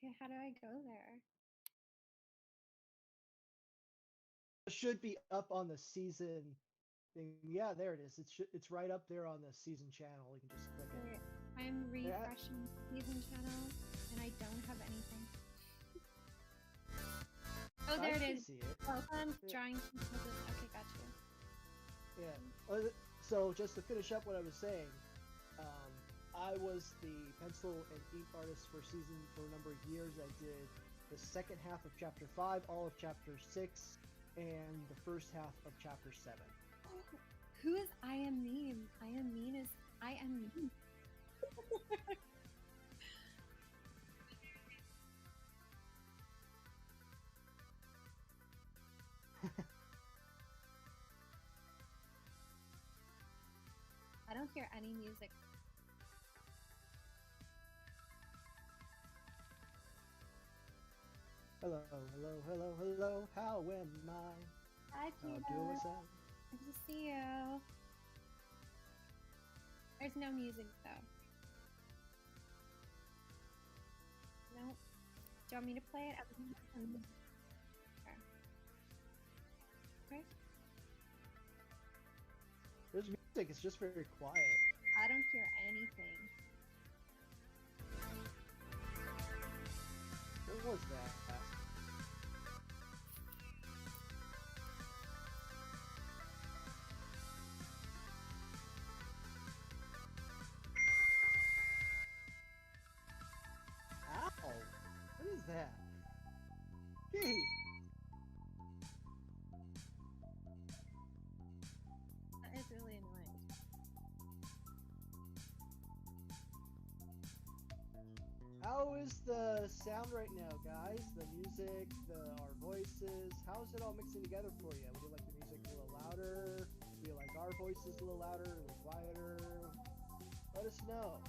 Okay, how do I go there? It should be up on the season thing. Yeah, there it is. It's right up there on the season channel. You can just click it. I'm refreshing season channel, and I don't have anything. Oh, there it is. See it. Welcome, drawing composite. Okay, got you. Yeah. So just to finish up what I was saying, I was the pencil and ink artist for a number of years. I did the second half of Chapter 5, all of Chapter 6, and the first half of Chapter 7. Oh, who is I Am Mean? I Am Mean is I Am Mean. I don't hear any music. Hello, hello, hello, hello. How am I? Hi, Gina. How do I sound? Good to see you. There's no music though. No. Do you want me to play it? Okay. There's music. It's just very quiet. I don't hear anything. What was that? Ow! What is that? Hey! That is really annoying. How is the sound right now, guys? The music, our voices. How is it all mixing together for you? Would you like the music a little louder? Would you like our voices a little louder, a little quieter? Let us know.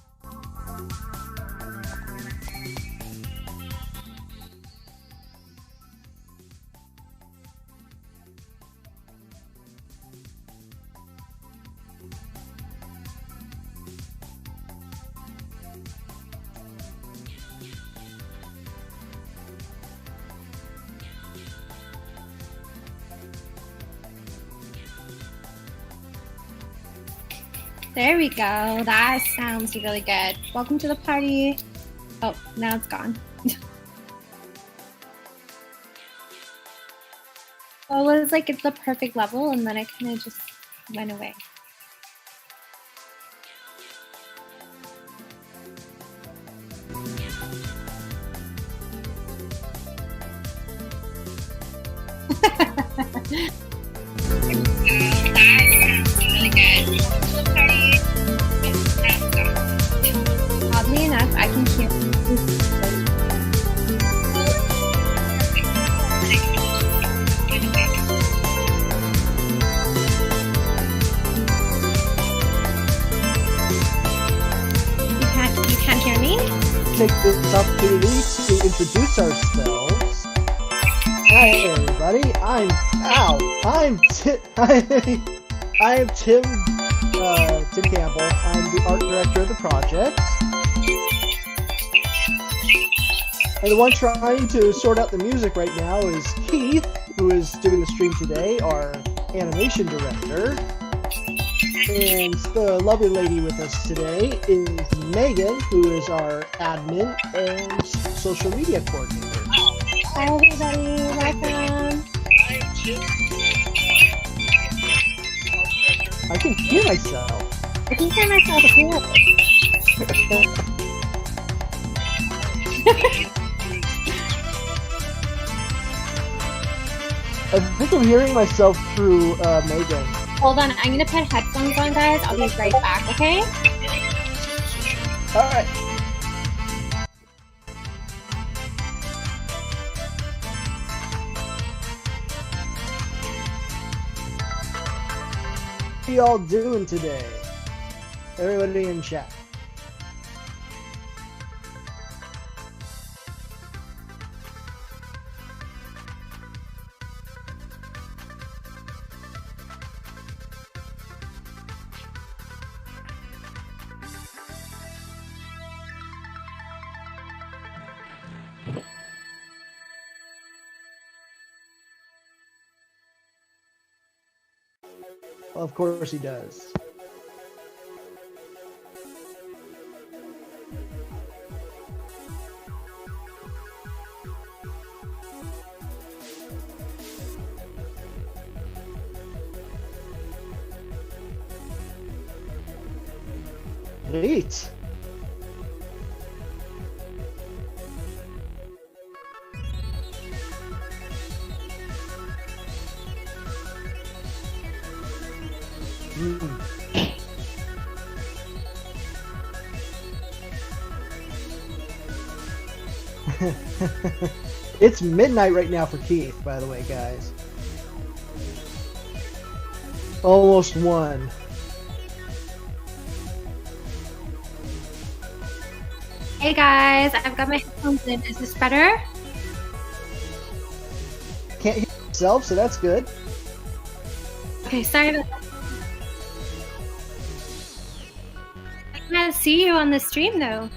There we go. That sounds really good. Welcome to the party. Oh, now it's gone. Well, it was like it's the perfect level, and then it kind of just went away. Oddly enough, I can hear. You can't hear me? Take this opportunity to introduce ourselves. Hi everybody, I'm Tim Campbell. I'm the art director of the project. And the one trying to sort out the music right now is Keith, who is doing the stream today, our animation director. And the lovely lady with us today is Megan, who is our admin and social media coordinator. Hi everybody, welcome. I can hear myself. I can hear myself too. I think I'm hearing myself through Megan. Hold on, I'm gonna put headphones on, guys. I'll be right back, okay? Alright. What are y'all doing today? Everybody in chat. Of course he does. Neat. It's midnight right now for Keith, by the way, guys. Almost 1. Hey guys, I've got my headphones in. Is this better? Can't hear yourself, so that's good. Okay, sorry about that. I can't see you on the stream though.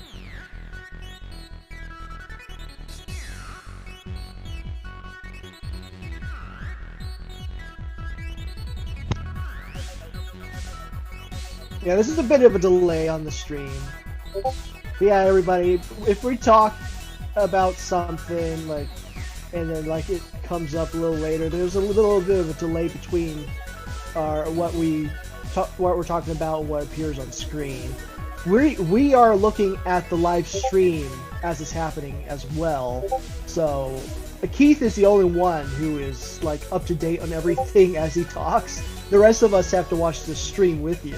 Yeah, this is a bit of a delay on the stream. But yeah, everybody, if we talk about something like, and then like it comes up a little later, there's a little bit of a delay between what we're talking about and what appears on screen. We are looking at the live stream as it's happening as well. So Keith is the only one who is like up to date on everything as he talks. The rest of us have to watch the stream with you.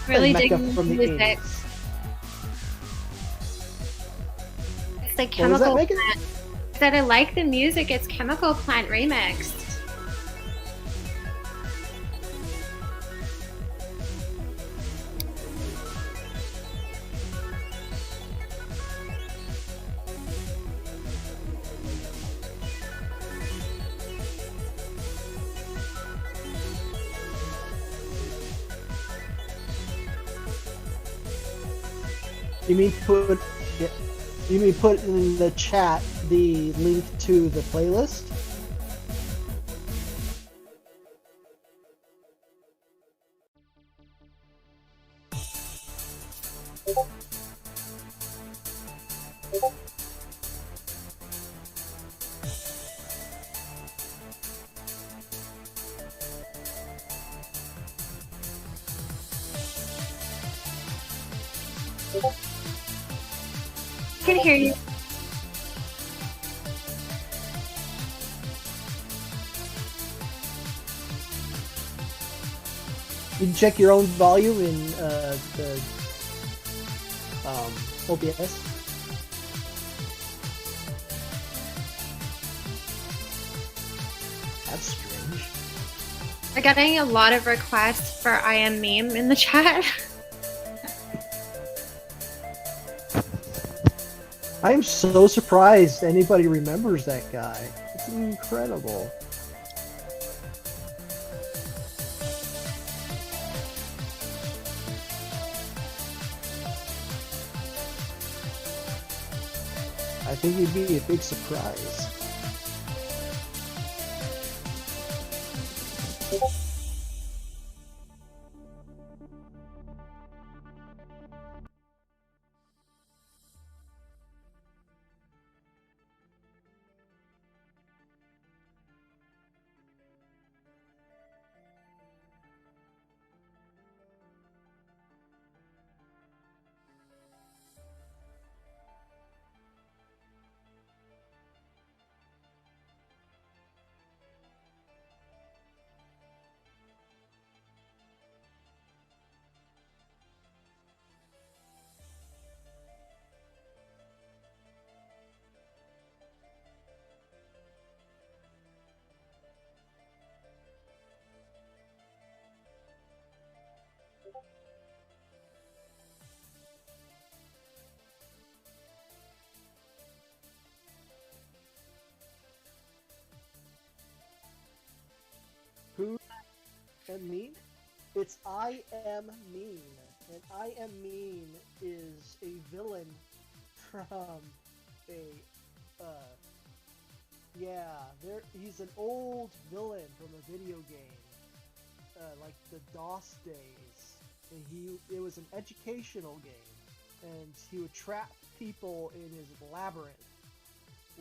Really Mecca digging from the the music. 80s. It's like What was that, chemical Megan? plant. I said I like the music. It's chemical plant remixed. You mean put in the chat the link to the playlist? I can hear you. You can check your own volume in the OBS. That's strange. We're getting a lot of requests for I am meme in the chat. I'm so surprised anybody remembers that guy. It's incredible. I think it'd be a big surprise. Who am mean? It's I Am Mean. And I Am Mean is a villain from he's an old villain from a video game, like the DOS days. And it was an educational game, and he would trap people in his labyrinth,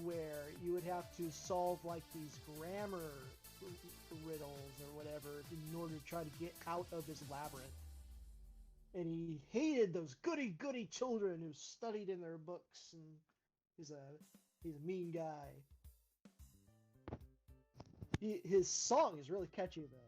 where you would have to solve like these grammar riddles or whatever in order to try to get out of his labyrinth. And he hated those goody children who studied in their books, and he's a mean guy. His song is really catchy though.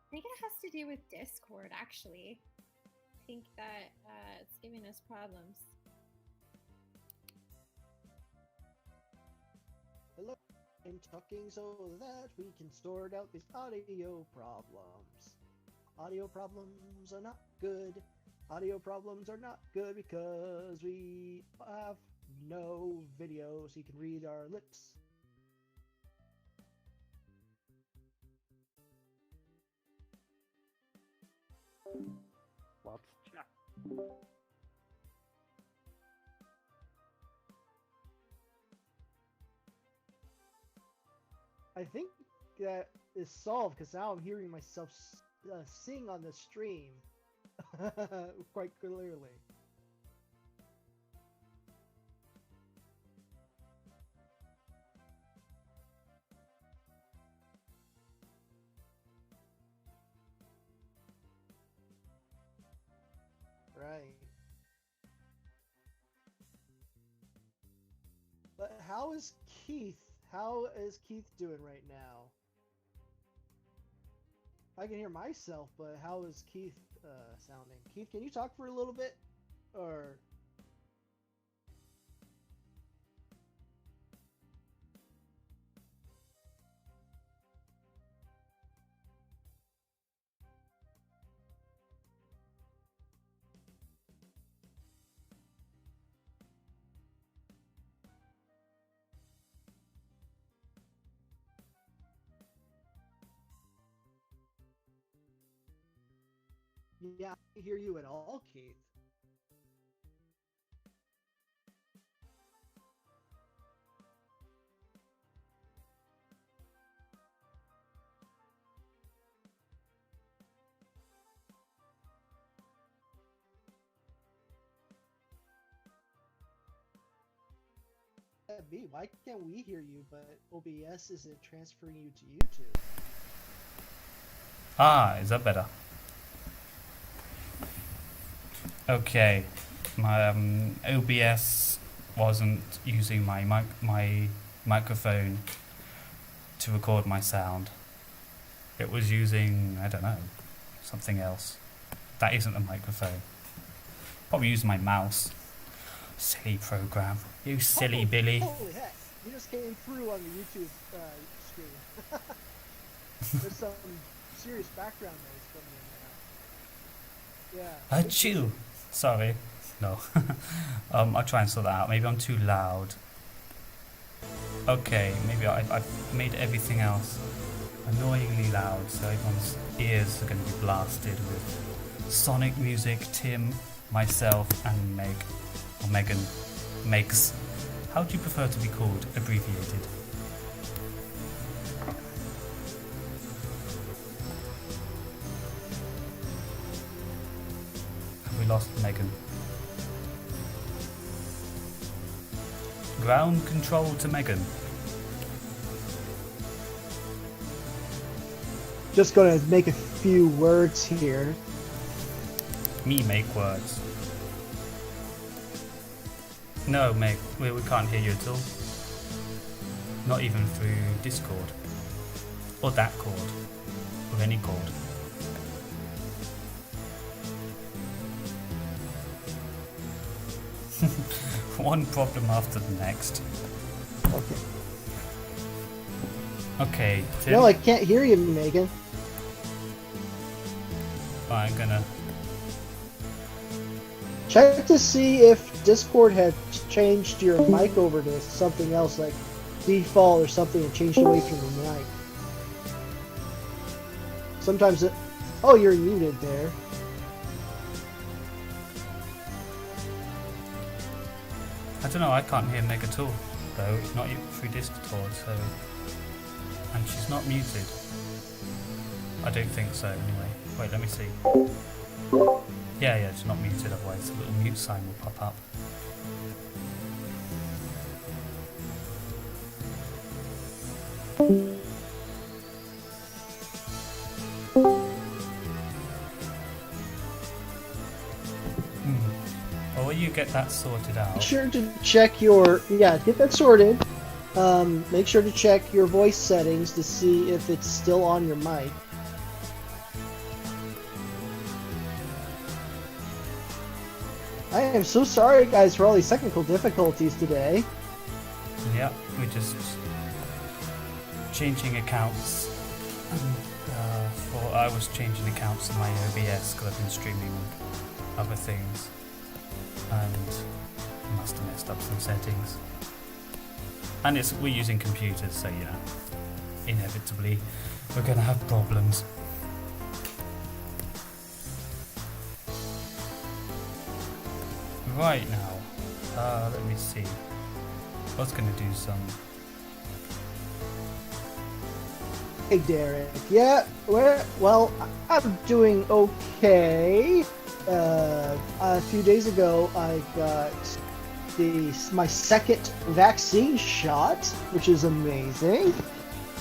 I think it has to do with Discord, actually. I think that it's giving us problems. Hello, I'm talking so that we can sort out these audio problems. Audio problems are not good. Audio problems are not good because we have no video so you can read our lips. Let's check. I think that is solved because now I'm hearing myself sing on the stream quite clearly. Right. But how is Keith? How is Keith doing right now? I can hear myself, but how is Keith sounding? Keith, can you talk for a little bit? Or... Yeah, I can't hear you at all, Keith. Me, why can't we hear you, but OBS isn't transferring you to YouTube? Ah, is that better? Okay, my OBS wasn't using my microphone to record my sound. It was using, I don't know, something else. That isn't a microphone. Probably using my mouse. Silly program. You silly Billy. Holy heck, you just came through on the YouTube screen. There's some serious background noise from you now. Yeah. Achoo! Sorry. No. I'll try and sort that out. Maybe I'm too loud. Okay, maybe I've made everything else annoyingly loud, so everyone's ears are going to be blasted with Sonic music, Tim, myself, and Meg. Or Megan. Megs. How do you prefer to be called? Abbreviated. Have we lost Megan? Ground control to Megan. Just gonna make a few words here. Me make words. No, Meg, we can't hear you at all. Not even through Discord. Or that cord. Or any cord. One problem after the next. Okay. Okay, Tim. No, I can't hear you, Megan. I'm gonna. Check to see if Discord had changed your mic over to something else, like default or something, and changed away from the mic. Sometimes it... Oh, you're muted there. I don't know, I can't hear Meg at all, though, not even through Discord, so... And she's not muted. I don't think so, anyway. Wait, let me see. Yeah, it's not muted, otherwise a little mute sign will pop up. Well, will you get that sorted out? Make sure to check your... Yeah, get that sorted. Make sure to check your voice settings to see if it's still on your mic. I am so sorry, guys, for all these technical difficulties today. Yeah, we're just changing accounts. I was changing accounts in my OBS because I've been streaming other things, and I must have messed up some settings. And we're using computers, so you know, inevitably we're going to have problems. Right now, let me see. I was going to do some. Hey, Derek. Yeah, well, I'm doing okay. A few days ago, I got my second vaccine shot, which is amazing.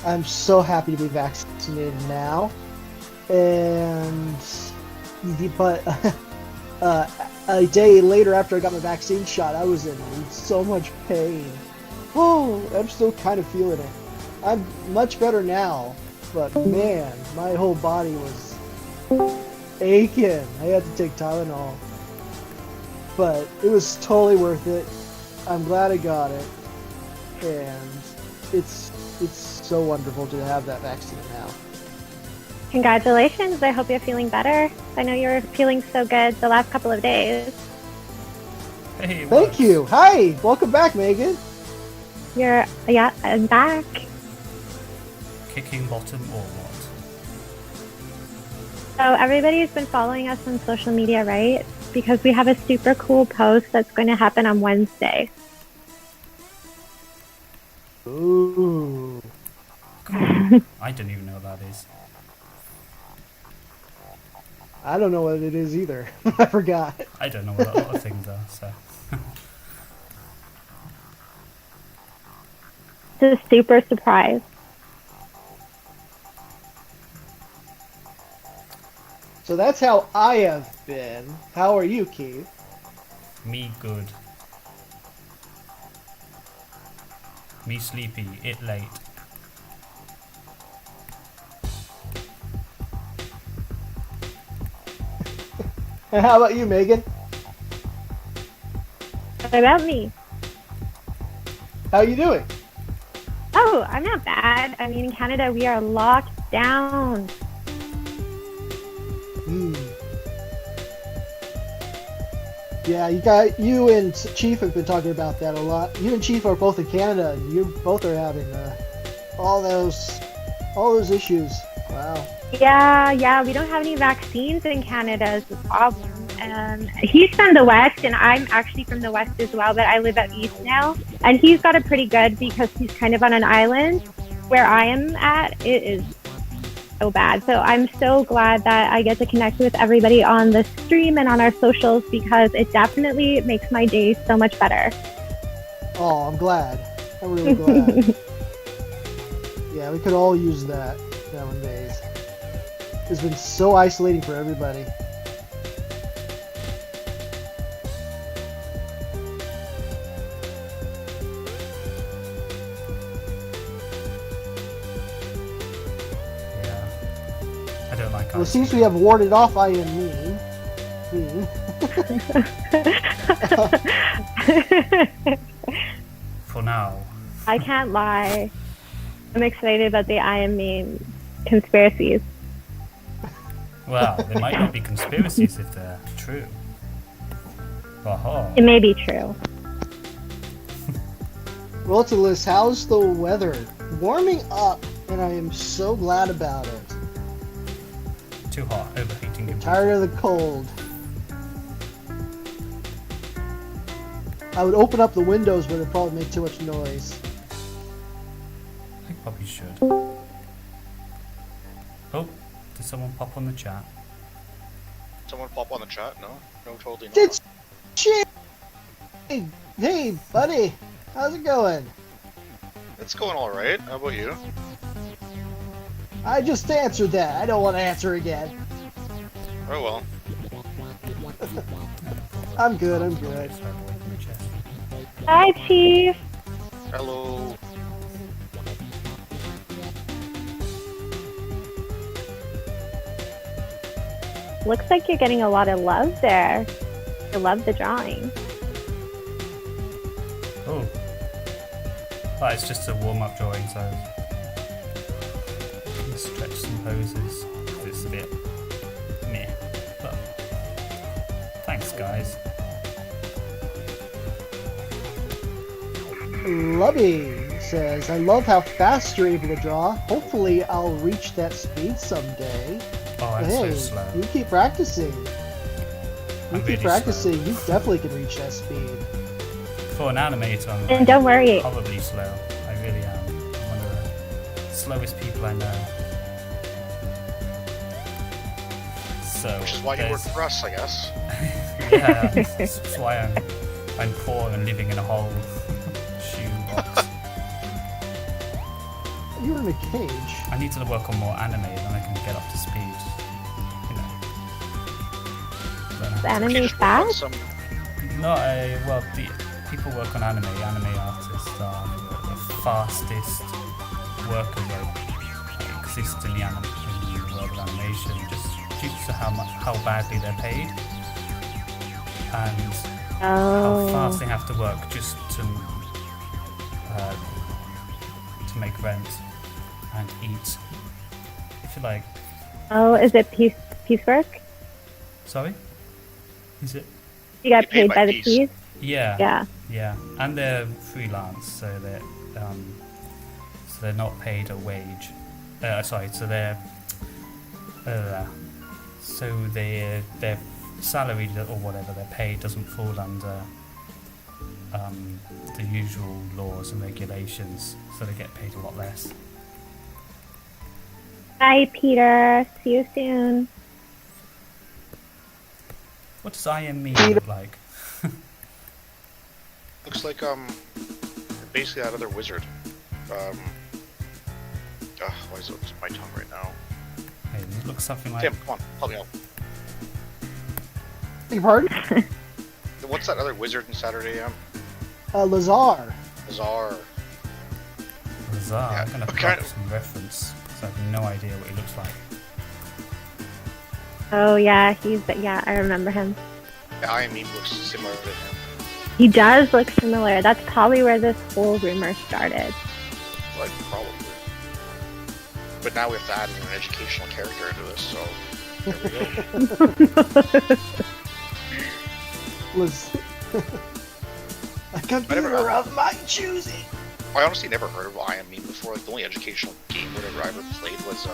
I'm so happy to be vaccinated now. But a day later after I got my vaccine shot, I was in so much pain. Oh, I'm still kind of feeling it. I'm much better now, but man, my whole body was aching. I had to take Tylenol. But it was totally worth it. I'm glad I got it. And it's so wonderful to have that vaccine now. Congratulations. I hope you're feeling better. I know you were feeling so good the last couple of days. Hey, thank you. Hi, welcome back, Megan. Yeah, I'm back. Kicking bottom or what? So everybody's been following us on social media, right? Because we have a super cool post that's going to happen on Wednesday. Ooh. Cool. I don't even know what that is. I don't know what it is either. I forgot. I don't know what a lot of things are, so. It's a super surprise. So that's how I have been. How are you, Keith? Me good. Me sleepy, it late. And how about you, Megan? What about me? How you doing? Oh, I'm not bad. I mean, in Canada, we are locked down. Yeah, you and Chief have been talking about that a lot. You and Chief are both in Canada, and you both are having all those issues. Wow. Yeah, we don't have any vaccines in Canada is the problem. He's from the West, and I'm actually from the West as well, but I live out East now. And he's got it pretty good because he's kind of on an island. Where I am at, it is so bad. So I'm so glad that I get to connect with everybody on the stream and on our socials because it definitely makes my day so much better. Oh, I'm glad. I'm really glad. Yeah, we could all use that nowadays. It's been so isolating for everybody. Well, it seems we have warded off I am mean. For now. I can't lie. I'm excited about the I Am Meme conspiracies. Well, they might not be conspiracies if they're true. Aha. It may be true. Rotalus, how's the weather? Warming up, and I am so glad about it. Too hot, overheating. your Tired of the cold. I would open up the windows, but it'd probably make too much noise. I probably should. Oh, did someone pop on the chat? Someone pop on the chat? No? No, totally not. Did shit! Hey, buddy, how's it going? It's going alright. How about you? I just answered that. I don't want to answer again. Oh well. I'm good, I'm good. Hi, Chief. Hello. Looks like you're getting a lot of love there. I love the drawing. Oh. Oh, it's just a warm-up drawing, so stretch some poses. It's a bit meh. But thanks, guys. Lubby says, I love how fast you're able to draw. Hopefully I'll reach that speed someday. Oh, I'm Hey, so slow. you keep practicing. You I'm keep really practicing, you definitely can reach that speed. For an animator, I'm And don't worry, probably slow. I really am. I'm one of the slowest people I know. So, Which is why you work there's- for us, I guess. Yeah, that's why I'm poor and living in a whole shoebox. You're in a cage. I need to work on more anime, then I can get up to speed. You know. is But, anime You just work on fast? some. well, the people work on anime. Anime artists are the fastest workers that exist in the world of animation, just due to how badly they're paid and how fast Oh, they have to work just to make rent and eat. If you like, oh, is it piecework? sorry, is it? You got You paid paid by by the piece. piece? Yeah. Yeah. And they're freelance, so they're not paid a wage. So their salary or whatever they're paid doesn't fall under the usual laws and regulations, so they get paid a lot less. Bye, Peter. See you soon. What does I Am Me look like? Looks like basically that other wizard. Why is it my tongue right now? Hey, it looks something like Tim, come on, help me out. Beg your pardon? What's that other wizard in Saturday AM? Lazar. Azar. Lazar. Yeah, I'm gonna okay. put up some reference because I have no idea what he looks like. Oh, yeah, I remember him. Yeah, I mean, looks similar to him. He does look similar. That's probably where this whole rumor started. Like, probably. But now we have to add an educational character into this, so there we go. A computer of my choosing. I honestly never heard of I Am Me before. Like, the only educational game whatever I ever played was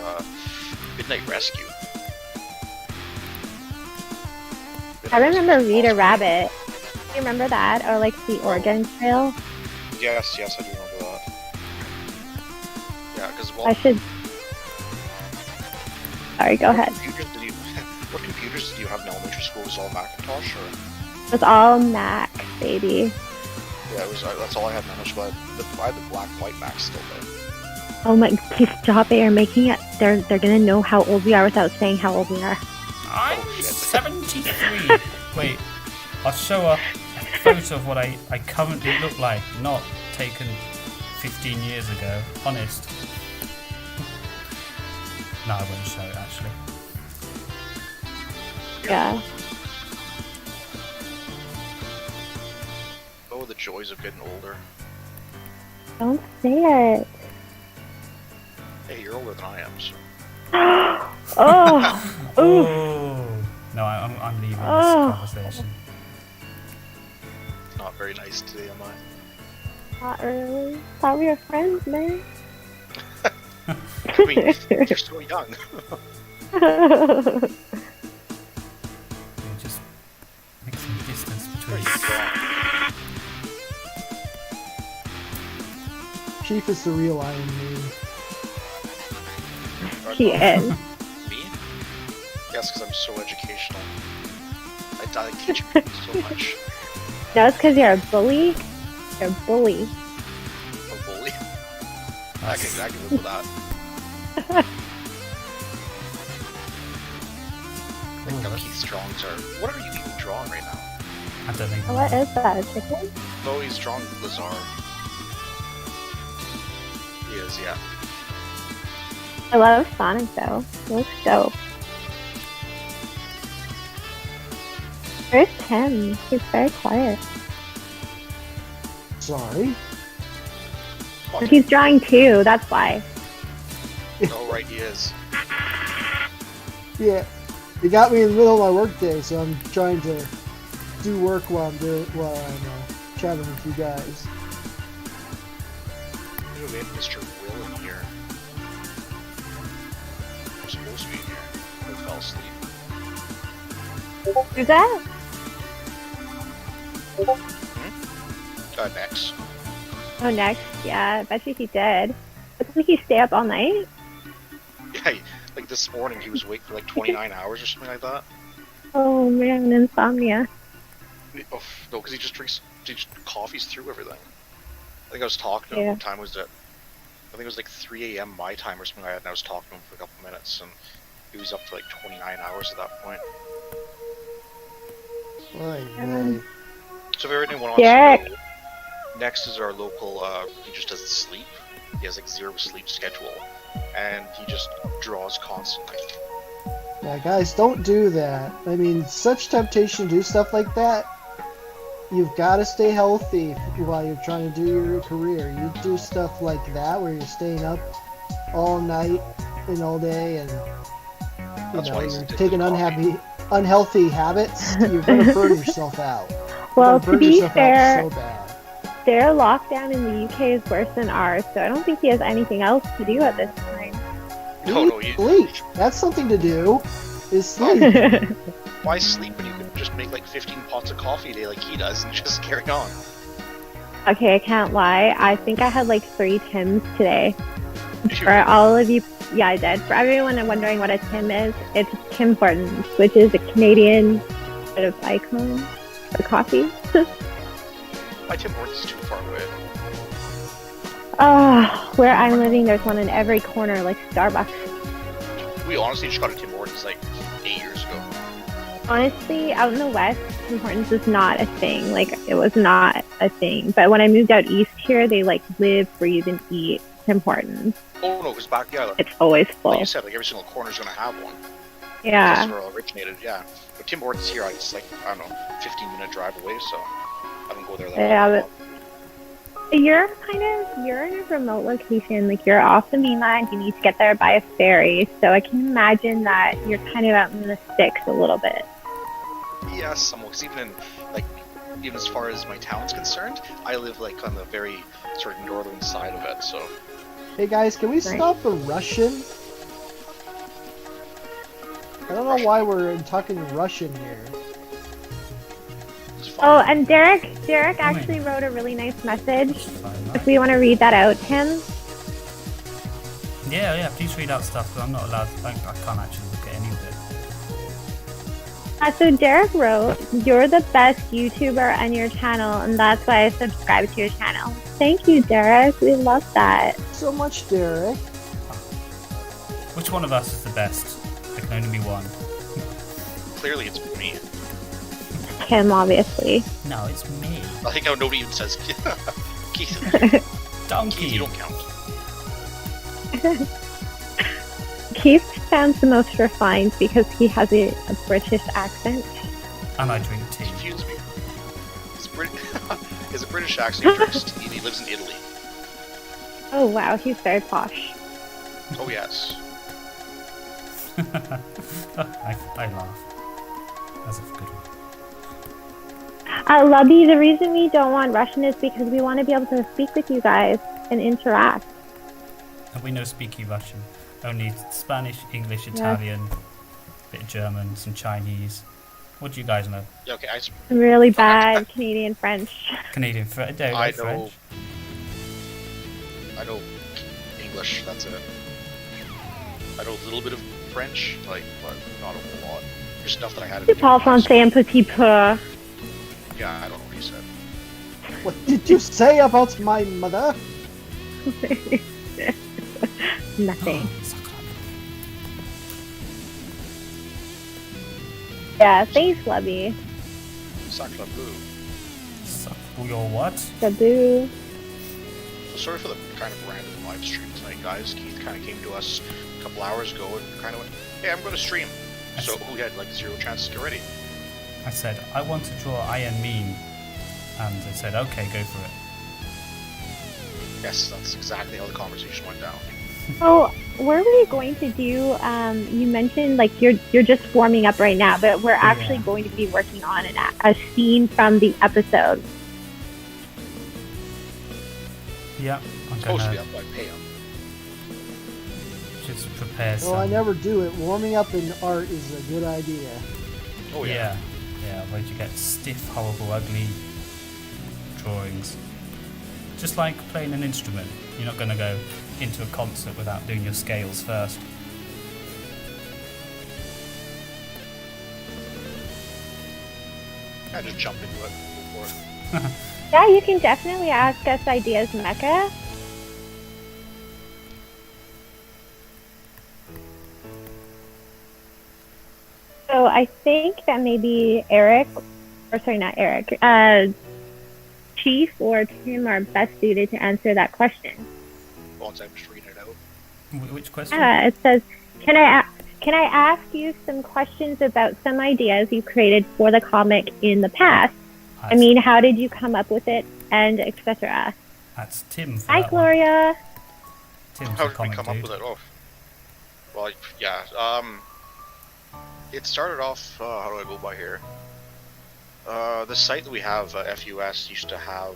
Midnight Rescue. I remember Rita Rabbit. Do you remember that? Or like the Oregon Trail? Yes, I do remember that. Yeah, because I should. Sorry, go ahead. What computers did you have in elementary school? Was it all Macintosh or? It was all Mac, baby. Yeah, it was. That's all I had in elementary school. I had the black and white Mac still though. Oh my! Please stop it! You're making it. They're gonna know how old we are without saying how old we are. I'm Oh, shit. 73. Wait, I'll show a photo of what I currently look like, not taken 15 years ago. Honest. No, I won't show it actually. Yeah. Oh, the joys of getting older. Don't say it. Hey, you're older than I am, so. Oh, oof. Oh. No, I'm leaving this conversation. Not very nice today, am I? Not really. Thought we were friends, man. I mean, you're so young. Just make some distance between Very us. strong. Chief is the real Iron Man. He is. Me? Yes, because I'm so educational. I teach people so much. No, it's because you're a bully. You're a bully. A bully. I can live with that. I think Keith Strong's are. What are you even drawing right now? I don't think. What is that? A chicken? No, he's drawing Lazar. He is, yeah. I love Sonic though. He looks dope. Where's Tim? He's very quiet. Sorry. Fuck. He's drawing too, that's why. Oh, right, he is. Yeah, you got me in the middle of my work day, so I'm trying to do work while I'm chatting with you guys. Maybe we have Mr. Will in here. I'm supposed to be in here. I fell asleep. Who's that? Next. Oh, next. Yeah, I bet you he did. Doesn't he stay up all night? Yeah, like this morning he was awake for like 29 hours or something like that. Oh man, insomnia. Oh, no, because he just coffees through everything. I think I was talking to him. Yeah. What time was it? I think it was like 3 a.m. my time or something like that, and I was talking to him for a couple minutes, and he was up for like 29 hours at that point. Oy, So if anyone wants Derek. to know, next is our local, he just doesn't sleep. He has like 0 sleep schedule, and he just draws constantly. yeah, guys, don't do that. I mean, such temptation to do stuff like that. You've got to stay healthy while you're trying to do your career. You do stuff like that where you're staying up all night and all day, and That's why he's you're addicted taking to unhealthy habits. You're gonna burn yourself out. Well, You're gonna to burn be yourself fair, out so bad. their lockdown in the UK is worse than ours, so I don't think he has anything else to do at this time. No, Sleep. That's something to do. Is sleep. why sleep when you can just make like 15 pots of coffee a day like he does and just carry on? Okay, I can't lie. I think I had like 3 Tims today. Did you For all of you, yeah, I did. For everyone wondering what a Tim is, it's Tim Hortons, which is a Canadian sort of icon for coffee. My Tim Hortons is too far away. Where I'm living, there's one in every corner, like Starbucks. We honestly just got a Tim Hortons like 8 years ago. Honestly, out in the West, Tim Hortons is not a thing. Like, it was not a thing. But when I moved out east here, they like live, breathe, and eat Tim Hortons. Oh no, because back, yeah, It's always like full. you said, like every single corner's gonna have one. Yeah. That's where it originated, yeah. But Tim Hortons here, it's like, I don't know, 15-minute drive away, so I don't go there that Yeah, often. You're in a remote location. Like, you're off the mainland. You need to get there by a ferry. So I can imagine that you're kind of out in the sticks a little bit. Yeah, somewhat. 'Cause even in, like, even as far as my town's concerned, I live like on the very sort of northern side of it, so. Hey guys, can we stop the Russian? I don't know why we're talking Russian here. It's fine. Oh, and Derek actually wrote a really nice message. If we want to read that out, Tim. Yeah, please read out stuff, because I'm not allowed, I can't actually look at any of it. So Derek wrote, "You're the best YouTuber on your channel, and that's why I subscribe to your channel." Thank you, Derek. We love that. So much, Derek. Which one of us is the best? There can only be one. Clearly it's me. Tim, obviously. No, it's me. I think how nobody even says Keith. Donkey! Keith, you don't count. Keith sounds the most refined because he has a British accent. And I drink tea. Confuse me. He's a British accent, he drinks tea, and he lives in Italy. Oh wow, he's very posh. Oh yes. I laugh. That's a good one. Lubby, the reason we don't want Russian is because we want to be able to speak with you guys and interact. And we know speaky Russian. Only Spanish, English, Italian, bit of German, some Chinese. What do you guys know? Yeah, okay, Really bad Canadian French. Canadian French. I know French. I know English, that's it. I know a little bit of French, but not a whole lot. There's stuff that I had in Je parle français un petit peu. Yeah, I don't know what you said. What did you say about my mother? Nothing. Yeah, thanks, Lubby. Sacre bleu. Your what? Sabu. So sorry for the kind of random live stream tonight, guys. Keith kind of came to us a couple hours ago and kind of went, hey, I'm going to stream. So we had like 0 chances to get ready. I said, I want to draw Iron Meme. And they said, okay, go for it. Yes, that's exactly how the conversation went down. So, were we going to do, you mentioned like you're just warming up right now, but we're actually going to be working on a scene from the episode. Yeah, I'm Supposed to be gonna up by Pam. just prepare some. Well, I never do it. Warming up in art is a good idea. Oh yeah. Yeah, where'd you get stiff, horrible, ugly drawings? Just like playing an instrument. You're not gonna go into a concert without doing your scales first. I just jump into it. Go for it. Yeah, you can definitely ask us ideas, Mecha. So I think that maybe Eric, or sorry, not Eric, Chief or Tim are best suited to answer that question. Once I'm just reading it out. Which question? It says, can I ask you some questions about some ideas you created for the comic in the past? I mean, how did you come up with it, and etc. That's Tim. For Hi, that one. Gloria. Tim's How the did we comic come dude. up with it? Oh. Well, yeah. It started off, how do I go by here? The site that we have, FUS, used to have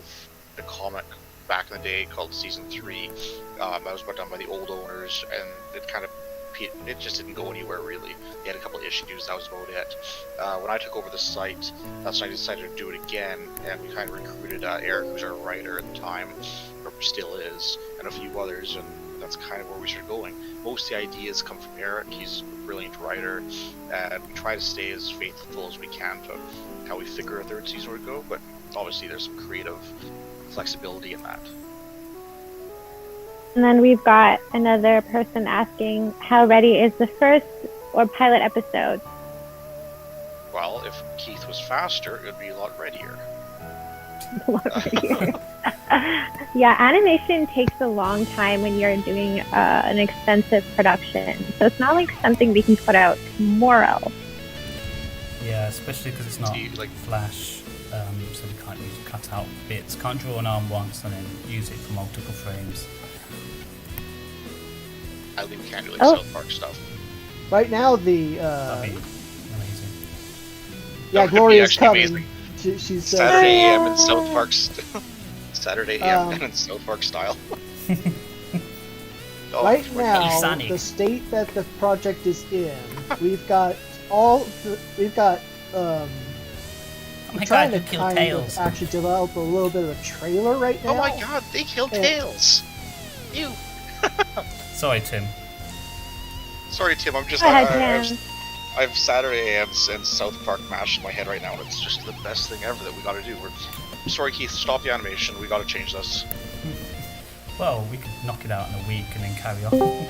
a comic back in the day called Season 3. That was put done by the old owners, and it just didn't go anywhere really. They had a couple of issues, that was about it. When I took over the site, that's when I decided to do it again, and we kind of recruited Eric, who's our writer at the time, or still is, and a few others, and that's kind of where we started going. Most of the ideas come from Eric. He's a brilliant writer, and we try to stay as faithful as we can to how we figure a third season would go, but obviously there's some creative flexibility in that. And then we've got another person asking, how ready is the first or pilot episode? Well, if Keith was faster, it would be a lot readier. Yeah, animation takes a long time when you're doing an expensive production. So it's not like something we can put out tomorrow. Yeah, especially because it's not like Flash, so we can't use cut out bits. Can't draw an arm once and then use it for multiple frames. I think we can do like South Park stuff. Right now, the That'd be amazing. yeah, That would be Gloria's actually coming. amazing. She says Saturday AM in South Park Saturday AM Um, in South Park style. right my now, gosh. Sonic. the state that the project is in, we've got Oh my trying god, you to killed kind Tails. of actually develop a little bit of a trailer right now. Oh my god, they killed And- Tails! Ew! Sorry, Tim. Sorry, Tim, I'm just. Go ahead, I have Saturday AMs and South Park mashed in my head right now, and it's just the best thing ever that we gotta do. I'm sorry, Keith, stop the animation. We gotta change this. Well, we could knock it out in a week and then carry on.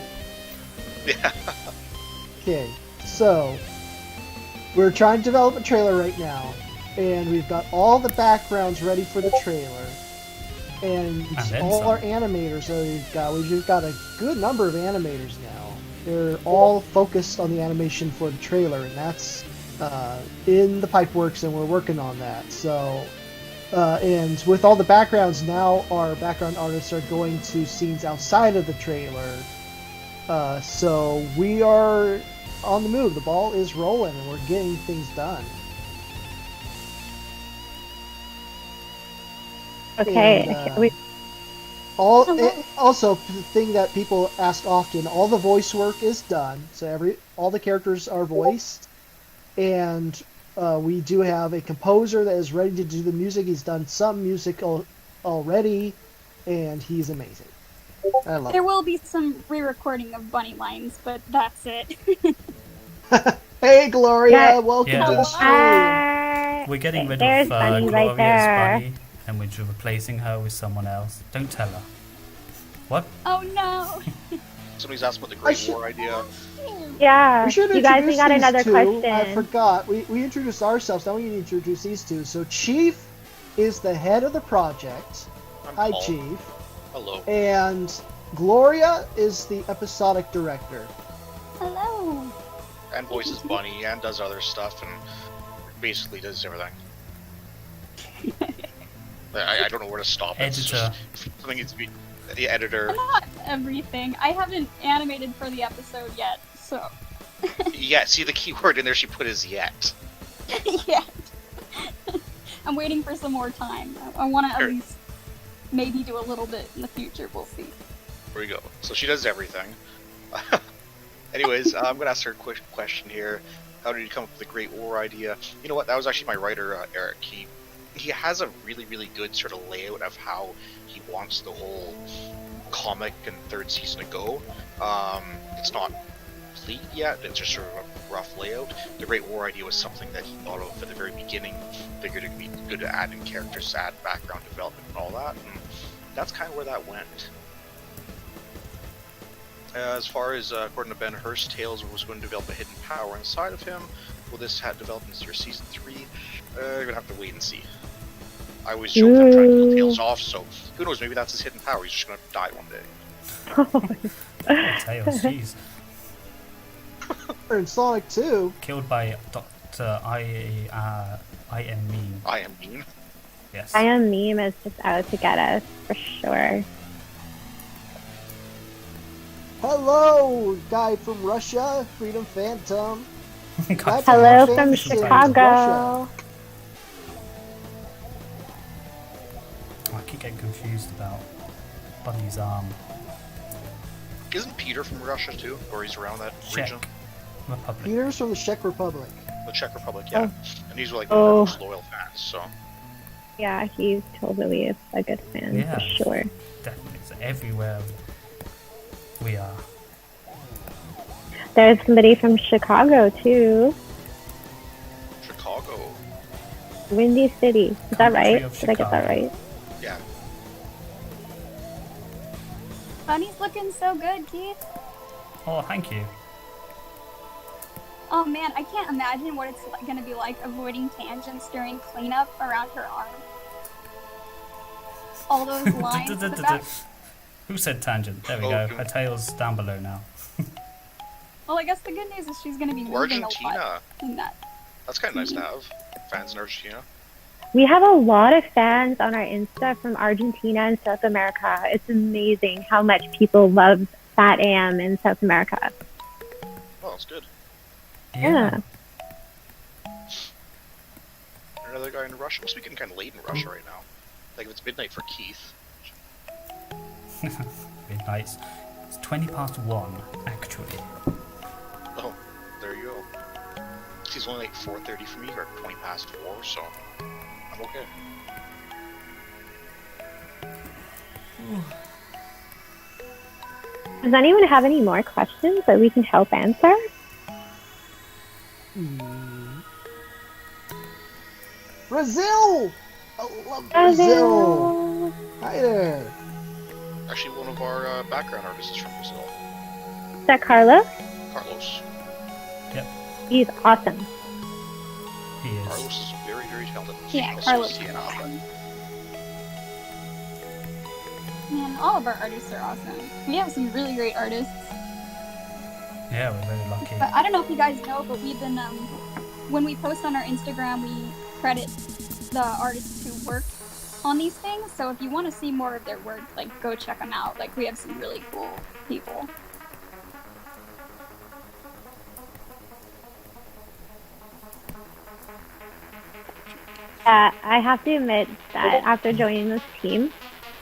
Yeah. Okay, so we're trying to develop a trailer right now, and we've got all the backgrounds ready for the trailer, and then all some. our animators that we've got a good number of animators now. They're all focused on the animation for the trailer, and that's in the pipeworks, and we're working on that. So, and with all the backgrounds now, our background artists are going to scenes outside of the trailer So we are on the move. The ball is rolling, and we're getting things done. Okay. And, also, the thing that people ask often, all the voice work is done. So all the characters are voiced, and we do have a composer that is ready to do the music. He's done some music already, and he's amazing. I love There it. will be some re-recording of Bunnie lines, but that's it. Hey, Gloria, Yeah. welcome to the stream. We're getting rid There's of Bunnie right Gloria's there. Bunnie, and we're just replacing her with someone else. Don't tell her. What? Oh no! Somebody's asked about the Great should- War idea. Yeah. We should You guys, we introduce got these another two. question. I forgot. We introduced ourselves. Now we need to introduce these two. So Chief is the head of the project. I'm Hi, Paul. Chief. Hello. And Gloria is the episodic director. Hello. And voices Bunnie and does other stuff and basically does everything. I don't know where to stop. It's Editor. just something needs to be the editor. Not everything. I haven't animated for the episode yet, so Yeah, see the key word in there she put is yet. yeah. I'm waiting for some more time. I want to at least maybe do a little bit in the future. We'll see. There we go. So she does everything. Anyways, I'm going to ask her a quick question here. How did you come up with the Great War idea? You know what? That was actually my writer, Eric. He has a really, really good sort of layout of how he wants the whole comic and third season to go. It's not complete yet. It's just sort of a rough layout. The Great War idea was something that he thought of at the very beginning. Figured it'd be good to add in characters, add background development and all that. And that's kind of where that went. As far as, according to Ben Hurst, Tails was going to develop a hidden power inside of him. Will this develop into your season 3? You're going to have to wait and see. I always joke that I'm trying to kill Tails off, so who knows, maybe that's his hidden power. He's just going to die one day. Tails, jeez. Or in Sonic 2. Killed by Dr. I am mean. I am mean. Yes. I am meme is just out to get us for sure. Hello, guy from Russia, Freedom Phantom. God, Hello Fan from since Chicago. Russia. I keep getting confused about Bunny's arm. Isn't Peter from Russia too? Or he's around that region? Czech Republic. Peter's from the Czech Republic. The Czech Republic, yeah. And he's like one Oh. of our most loyal fans, so. Yeah, he's totally a good fan Yeah. for sure. Definitely. It's everywhere we are. There's somebody from Chicago too. Chicago. Windy City. Is that Country right? of Did I get that Chicago. right? Yeah. Bunnie's looking so good, Keith. Oh, thank you. Oh man, I can't imagine what it's gonna be like avoiding tangents during cleanup around her arm. All those lines in the back. Who said tangent? There we Oh, go. good. Her tail's down below now. Well, I guess the good news is she's gonna be moving a lot Argentina. in that. That's kind of nice to have. Fans in Argentina. We have a lot of fans on our Insta from Argentina and South America. It's amazing how much people love Fat Am in South America. Oh, that's good. Yeah. Another guy in Russia. Must be getting kind of late in Russia right now. Like if it's midnight for Keith. Midnight. It's 1:20, actually. Oh, there you go. He's only like 4:30 for me, or 4, so I'm okay. Does anyone have any more questions that we can help answer? Brazil! I love Brazil! Hi there! Actually, one of our background artists is from Brazil. Is that Carlos? Carlos. He's awesome. He is. Carlos is very, very talented. Yeah, Also Carlos is is Sienna, awesome. Man, all of our artists are awesome. We have some really great artists. Yeah, we're very lucky. But I don't know if you guys know, but we've been when we post on our Instagram, we credit the artists who worked on these things. So if you want to see more of their work, like go check them out. Like we have some really cool people. I have to admit that after joining this team,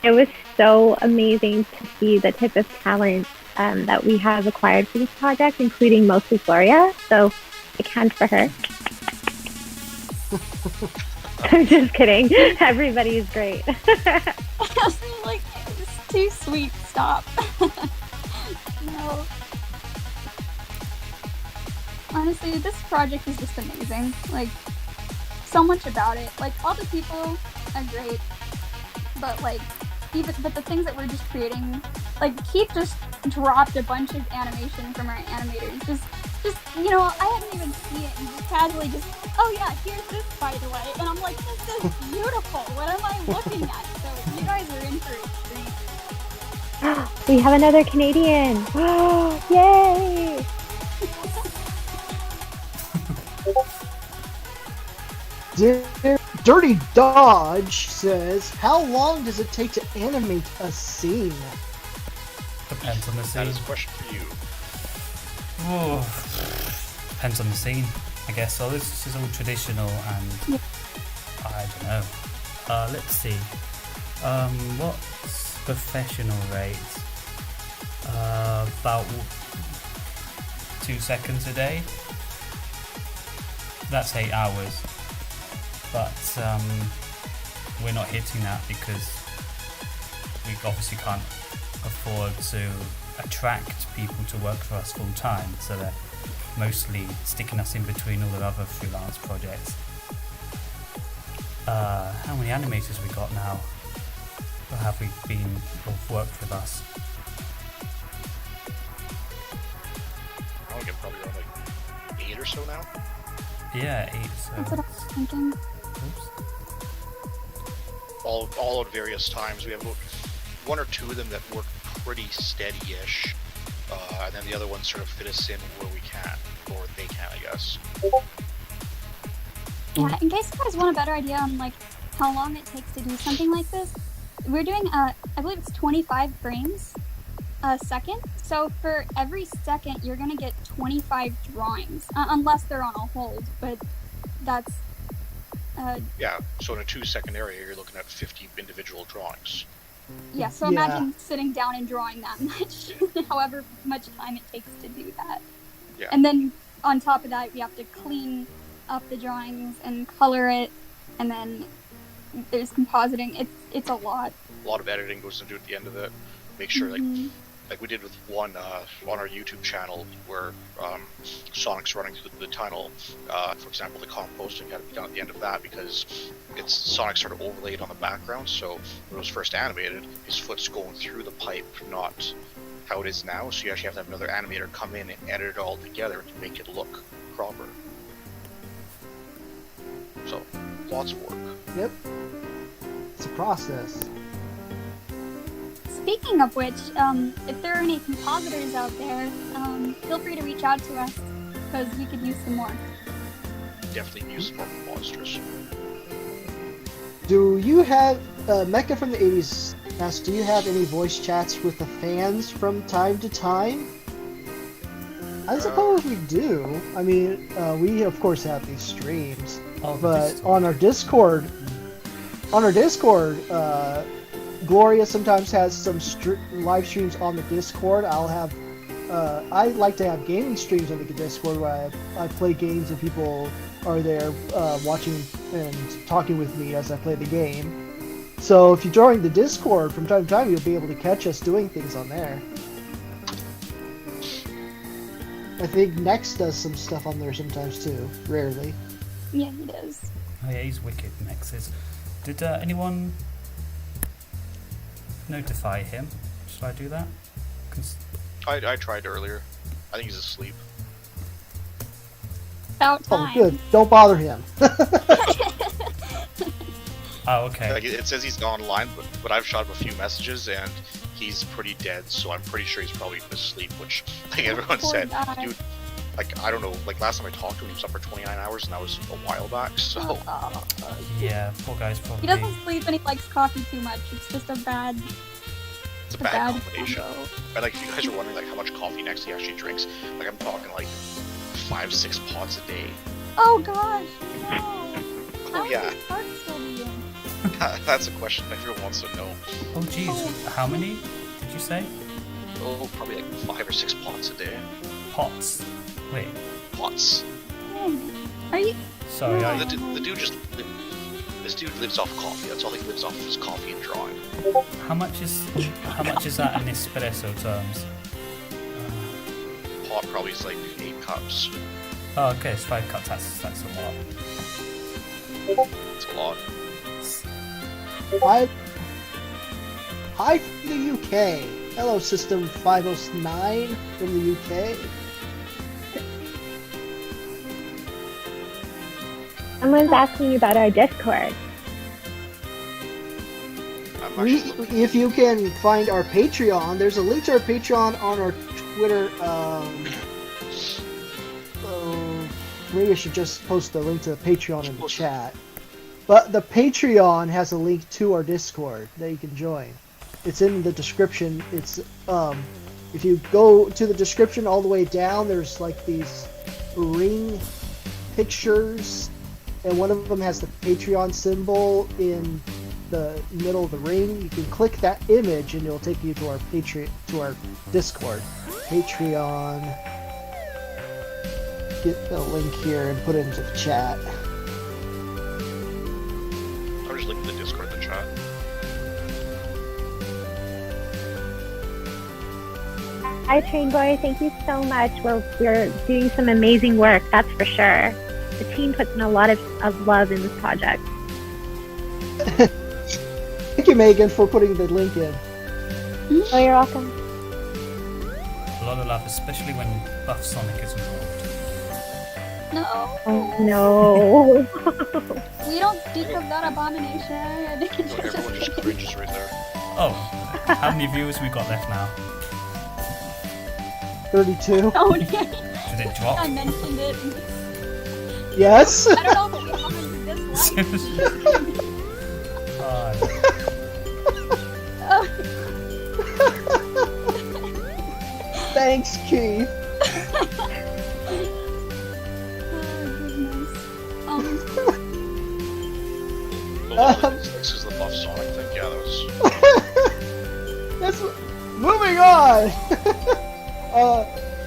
it was so amazing to see the type of talent that we have acquired for this project, including mostly Gloria. So, big hand for her. I'm just kidding. Everybody is great. Like, it's too sweet. Stop. No. Honestly, this project is just amazing. Like, so much about it. Like, all the people are great, but like, but the things that we're just creating, like, Keith just dropped a bunch of animation from our animators. Just you know, I hadn't even seen it, and just casually just, oh yeah, here's this, by the way, and I'm like, this is beautiful. What am I looking at? So you guys are in for a treat. We have another Canadian. Yay! Dirty Dodge says, how long does it take to animate a scene? Depends on the That scene. is a question for you. Oh, depends on the scene, I guess. So this is all traditional, and I don't know. Let's see. What's professional rate? About 2 seconds a day. That's 8 hours. But we're not hitting that because we obviously can't afford to attract people to work for us full time, so they're mostly sticking us in between all the other freelance projects. How many animators we got now? Or have we been both worked with us? I think it's probably around like 8 or so now. Yeah, 8. So That's what I was thinking. oops. All at various times. We have about 1 or 2 of them that work pretty steady-ish, and then the other ones sort of fit us in where we can, or they can, I guess. Yeah, in case you guys want a better idea on like how long it takes to do something like this, we're doing I believe it's 25 frames a second. So for every second, you're gonna get 25 drawings, unless they're on a hold. But that's Yeah, so in a 2-second area, you're looking at 50 individual drawings. yeah. So Yeah. imagine sitting down and drawing that much, however much time it takes to do that. Yeah. And then on top of that, we have to clean up the drawings and color it, and then there's compositing. It's a lot. A lot of editing goes into it at the end of it. Make sure, Mhm. like we did with one on our YouTube channel where Sonic's running through the tunnel. For example, the composting had to be done at the end of that because it's Sonic sort of overlaid on the background. So when it was first animated, his foot's going through the pipe, not how it is now. So you actually have to have another animator come in and edit it all together to make it look proper. So lots of work. Yep. It's a process. Speaking of which, if there are any compositors out there, feel free to reach out to us because we could use some more. Definitely use some more monsters. Do you have, Mecha from the 80s asks, do you have any voice chats with the fans from time to time? I suppose we do. I mean, we of course have these streams, Oh, but this- on our Discord, Gloria sometimes has some live streams on the Discord. I'll have, I like to have gaming streams on the Discord where I play games and people are there watching and talking with me as I play the game. So if you join the Discord from time to time, you'll be able to catch us doing things on there. I think Nex does some stuff on there sometimes too, rarely. Yeah, he does. Oh yeah, he's wicked, Nex is. Did anyone notify him? Should I do that? I tried earlier. I think he's asleep. About Oh, time. good. Don't bother him. Oh, okay. Like, it says he's gone online, but I've shot him a few messages and he's pretty dead. So I'm pretty sure he's probably asleep. Which, like everyone Poor said, guy. dude. Like I don't know. Like last time I talked to him, he was up for 29 hours, and that was a while back. So Yeah, poor guy's He probably. doesn't sleep and he likes coffee too much. It's just a bad, it's a bad combination. combo. And like if you guys are wondering like how much coffee Next he actually drinks, like I'm talking like 5-6 pots a day. Oh gosh, no. Oh How yeah. is his heart That's a question everyone wants to know. Oh jeez, how many did you say? Oh, probably like 5 or 6 pots a day. Pots. Wait. Pots. Are you? Sorry, The dude just this dude lives off coffee. That's all he lives off is coffee and drawing. how much is that in espresso terms? Pot probably is like 8 cups. Oh, okay, it's 5 cups. That's a lot. It's a lot. Hi from the UK. Hello, System 509 from the UK. Someone's asking you about our Discord. If you can find our Patreon, there's a link to our Patreon on our Twitter. Maybe I should just post the link to the Patreon in the chat. But the Patreon has a link to our Discord that you can join. It's in the description. It's if you go to the description all the way down, there's like these ring pictures, and one of them has the Patreon symbol in the middle of the ring. You can click that image, and it'll take you to our Discord. Patreon. Get the link here and put it into the chat. I'll just link the Discord in the chat. Hi, Train Boy. Thank you so much. We're doing some amazing work, that's for sure. The team puts in a lot of love in this project. Thank you, Megan, for putting the link in. Oh, you're welcome. A lot of love, especially when Buff Sonic is involved. No. Oh, no. We don't speak of that abomination. So everyone just cringes right there. Oh, how many viewers we got left now? 32. Oh, no. Did it drop? I mentioned it. Yes. I don't know if we have 100 dislikes. Thanks, Keith. Oh, goodness. This is the Buff Sonic thing. Yeah, that was. That's moving on.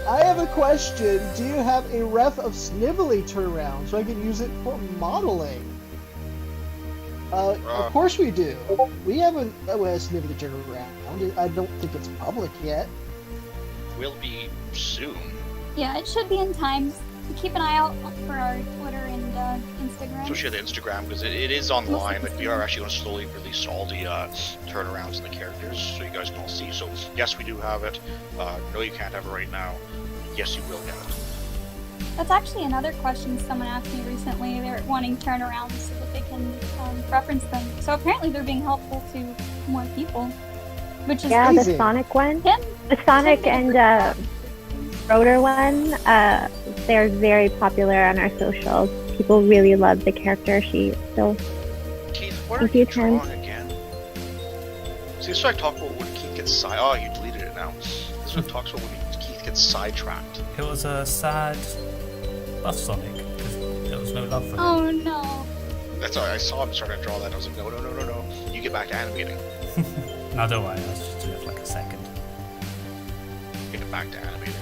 I have a question. Do you have a ref of Snivelly turnaround so I can use it for modeling? Of course we do. We have a Snivelly turnaround. I don't think it's public yet. Will be soon. Yeah, it should be in time. Keep an eye out for our Twitter and Instagram. Especially the Instagram, because it is online. Like, we are actually going to slowly release all the turnarounds and the characters so you guys can all see. So, yes, we do have it. No, you can't have it right now. Yes, you will get it. That's actually another question someone asked me recently. They're wanting turnarounds so that they can reference them. So apparently they're being helpful to more people, which is Yeah, Easy. the Sonic one. Tim. The Sonic and Rotor one, they're very popular on our socials. People really love the character. Keith, what are you drawing again? See, this is what I talk about when Keith gets Oh, you deleted it now. This is what it talks about when Keith gets sidetracked. It was a sad Buff Sonic because there was no love for him. Oh no. That's all. I saw him starting to draw that. And I was like, no. You get back to animating. No, don't worry. I was just doing it for like a second. Get back to animating.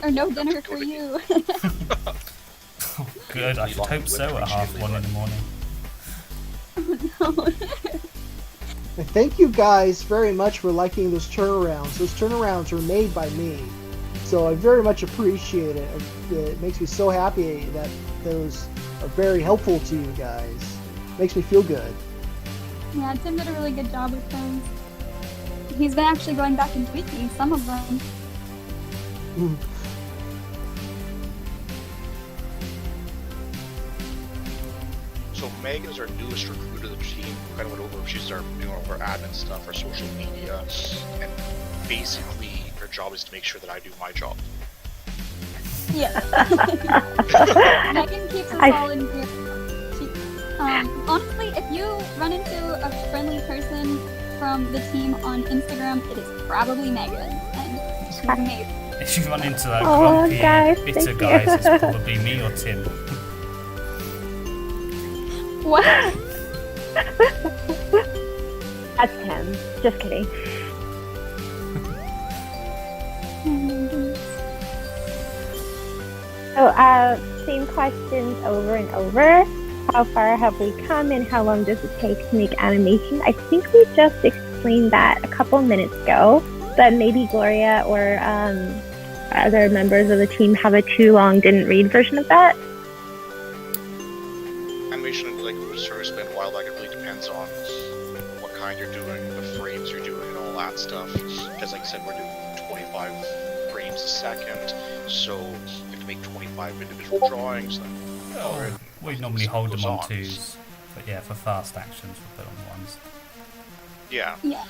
Or no dinner for you. Oh, good. I should hope so at 1:30 in the morning. Thank you guys very much for liking those turnarounds. Those turnarounds were made by me. So I very much appreciate it. It makes me so happy that those are very helpful to you guys. Makes me feel good. Yeah, Tim did a really good job with those. He's been actually going back and tweaking some of them. So Megan's our newest recruit of the team. Kind of went over. She's our our admin stuff, our social media, and basically her job is to make sure that I do my job. Yeah. Megan keeps us all in here. Honestly, if you run into a friendly person from the team on Instagram, it is probably Megan, and she's amazing. If you run into that Oh, guys, grumpy, bitter thank guys, you. it's probably me or Tim. What? That's him. Just kidding. So, same questions over and over. How far have we come and how long does it take to make animation? I think we just explained that a couple minutes ago, but maybe Gloria or other members of the team have a too long didn't read version of that. Animation, like we sort of spend a while, like it really depends on what kind you're doing, the frames you're doing, and all that stuff. Because, like I said, we're doing 25 frames a second, so you have to make 25 individual drawings. Then, we normally hold them on on. twos, but yeah, for fast actions we put on ones. Yeah. Yeah.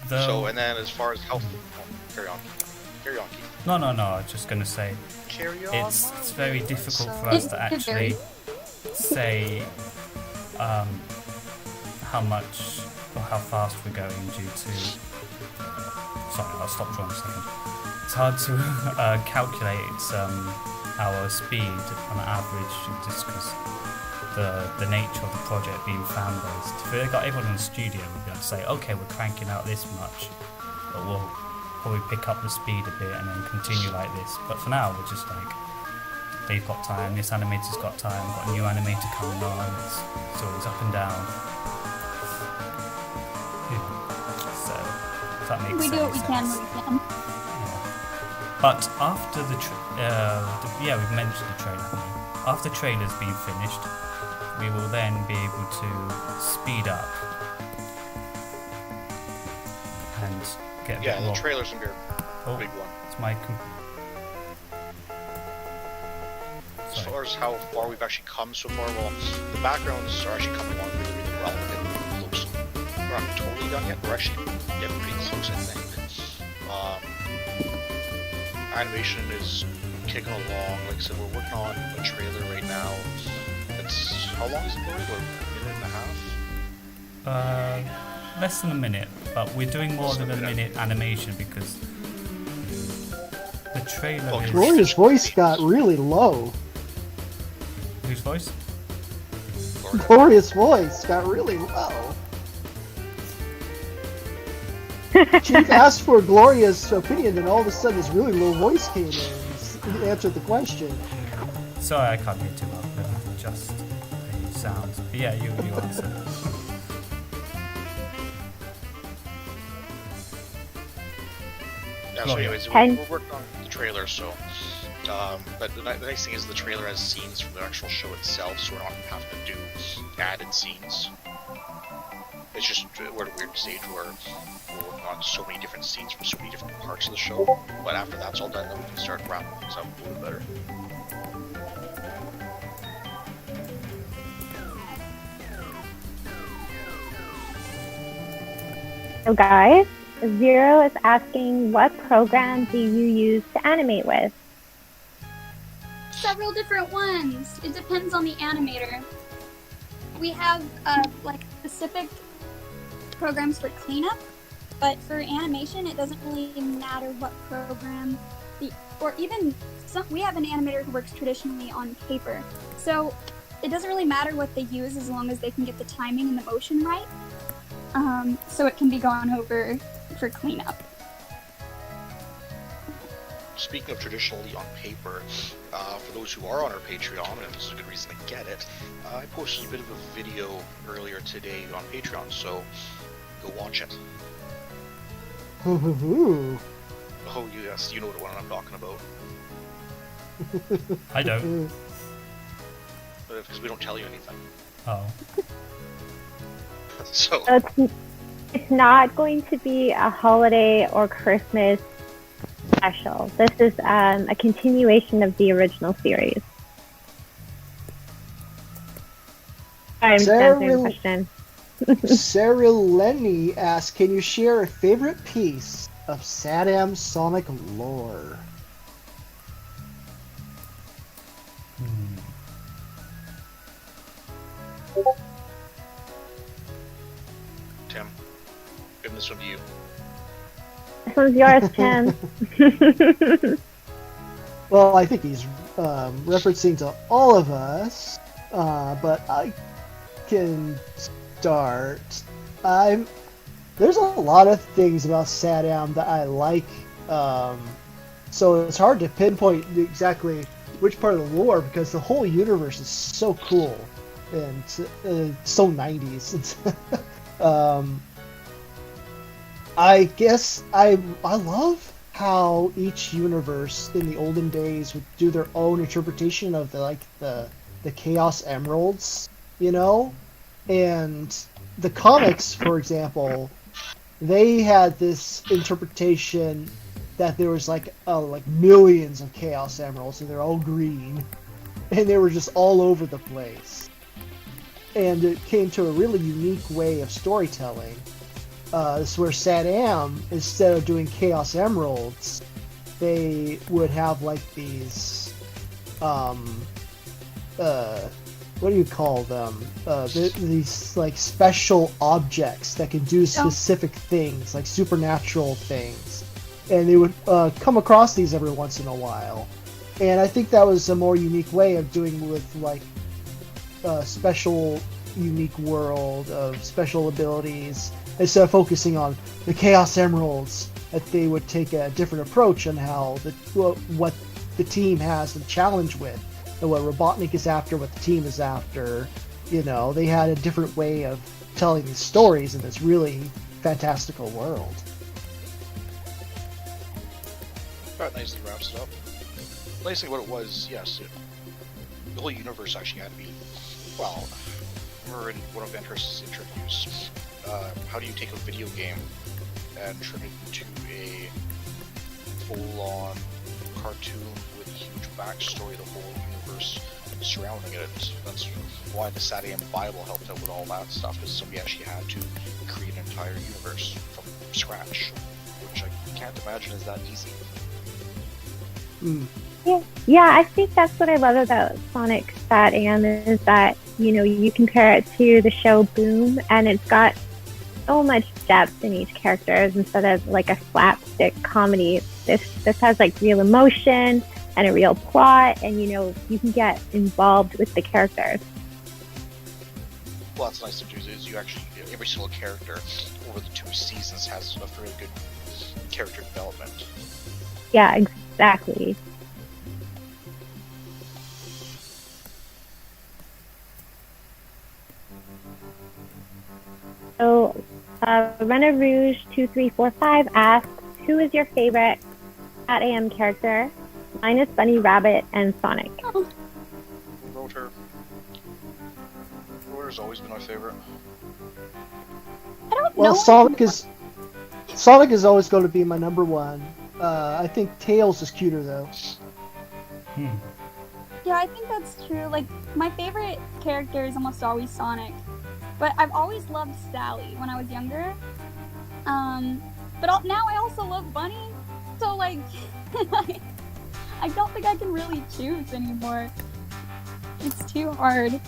So, and then as far as how... Carry on. Carry on, Keith. No, I was just going to say, Carry on. it's very difficult for us to actually say how much or how fast we're going due to... Sorry, I'll stop drawing a second. It's hard to calculate our speed on average just because the nature of the project being fan-based. If we got everyone in the studio, we'd be able to say, okay, we're cranking out this much, but we'll probably pick up the speed a bit and then continue like this. But for now, we're just like, they've got time, this animator's got time, we've got a new animator coming on, it's always up and down. So, if that makes sense. We do what we can when we can. But after the we've mentioned the trailer, haven't we? After the trailer's been finished, we will then be able to speed up and get a bit the more. trailer's gonna be Oh, a big one. it's my As far as how far we've actually come so far, well, the backgrounds are actually coming along really, really well. We're getting really close. We're not totally done yet. We're actually getting pretty close, I think. Animation is kicking along. Like I said, we're working on a trailer right now. It's how long is it for? About a minute and a half? less than a minute, but we're doing more than a minute animation because the trailer is... Gloria's voice got really low. Whose voice? Gloria's voice got really low. Chief asked for Gloria's opinion, and all of a sudden this really low voice came in and answered the question. Sorry, I can't hear too well, but just the sounds. But yeah, you answered. Yeah, so anyways, we're working on the trailer, so... but the nice thing is the trailer has scenes from the actual show itself, so we're not having to do added scenes. It's just, we're at a weird stage where we're working on so many different scenes from so many different parts of the show, but after that's all done, then we can start wrapping things up a little better. So guys, Zero is asking, what program do you use to animate with? Several different ones. It depends on the animator. We have like specific programs for cleanup, but for animation, it doesn't really matter what program. Or even we have an animator who works traditionally on paper, so it doesn't really matter what they use as long as they can get the timing and the motion right. So it can be gone over for cleanup. Speaking of traditionally on paper, for those who are on our Patreon, and this is a good reason to get it, I posted a bit of a video earlier today on Patreon, so go watch it. Ooh. Oh yes, you know what one I'm talking about. I don't. Because we don't tell you anything. Oh. So It's not going to be a holiday or Christmas special. This is a continuation of the original series. I'm just answering the question. Sarah Lenny asks, can you share a favorite piece of Satam Sonic lore? Tim, give this one to you. This one's yours, Tim. Well, I think he's referencing to all of us, but can start. There's a lot of things about Satam that I like, so it's hard to pinpoint exactly which part of the lore because the whole universe is so cool and so 90s. I guess I love how each universe in the olden days would do their own interpretation of the Chaos Emeralds, you know? And the comics, for example, they had this interpretation that there was like millions of Chaos Emeralds and they're all green and they were just all over the place. And it came to a really unique way of storytelling. This is where Satam, instead of doing Chaos Emeralds, they would have like these, what do you call them? These like special objects that can do specific things, like supernatural things. And they would come across these every once in a while. And I think that was a more unique way of doing with like a special, unique world of special abilities. Instead of focusing on the Chaos Emeralds, that they would take a different approach on how what the team has to challenge with, and what Robotnik is after, what the team is after. You know, they had a different way of telling these stories in this really fantastical world. That nicely wraps it up. Nice thing about it was, yes, the whole universe actually had to be, well, we're in one of Ventress's interviews. How do you take a video game and turn it into a full-on cartoon with a huge backstory, the whole universe surrounding it? That's why the Satam Bible helped out with all that stuff, because somebody actually had to create an entire universe from scratch, which I can't imagine is that easy. Yeah, I think that's what I love about Sonic Satam is that, you know, you compare it to the show Boom, and it's got so much depth in each character instead of like a slapstick comedy. This has like real emotion and a real plot, and you know, you can get involved with the characters. Well, that's nice to do is you actually, every single character over the 2 seasons has a very good character development. Yeah, exactly. So, Renna Rouge 2345 asks, who is your favorite Satam character? Mine is Bunnie Rabbot and Sonic. Rotor. Rotor's always been my favorite. I don't know. Well, Sonic is always going to be my number one. I think Tails is cuter though. Yeah, I think that's true. Like, my favorite character is almost always Sonic. But I've always loved Sally when I was younger. But now I also love Bunnie. So, like, I don't think I can really choose anymore. It's too hard.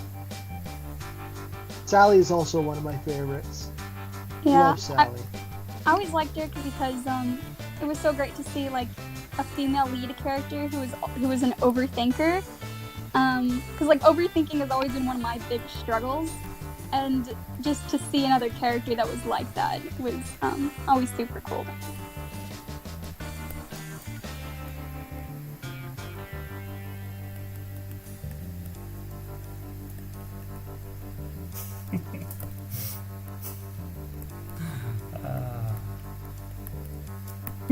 Sally is also one of my favorites. Yeah, Love Sally. I always liked her because it was so great to see like a female lead character who was an overthinker. Because like overthinking has always been one of my big struggles. And just to see another character that was like that was always super cool.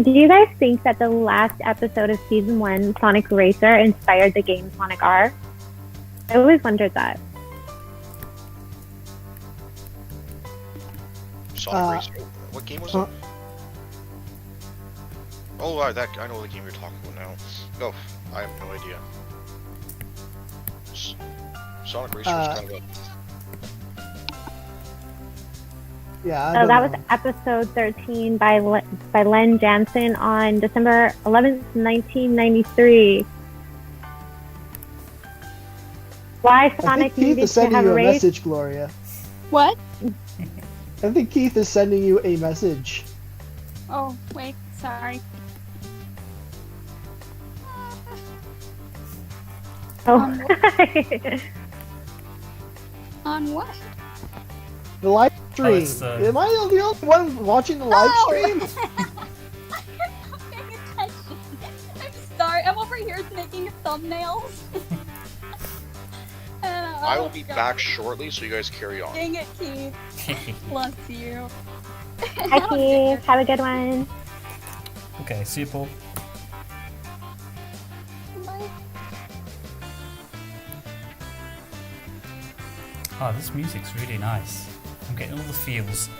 Do you guys think that the last episode of Season 1, Sonic Racer, inspired the game Sonic R? I always wondered that. Sonic Racer? What game was it? Oh, I know the game you're talking about now. No, I have no idea. Sonic Racer was kind of a... Yeah, So that was episode 13 by Len Jansen on December 11th, 1993. Why Sonic Keith needed is to sending have you a a race? message, Gloria. What? I think Keith is sending you a message. Oh, wait, sorry. Oh. on what? The live stream. it's, Am I the only one watching the live stream? I'm not paying attention. I'm sorry. I'm over here making thumbnails. I will be back shortly, so you guys carry on. Dang it, Keith. Bless you. Hi, Keith. Have a good one. Okay, see you, Paul. Bye. Oh, this music's really nice. I'm getting all the feels.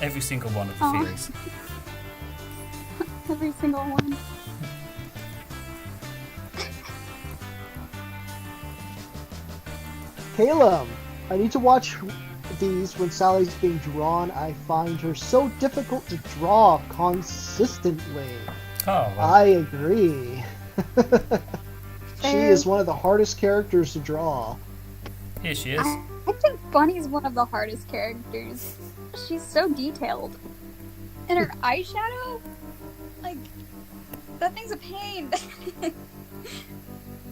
Every single one of the Aw. feels. Every single one. Caleb, I need to watch these when Sally's being drawn. I find her so difficult to draw consistently. Oh, well. I agree. She Fair. is one of the hardest characters to draw. Here she is. I think Bunnie's one of the hardest characters. She's so detailed. And her eyeshadow? Like, that thing's a pain.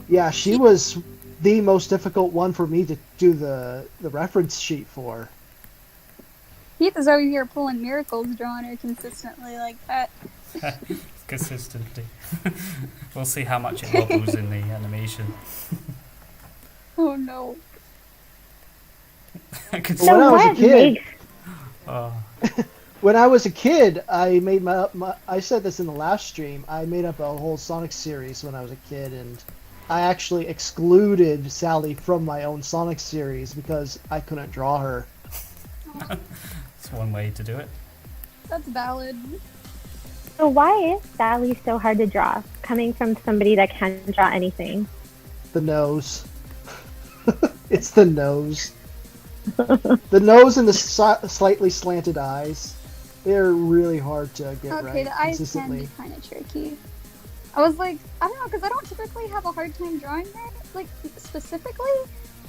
Yeah, she was the most difficult one for me to do the reference sheet for. Keith is over here pulling miracles, drawing her consistently like that. Consistently. We'll see how much it wobbles in the animation. Oh no. I can When I was a what kid- makes Oh, When I was a kid, I made I said this in the last stream, I made up a whole Sonic series when I was a kid, and I actually excluded Sally from my own Sonic series because I couldn't draw her. it's one way to do it. That's valid. So why is Sally so hard to draw, coming from somebody that can draw anything? The nose. It's the nose. The nose and the slightly slanted eyes. They're really hard to get Okay, right the eyes can consistently. be kind of tricky. I was like, I don't know, because I don't typically have a hard time drawing her, like, specifically.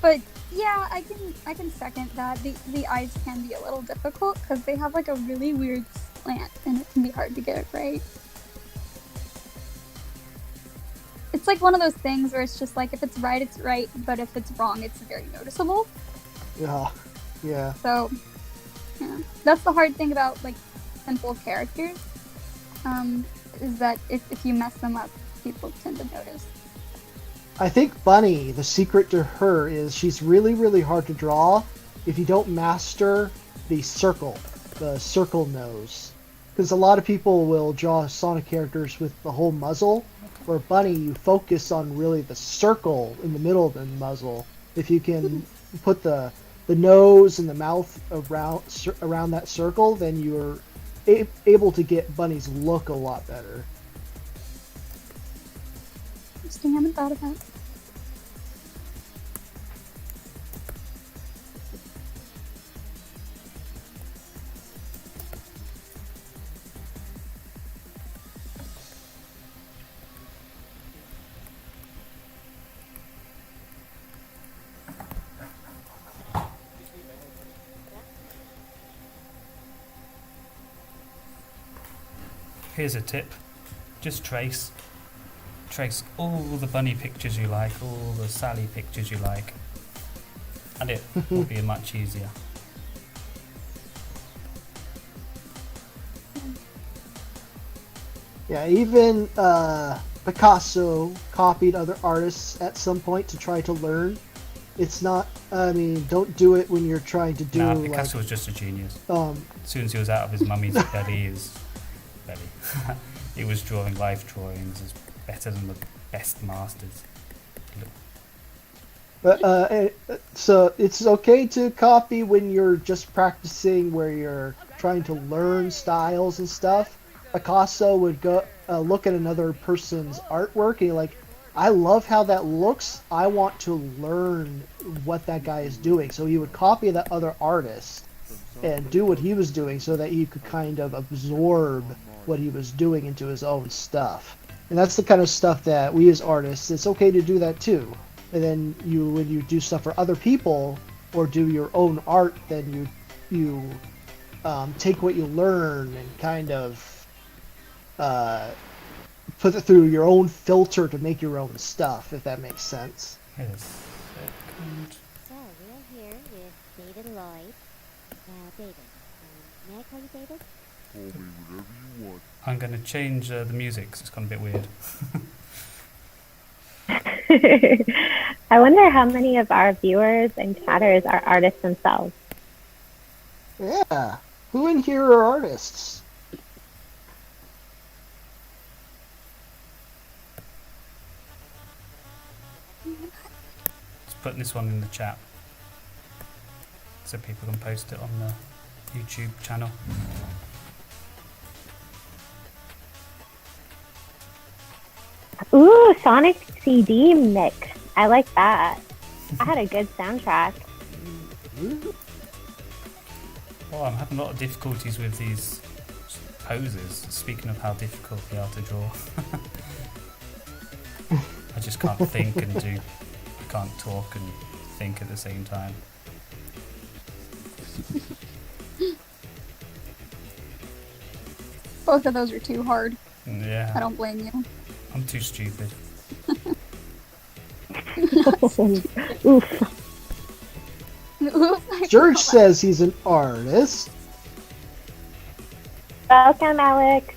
But yeah, I can second that. The eyes can be a little difficult because they have like a really weird slant, and it can be hard to get it right. It's like one of those things where it's just like if it's right, it's right, but if it's wrong, it's very noticeable. Yeah, yeah. So, yeah, that's the hard thing about like simple characters, is that if you mess them up, people tend to notice. I think Bunnie, the secret to her is she's really, really hard to draw if you don't master the circle nose. Because a lot of people will draw Sonic characters with the whole muzzle, where Bunnie, you focus on really the circle in the middle of the muzzle. If you can put the nose and the mouth around that circle, then you're able to get Bunnie's look a lot better. Interesting, I haven't thought of that. Here's a tip. Just trace all the Bunnie pictures you like, all the Sally pictures you like, and it will be much easier. Yeah, even Picasso copied other artists at some point to try to learn. It's not, I mean, don't do it when you're trying to do, Nah, Picasso was just a genius. As soon as he was out of his mummy's belly, he was drawing life drawings as better than the best masters. But so it's okay to copy when you're just practicing, where you're trying to learn styles and stuff. Picasso would go look at another person's artwork and like, I love how that looks. I want to learn what that guy is doing. So he would copy that other artist and do what he was doing, so that he could kind of absorb what he was doing into his own stuff. And that's the kind of stuff that we as artists, it's okay to do that too. And then when you do stuff for other people or do your own art, then you take what you learn and kind of put it through your own filter to make your own stuff, if that makes sense. Here's a second. So we're here with David Lloyd. David. May I call you David? Call me whatever you want. I'm going to change the music 'cause it's gone a bit weird. I wonder how many of our viewers and chatters are artists themselves. Yeah. Who in here are artists? Just putting this one in the chat so people can post it on the YouTube channel. Ooh, Sonic CD mix. I like that. I had a good soundtrack. Oh, I'm having a lot of difficulties with these poses. Speaking of how difficult they are to draw. I just can't think and do. I can't talk and think at the same time. Both of those are too hard. Yeah. I don't blame you. I'm too stupid. Oof. George says he's an artist. Welcome, Alex.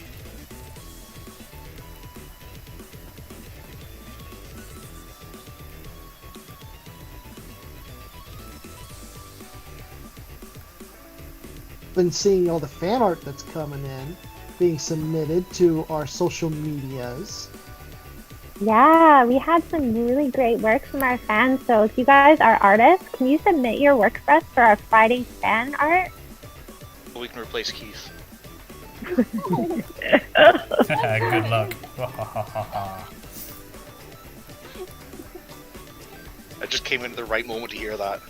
Been seeing all the fan art that's coming in, being submitted to our social medias. Yeah, we had some really great work from our fans. So if you guys are artists, can you submit your work for us for our Friday fan art? We can replace Keith. Good luck. I just came into the right moment to hear that.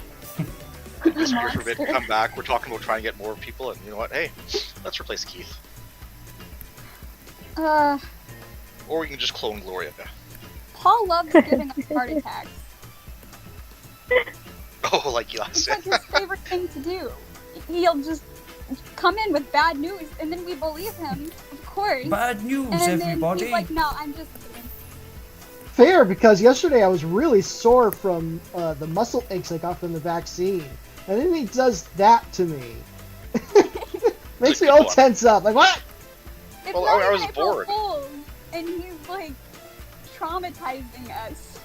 Disappear for a bit, come back. We're talking about trying to get more people, and you know what? Hey, let's replace Keith. Or we can just clone Gloria. Paul loves giving us heart attacks. Oh, like last It's like his favorite thing to do. He'll just come in with bad news, and then we believe him, of course. Bad news, and everybody. Then he's like, no, I'm just kidding. Fair, because yesterday I was really sore from the muscle aches I got from the vaccine. And then he does that to me. Makes me all tense up. Like, what? It's Well, not I was even bored. Cold, and he's like traumatizing us.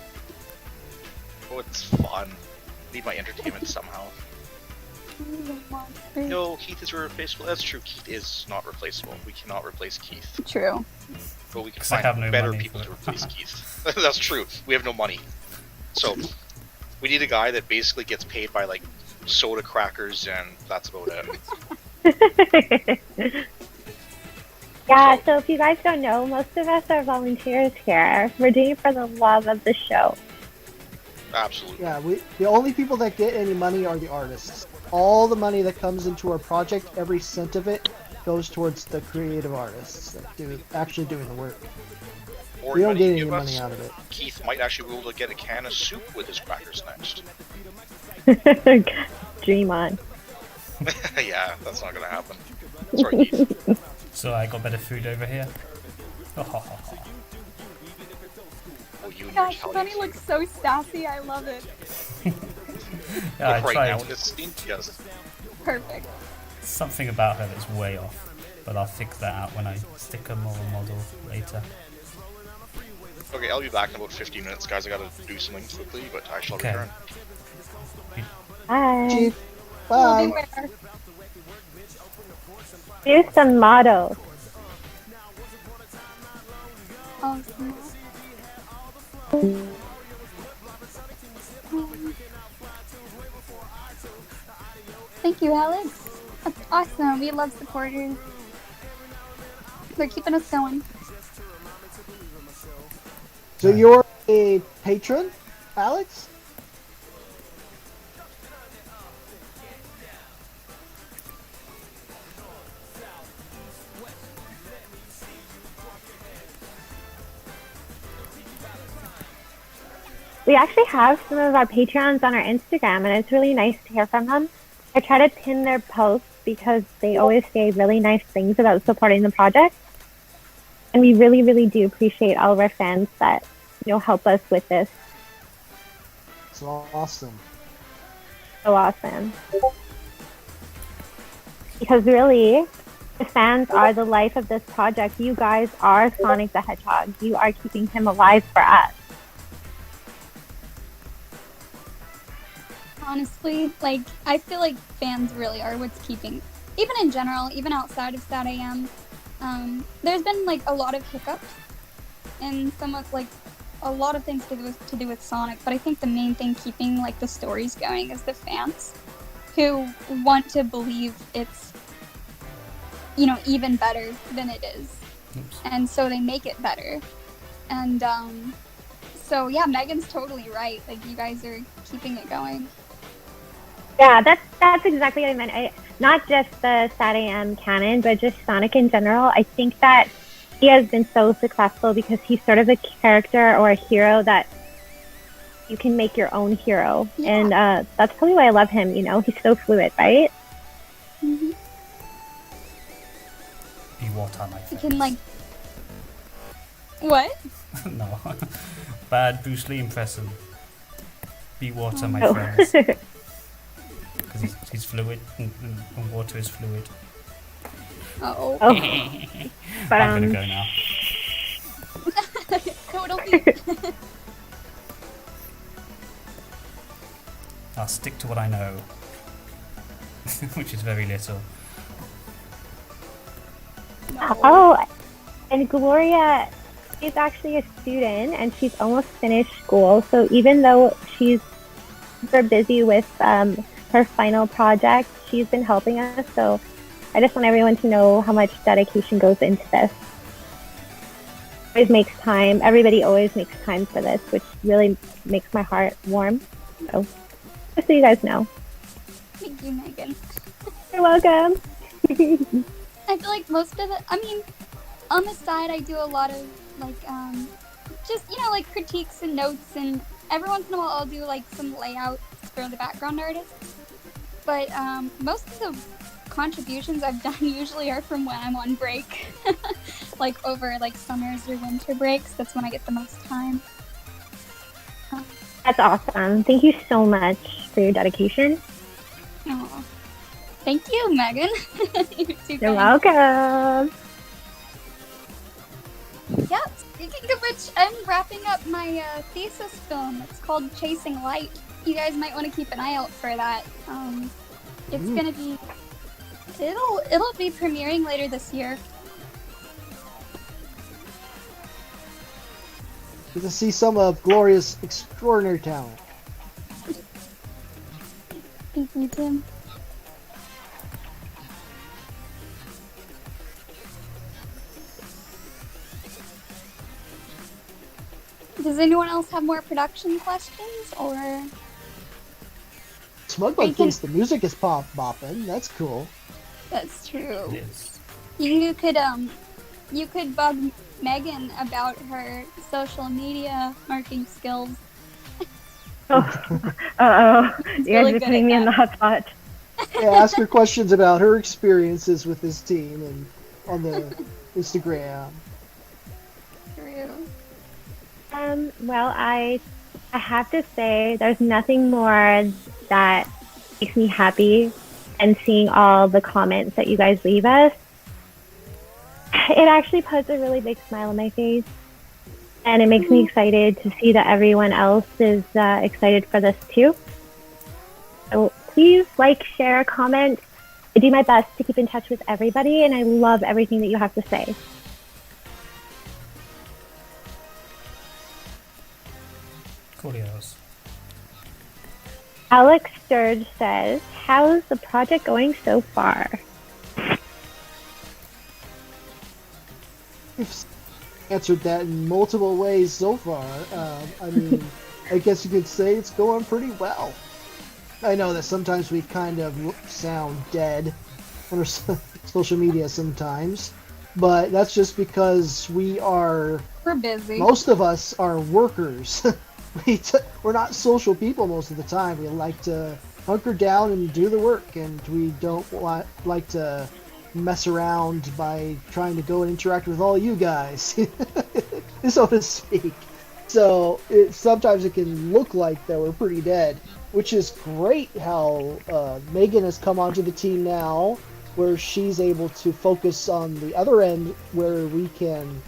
Oh, it's fun. Need my entertainment somehow. He's a monster. No, Keith is irreplaceable. That's true. Keith is not replaceable. We cannot replace Keith. True. But we can 'Cause I find have no better money people for to it. replace Keith. That's true. We have no money. So, we need a guy that basically gets paid by, like, soda crackers, and that's about it. Yeah, so if you guys don't know, most of us are volunteers here. We're doing it for the love of the show. Absolutely. Yeah, the only people that get any money are the artists. All the money that comes into our project, every cent of it, goes towards the creative artists that actually doing the work. Or We don't get any give money us- out of it. Keith might actually be able to get a can of soup with his crackers next. Dream on. Yeah, that's not gonna happen. Sorry, Keith. So I got better food over here. Oh, you and your Gosh, Italian Bunnie food. looks so sassy. I love it. Yeah, I Right tried now in this scene, yes. Perfect. something about her that's way off, but I'll fix that out when I stick a more model later. Okay, I'll be back in about 15 minutes, guys. I gotta do something quickly, but I shall Okay. return. Bye. Chief, We'll be bye. there. Here's some models. Oh, thank you, Alex. That's awesome. We love supporters. They're keeping us going. So you're a patron, Alex? We actually have some of our Patreons on our Instagram, and it's really nice to hear from them. I try to pin their posts because they always say really nice things about supporting the project. And we really, really do appreciate all of our fans that, help us with this. It's awesome. So awesome. Because really, the fans are the life of this project. You guys are Sonic the Hedgehog. You are keeping him alive for us. Honestly, like, I feel like fans really are what's keeping, even in general, even outside of SatAM, there's been, like, a lot of hiccups and some of, like, a lot of things to do with Sonic, but I think the main thing keeping, like, the stories going is the fans who want to believe it's, you know, even better than it is. Oops. And so they make it better. And, so yeah, Megan's totally right. Like, you guys are keeping it going. Yeah, that's exactly what I meant. Not just the SatAM canon, but just Sonic in general. I think that he has been so successful because he's sort of a character or a hero that you can make your own hero. Yeah. And that's probably why I love him, you know? He's so fluid, right? Mm-hmm. Be water, my You friend. can, like... What? No. Bad Bruce Lee impression. Be water, my Oh. friends. Because he's fluid, and water is fluid. Uh-oh. Oh. But, I'm gonna go now. Totally. I'll stick to what I know. Which is very little. No. Oh, and Gloria is actually a student, and she's almost finished school. So even though she's super busy with her final project, she's been helping us. So I just want everyone to know how much dedication goes into this. Always makes time. Everybody always makes time for this, which really makes my heart warm. So just so you guys know. Thank you, Megan. You're welcome. I feel like most of it, I mean, on the side I do a lot of, like, just, you know, like, critiques and notes, and every once in a while I'll do, like, some layouts for the background artists. But most of the contributions I've done usually are from when I'm on break. Like, over, like, summers or winter breaks. That's when I get the most time. That's awesome. Thank you so much for your dedication. Aw. Thank you, Megan. You're too You're kind. welcome. Yeah, speaking of which, I'm wrapping up my thesis film. It's called Chasing Light. You guys might want to keep an eye out for that. It's gonna be... It'll be premiering later this year. Get to see some of Gloria's extraordinary talent. Thank you, Tim. Does anyone else have more production questions, or...? Smugbug thinks the music is bopping. That's cool. That's true. Yes. You could bug Megan about her social media marketing skills. Oh, uh-oh. You guys really are good putting at me in the that. hot spot. Yeah, ask her questions about her experiences with this team and on the Instagram. True. Well, I have to say there's nothing more that makes me happy than seeing all the comments that you guys leave us. It actually puts a really big smile on my face. And it makes me excited to see that everyone else is excited for this too. So please like, share, comment. I do my best to keep in touch with everybody, and I love everything that you have to say. Coolios. Alex Sturge says, how's the project going so far? We've answered that in multiple ways so far. I mean, I guess you could say it's going pretty well. I know that sometimes we kind of sound dead on our social media sometimes, but that's just because We're busy. most of us are workers. We're not social people most of the time. We like to hunker down and do the work, and we don't like to mess around by trying to go and interact with all you guys, so to speak. So sometimes it can look like that we're pretty dead, which is great how Megan has come onto the team now. where she's able to focus on the other end where we can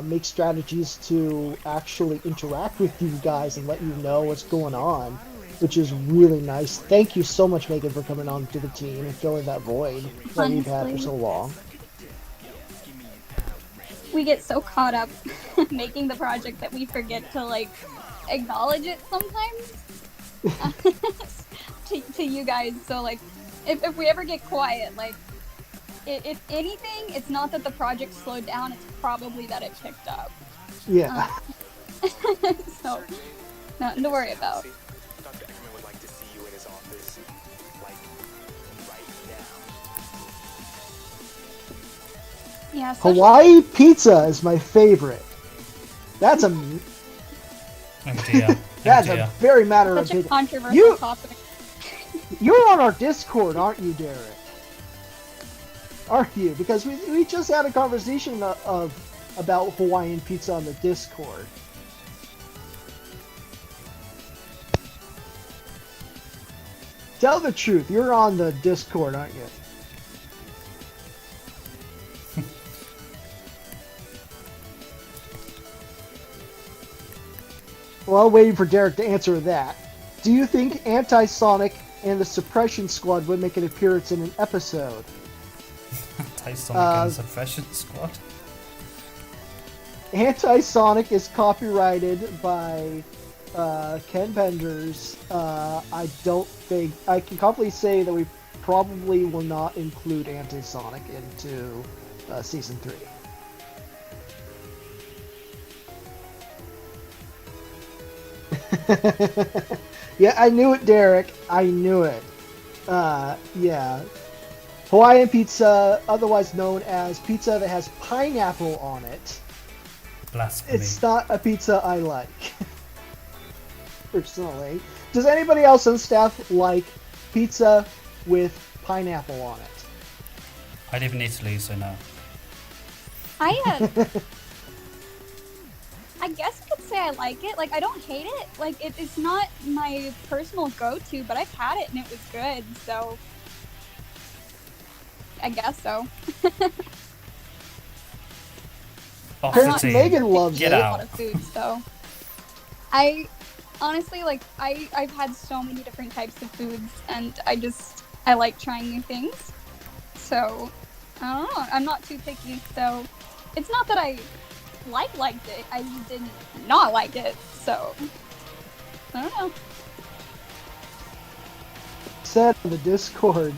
make strategies to actually interact with you guys and let you know what's going on, which is really nice. Thank you so much, Megan, for coming on to the team and filling that void that we've had for so long. We get so caught up making the project that we forget to like acknowledge it sometimes to you guys. So like if we ever get quiet, like if anything, it's not that the project slowed down, it's probably that it picked up. Yeah. So nothing to worry about. Dr. Eckerman would like to see you in his office, like right now. Yeah, Hawaii pizza is my favorite. That's a Oh dear. that's Oh dear. a very matter of such a opinion. controversial topic. You're on our Discord, aren't you, Derek? Aren't you? Because we just had a conversation about Hawaiian pizza on the Discord. Tell the truth, you're on the Discord, aren't you? Well, waiting for Derek to answer that. Do you think Anti-Sonic and the Suppression Squad would make an appearance in an episode? Anti-Sonic and Suppression Squad. Anti-Sonic is copyrighted by Ken Penders. I don't think... I can confidently say that we probably will not include Anti-Sonic into Season 3. Yeah, I knew it, Derek. I knew it. Yeah. Hawaiian pizza, otherwise known as pizza that has pineapple on it. Blasphemy. It's not a pizza I like. Personally. Does anybody else on staff like pizza with pineapple on it? I live in Italy, so no. I guess I could say I like it. Like, I don't hate it. Like, it's not my personal go-to, but I've had it and it was good, so... I guess so. Off Apparently the team. Megan loves Get it. A out. lot of food, so... I... Honestly, like, I've had so many different types of foods, and I like trying new things. So, I don't know. I'm not too picky, so... It's not that I... liked it. I just didn't not like it. So I don't know. Said on the Discord,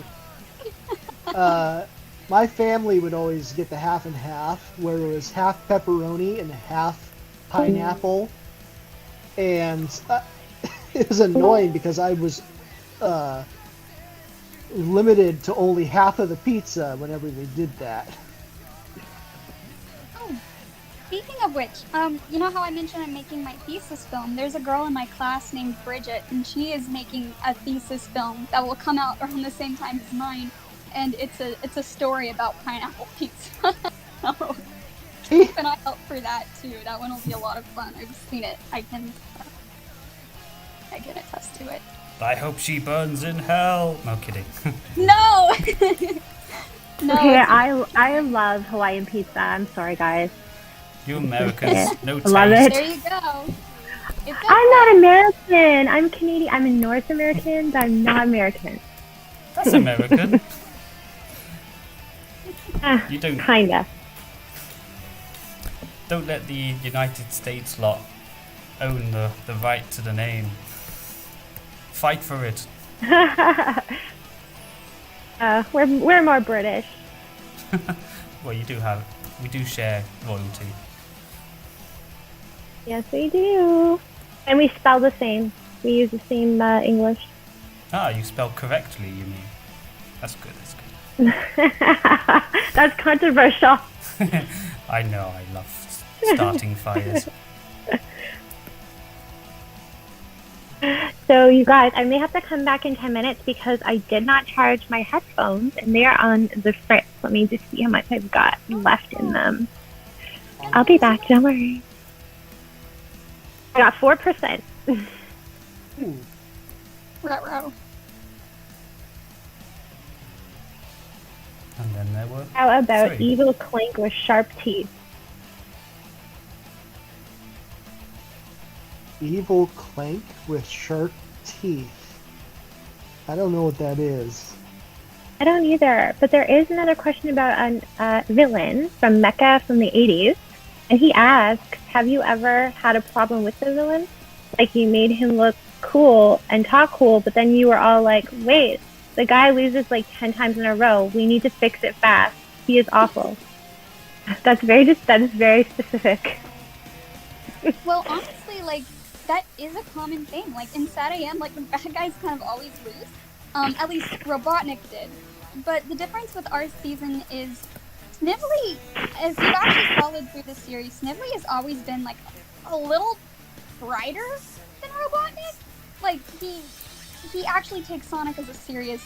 my family would always get the half and half, where it was half pepperoni and half pineapple, and it was annoying because I was limited to only half of the pizza whenever they did that. Speaking of which, you know how I mentioned I'm making my thesis film? There's a girl in my class named Bridget, and she is making a thesis film that will come out around the same time as mine, and it's a story about pineapple pizza. So keep an eye out for that too. That one will be a lot of fun. I've seen it. I can attest to it. I hope she burns in hell. No kidding. No. No. Okay, I love Hawaiian pizza. I'm sorry, guys. You Americans, no taste. Love it. There you go. It's I'm not American. I'm Canadian. I'm a North American, but I'm not American. That's American. You don't Kinda. don't let the United States lot own the right to the name. Fight for it. We're more British. Well, we do share royalty. Yes, we do. And we spell the same. We use the same English. Ah, you spell correctly, you mean? That's good, that's good. That's controversial. I know, I love starting fires. So you guys, I may have to come back in 10 minutes because I did not charge my headphones and they are on the fritz. Let me just see how much I've got left in them. I'll be back, don't worry. I got 4%. Ruh-roh. And then there were How about 3. Evil Clank with sharp teeth? Evil Clank with sharp teeth. I don't know what that is. I don't either, but there is another question about a villain from Mecha from the 80s, and he asks, have you ever had a problem with the villain? Like, you made him look cool and talk cool, but then you were all like, wait, the guy loses like 10 times in a row. We need to fix it fast. He is awful. That is very specific. Well, honestly, like, that is a common thing. Like, in Satam, like, the bad guys kind of always lose. At least Robotnik did. But the difference with our season is Snively, as you've actually followed through the series, Snively has always been, like, a little brighter than Robotnik. Like, he actually takes Sonic as a serious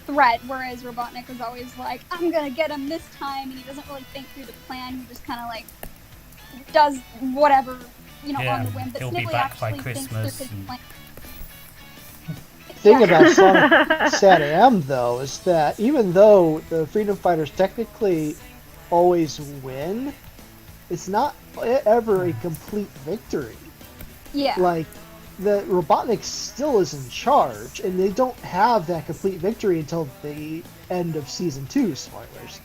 threat, whereas Robotnik was always like, I'm gonna get him this time, and he doesn't really think through the plan. He just kind of, like, does whatever, on the whim. But he'll be Snively back by actually thinks Christmas. through his plan. Thing about Sonic Satam, though, is that even though the Freedom Fighters technically always win, it's not ever a complete victory. Yeah. Like, the Robotnik still is in charge, and they don't have that complete victory until the end of Season 2, spoilers.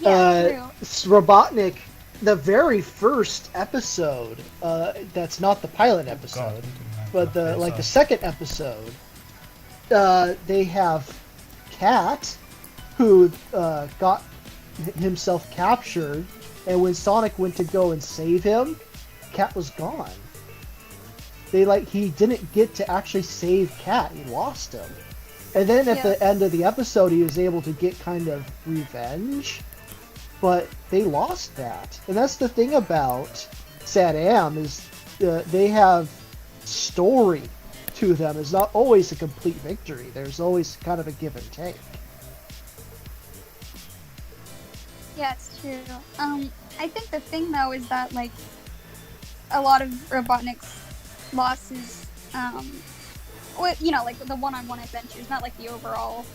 Yeah, Robotnik, the very first episode, that's not the pilot episode, but the second episode, they have Cat, who got himself captured, and when Sonic went to go and save him, Cat was gone. He didn't get to actually save Cat. He lost him. And then at the end of the episode, he was able to get kind of revenge, but they lost that. And that's the thing about Satam, is they have story to them. It's not always a complete victory. There's always kind of a give and take. Yeah, it's true. I think the thing, though, is that, like, a lot of Robotnik's losses, like the one-on-one adventures, not like the overall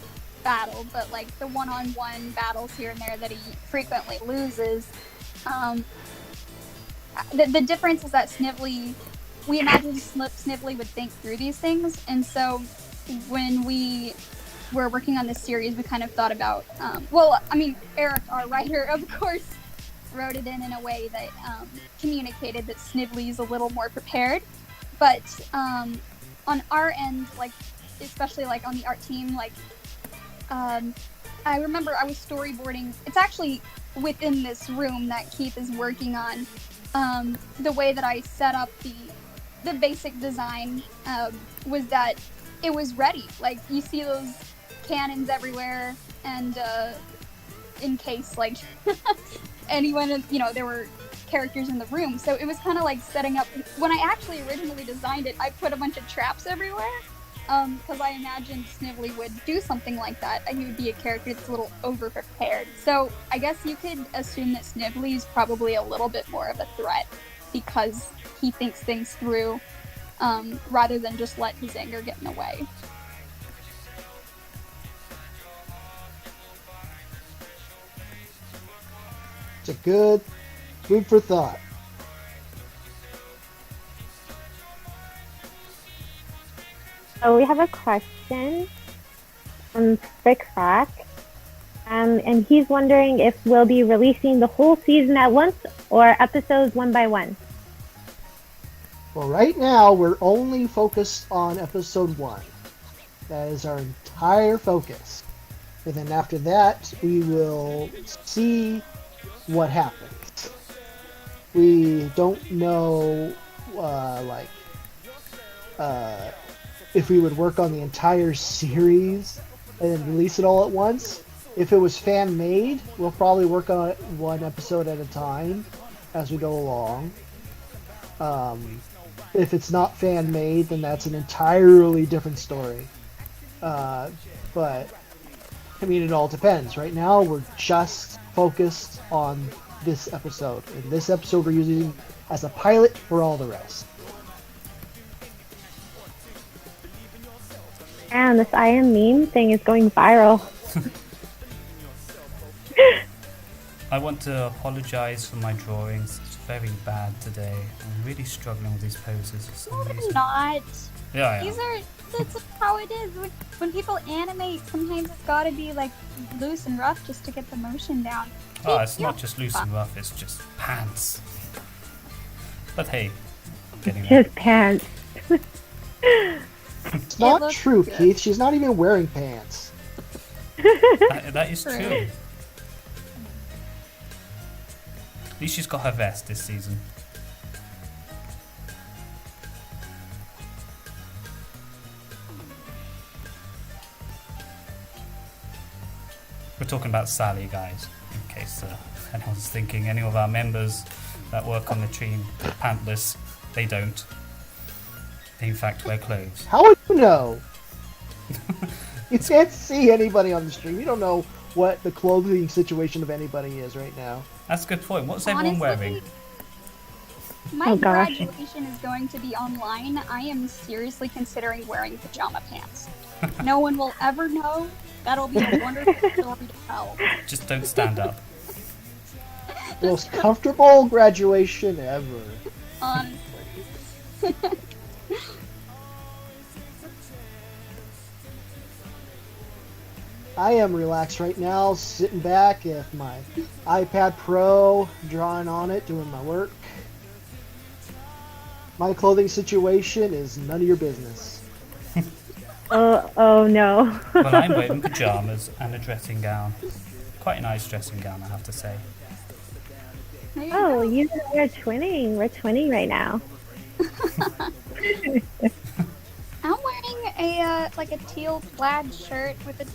battle, but like the one-on-one battles here and there that he frequently loses. The difference is that Snively, we imagine Snively would think through these things, and so when we were working on this series, we kind of thought about, Eric, our writer, of course, wrote it in a way that communicated that Snively is a little more prepared. But on our end, like, especially like on the art team, like, I remember I was storyboarding. It's actually within this room that Keith is working on. The way that I set up the basic design was that it was ready. Like, you see those cannons everywhere, and in case, like, anyone, there were characters in the room, so it was kind of like setting up. When I actually originally designed it, I put a bunch of traps everywhere, because I imagined Snively would do something like that, and he would be a character that's a little over-prepared. So I guess you could assume that Snively is probably a little bit more of a threat, because he thinks things through, rather than just let his anger get in the way. It's a good food for thought. So we have a question from Frickfrack, and he's wondering if we'll be releasing the whole season at once or episodes one by one. Well, right now we're only focused on episode 1. That is our entire focus. And then after that, we will see what happens. We don't know, if we would work on the entire series and then release it all at once. If it was fan-made, we'll probably work on it one episode at a time as we go along. If it's not fan-made, then that's an entirely different story. But, I mean, it all depends. Right now, we're just focused on this episode. And this episode we're using as a pilot for all the rest. And this I am meme thing is going viral. I want to apologise for my drawings. It's very bad today. I'm really struggling with these poses for some No, they're reason. not. Yeah, I These am. are, that's how it is. When people animate, sometimes it's gotta be like loose and rough just to get the motion down. Oh, it's You're not just loose and rough, it's just pants. But hey, getting His there. pants. It's not looks true, good. Keith. She's not even wearing pants. That is true. True. At least she's got her vest this season. We're talking about Sally, guys, in case anyone's thinking. Any of our members that work on the team pantless, they don't. They in fact wear clothes. How would you know? You can't see anybody on the stream. You don't know what the clothing situation of anybody is right now. That's a good point. What's everyone wearing? My Oh, gosh. graduation is going to be online. I am seriously considering wearing pajama pants. No one will ever know. That'll be a wonderful story to tell. Just don't stand up. The most comfortable graduation ever. Honestly. I am relaxed right now, sitting back with my iPad Pro, drawing on it, doing my work. My clothing situation is none of your business. Oh no. Well, I'm wearing pajamas and a dressing gown. Quite a nice dressing gown, I have to say. There you Oh, go. you and I are twinning. We're twinning right now. I'm wearing a like a teal plaid shirt with a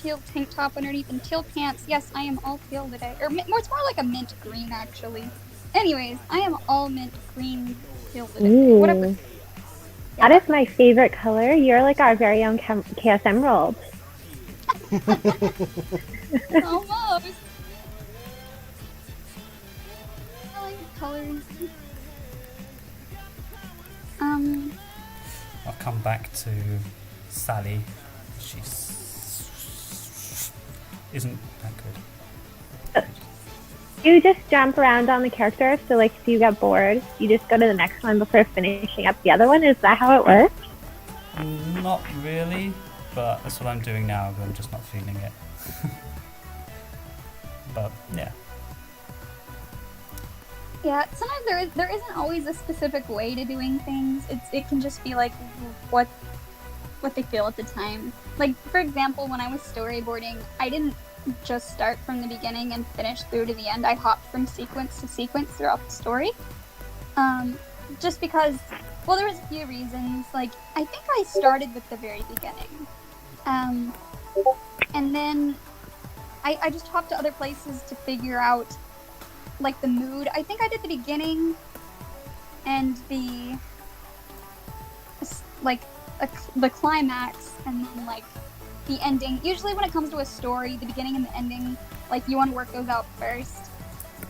teal tank top underneath and teal pants. Yes, I am all teal today. Or it's more like a mint green actually. Anyways, I am all mint green teal today. Ooh. Whatever. That is my favorite color. You're like our very own Chaos Emerald. Almost. I like the colors. I'll come back to Sally. She's isn't that good. You just jump around on the character, so like if you get bored, you just go to the next one before finishing up the other one. Is that how it works? Not really, but that's what I'm doing now. I'm just not feeling it. But yeah. Yeah, sometimes there isn't always a specific way to doing things. It can just be like what they feel at the time. Like for example, when I was storyboarding, I didn't just start from the beginning and finish through to the end. I hopped from sequence to sequence throughout the story. Just because, well, there was a few reasons. Like I think I started with the very beginning, and then I just hopped to other places to figure out like the mood. I think I did the beginning and the the climax and then like the ending. Usually when it comes to a story, the beginning and the ending, like you want to work those out first,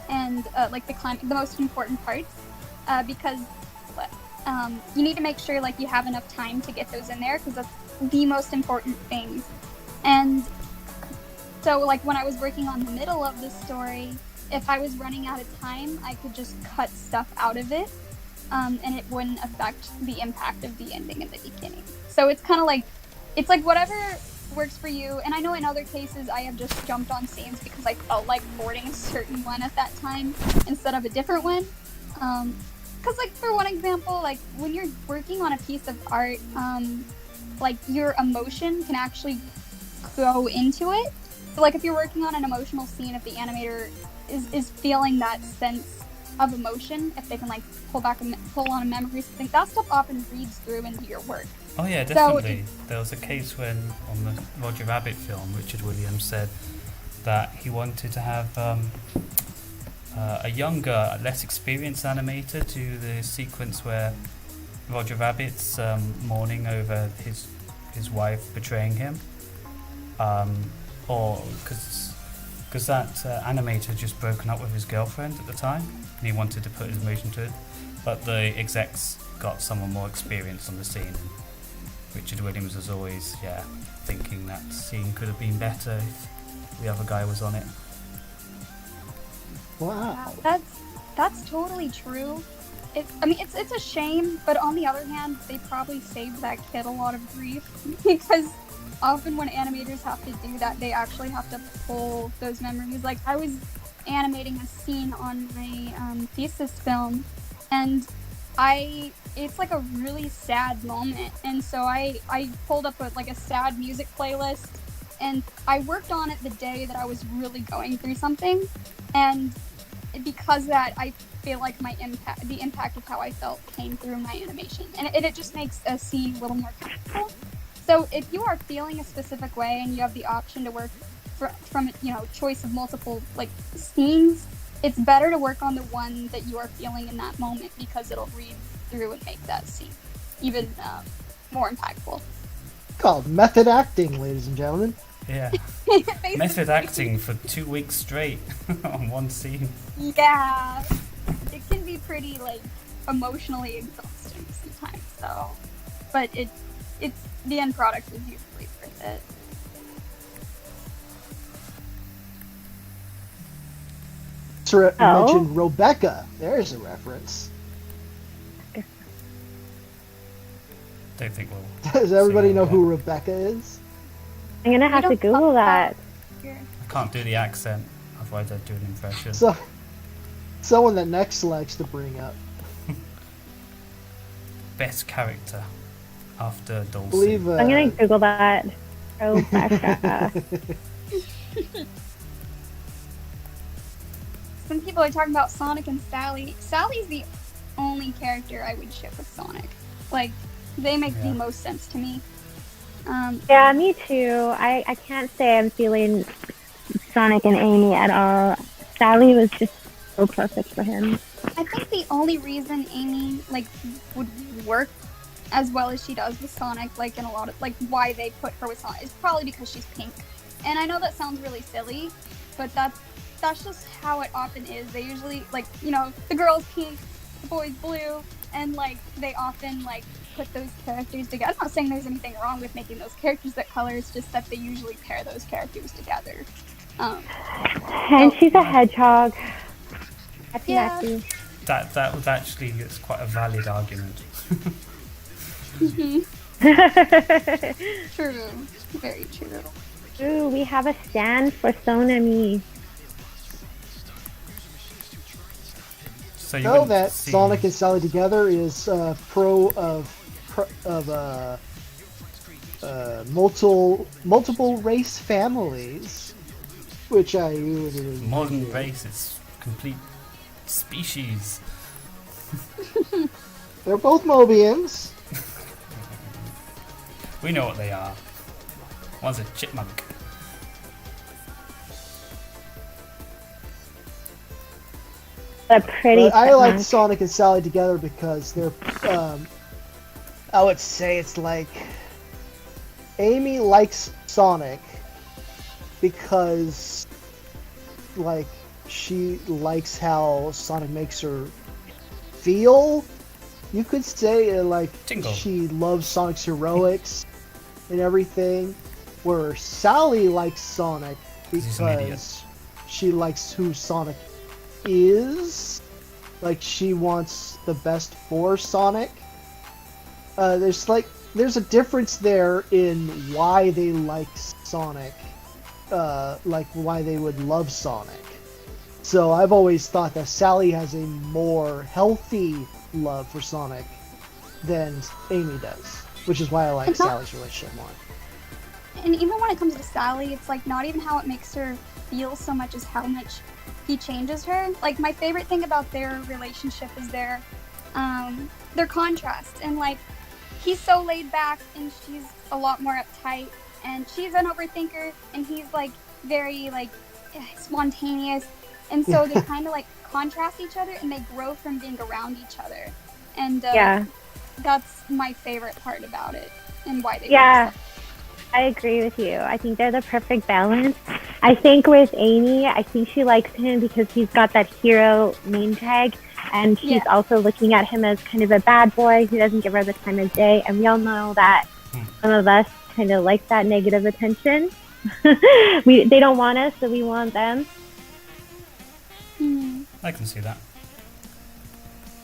and like the most important parts, because you need to make sure like you have enough time to get those in there because that's the most important things. And so like when I was working on the middle of the story, if I was running out of time, I could just cut stuff out of it, and it wouldn't affect the impact of the ending in the beginning. So it's kind of like, it's like whatever works for you. And I know in other cases I have just jumped on scenes because I felt like boarding a certain one at that time instead of a different one. Because like for one example, like when you're working on a piece of art, like your emotion can actually go into it. So like if you're working on an emotional scene, if the animator is feeling that sense of emotion, if they can like pull on a memory, something, that stuff often reads through into your work. Oh yeah, definitely. There was a case when on the Roger Rabbit film, Richard Williams said that he wanted to have a younger, less experienced animator do the sequence where Roger Rabbit's mourning over his wife betraying him, or because that animator had just broken up with his girlfriend at the time, and he wanted to put his emotion to it, but the execs got someone more experienced on the scene. And Richard Williams was always, thinking that scene could have been better if the other guy was on it. Wow. That's totally true. It's a shame, but on the other hand, they probably saved that kid a lot of grief because often when animators have to do that, they actually have to pull those memories. Like I was animating a scene on my thesis film, and it's like a really sad moment, and so I pulled up a sad music playlist, and I worked on it the day that I was really going through something, and because of that, I feel like the impact of how I felt came through my animation, and it just makes a scene a little more comfortable. So if you are feeling a specific way and you have the option to work from choice of multiple scenes, it's better to work on the one that you are feeling in that moment because it'll read through and make that scene even more impactful. Called method acting, ladies and gentlemen. Yeah. Method acting for 2 weeks straight on one scene. Yeah. It can be pretty emotionally exhausting sometimes, so but it's the end product is usually worth it. Mentioned Rebecca. There's a reference. Don't think we'll. Does everybody know who Rebecca is? I'm gonna have to Google that. I can't do the accent, otherwise I'd do an impression. So, someone that Next likes to bring up. Best character after Dulcie. Believe, I'm gonna Google that. Rebecca. Some people are talking about Sonic and Sally. Sally's the only character I would ship with Sonic. They make the most sense to me. Yeah, me too. I can't say I'm feeling Sonic and Amy at all. Sally was just so perfect for him. I think the only reason Amy would work as well as she does with Sonic, in a lot of why they put her with Sonic, is probably because she's pink. And I know that sounds really silly, but that's just how it often is. They usually the girl's pink, the boy's blue, and they often put those characters together. I'm not saying there's anything wrong with making those characters that color, it's just that they usually pair those characters together. And she's a hedgehog. Yeah. That was actually, it's quite a valid argument. True. Very true. Ooh, we have a stand for Sonami. So you know that Sonic and Sally together is pro of multiple race families, which I really modern race. It's complete species. They're both Mobians. We know what they are. One's a chipmunk. A pretty. I like Sonic and Sally together because they're. I would say it's Amy likes Sonic because, she likes how Sonic makes her feel. You could say Tingle. She loves Sonic's heroics and everything. Where Sally likes Sonic because she likes who Sonic is. She wants the best for Sonic. There's a difference there in why they like Sonic, why they would love Sonic. So I've always thought that Sally has a more healthy love for Sonic than Amy does, which is why I like Sally's relationship more. And even when it comes to Sally, it's not even how it makes her feel so much as how much he changes her. My favorite thing about their relationship is their contrast, and he's so laid back and she's a lot more uptight, and she's an overthinker and he's very spontaneous, and so they kind of contrast each other and they grow from being around each other, and that's my favorite part about it and why they I agree with you. I think they're the perfect balance. I think with Amy, I think she likes him because he's got that hero name tag, and she's also looking at him as kind of a bad boy who doesn't give her the time of day, and we all know that some of us kind of like that negative attention. They don't want us, so we want them. I can see that.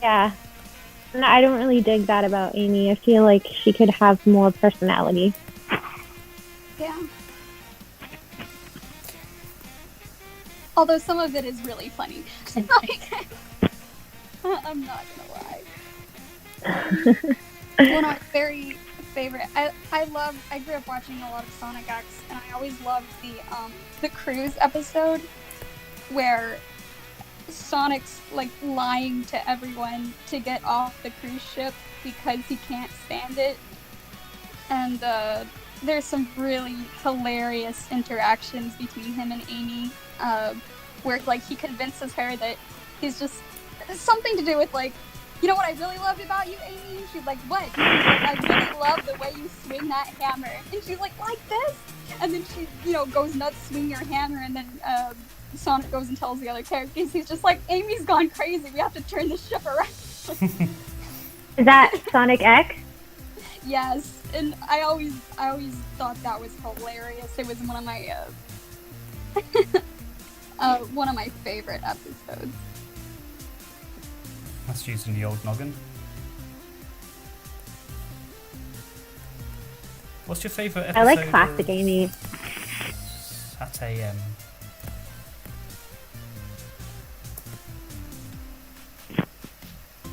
Yeah. And I don't really dig that about Amy. I feel like she could have more personality. Yeah. Although some of it is really funny. Like, I'm not gonna lie. One of my very favorite. I grew up watching a lot of Sonic X, and I always loved the cruise episode where Sonic's like lying to everyone to get off the cruise ship because he can't stand it, and there's some really hilarious interactions between him and Amy, where like he convinces her that he's just something to do with like, you know what I really loved about you, Amy? And she's like, what? He's like, I really love the way you swing that hammer. And she's like this? And then she, goes nuts swinging her hammer, and then Sonic goes and tells the other characters. He's just like, Amy's gone crazy. We have to turn the ship around. Is that Sonic X? Yes, and I always thought that was hilarious. It was one of my one of my favorite episodes. That's using the old noggin. What's your favourite episode? I like classic Amy. Satam.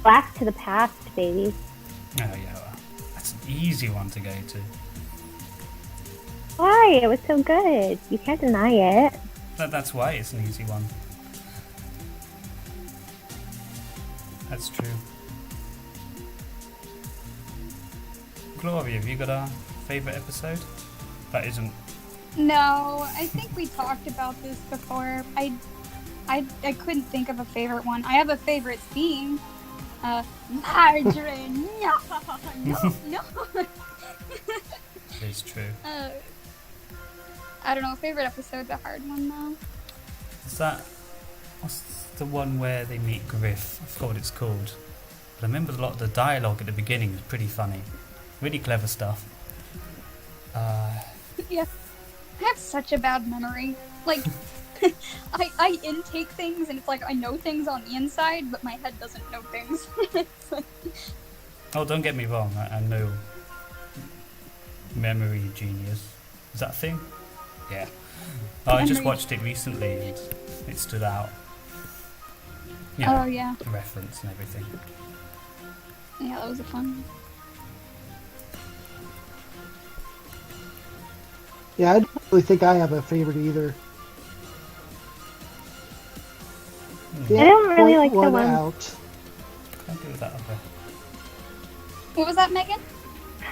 Blast to the past, baby. Oh yeah, well, that's an easy one to go to. Why? It was so good. You can't deny it. That's why it's an easy one. That's true. Gloria, have you got a favourite episode? That isn't... No, I think we talked about this before. I couldn't think of a favourite one. I have a favourite theme. Margarine! No. It's true. I don't know, favourite episode's a hard one though. Is that... What's the one where they meet Griff? I forgot what it's called. But I remember a lot of the dialogue at the beginning was pretty funny. Really clever stuff. Yeah. I have such a bad memory. Like, I intake things and it's like I know things on the inside, but my head doesn't know things. Oh, don't get me wrong, I know Memory Genius. Is that a thing? Yeah. Oh, I just watched it recently and it stood out. Oh, yeah. The reference and everything. Yeah, that was a fun one. Yeah, I don't really think I have a favorite either. I don't really like the one. Out. Can't do that other. What was that, Megan?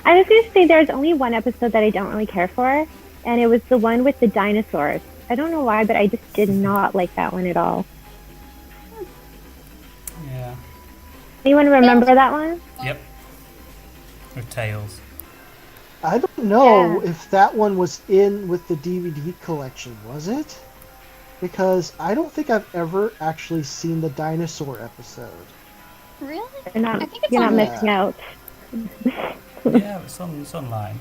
I was going to say there's only one episode that I don't really care for, and it was the one with the dinosaurs. I don't know why, but I just did not like that one at all. Yeah. Anyone remember that one? Yep. With Tails. I don't know if that one was in with the DVD collection, was it? Because I don't think I've ever actually seen the dinosaur episode. Really? I think it's you're not on missing out. Yeah, it's online.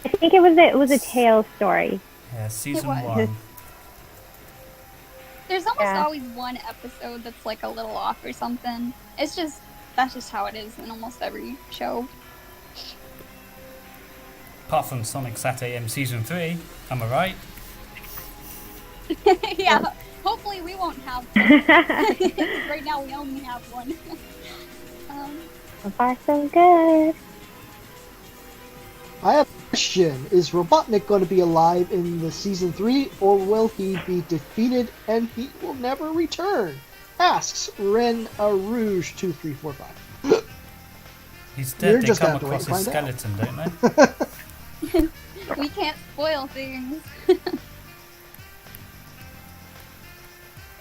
I think it was a Tails story. Yeah, season was. 1. There's almost always one episode that's like a little off or something. That's just how it is in almost every show. Apart from Sonic Satam season 3, am I right? Yeah, hopefully we won't have one. Right now we only have one. So far, so good. I have a question. Is Robotnik going to be alive in the season 3, or will he be defeated and he will never return? Asks Ren Rouge 2345. He's dead. You're They just come gonna have to wait across and his find skeleton, don't they? We can't spoil things.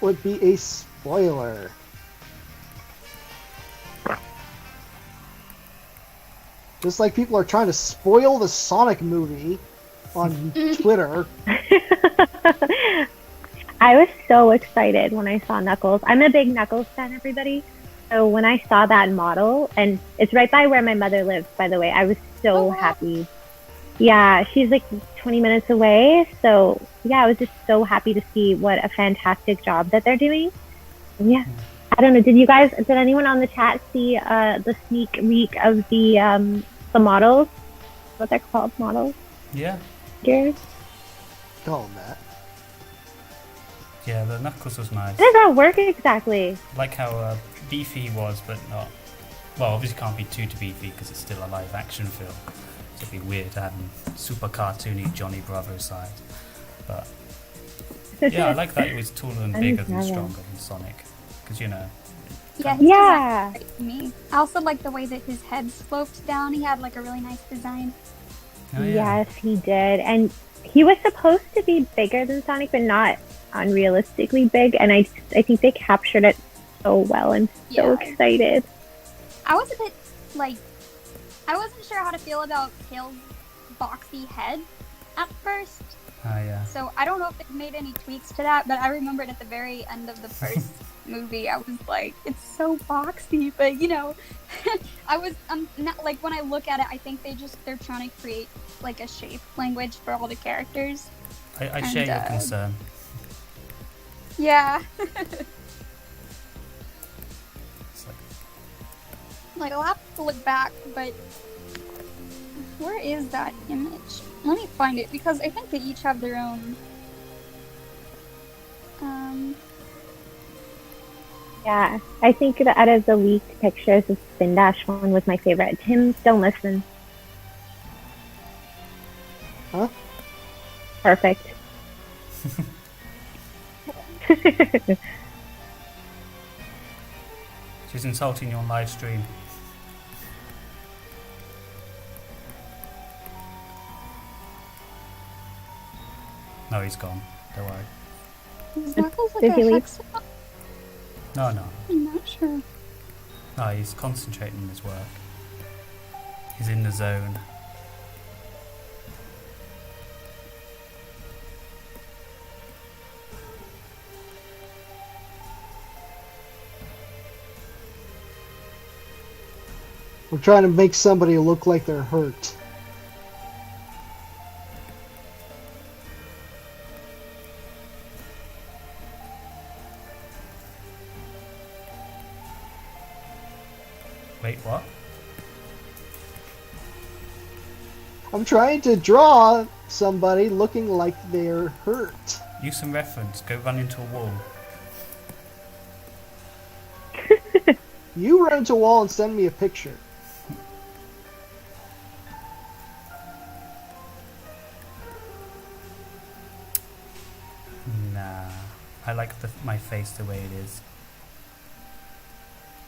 Would be a spoiler. Just like people are trying to spoil the Sonic movie on Twitter. I was so excited when I saw Knuckles. I'm a big Knuckles fan, everybody. So when I saw that model, and it's right by where my mother lives, by the way, I was so happy. Yeah, she's like 20 minutes away. So yeah, I was just so happy to see what a fantastic job that they're doing. And yeah, I don't know. Did anyone on the chat see the sneak peek of the models? What they're called, models? Yeah. Gears? Call them that. Yeah, the Knuckles was nice. How does that work exactly? Like how beefy he was, but not. Well, obviously can't be too beefy because it's still a live action film. So it'd be weird having super cartoony Johnny Bravo side. But yeah, I like that he was taller and bigger than stronger than Sonic. Because, you know. Yeah, his design was great to me. I also like the way that his head sloped down. He had like a really nice design. Oh, yeah. Yes, he did. And he was supposed to be bigger than Sonic, but not unrealistically big. And I think they captured it so well. I'm so excited. I was a bit, like, I wasn't sure how to feel about Tails' boxy head at first. Yeah. So I don't know if they made any tweaks to that, but I remembered at the very end of the first movie, I was like, it's so boxy, but you know, I'm not, like, when I look at it, I think they're trying to create like a shape language for all the characters. I share your concern. Yeah. Like, I'll have to look back, but where is that image? Let me find it, because I think they each have their own. Yeah, I think that out of the leaked pictures, the Spin Dash one was my favorite. Tim, don't listen. Huh? Perfect. She's insulting you on live stream. No, he's gone. Don't worry. Is Knuckles like a hexagon? No. I'm not sure. No, he's concentrating on his work. He's in the zone. We're trying to make somebody look like they're hurt. Wait, what? I'm trying to draw somebody looking like they're hurt. Use some reference. Go run into a wall. You run into a wall and send me a picture. Nah. I like my face the way it is.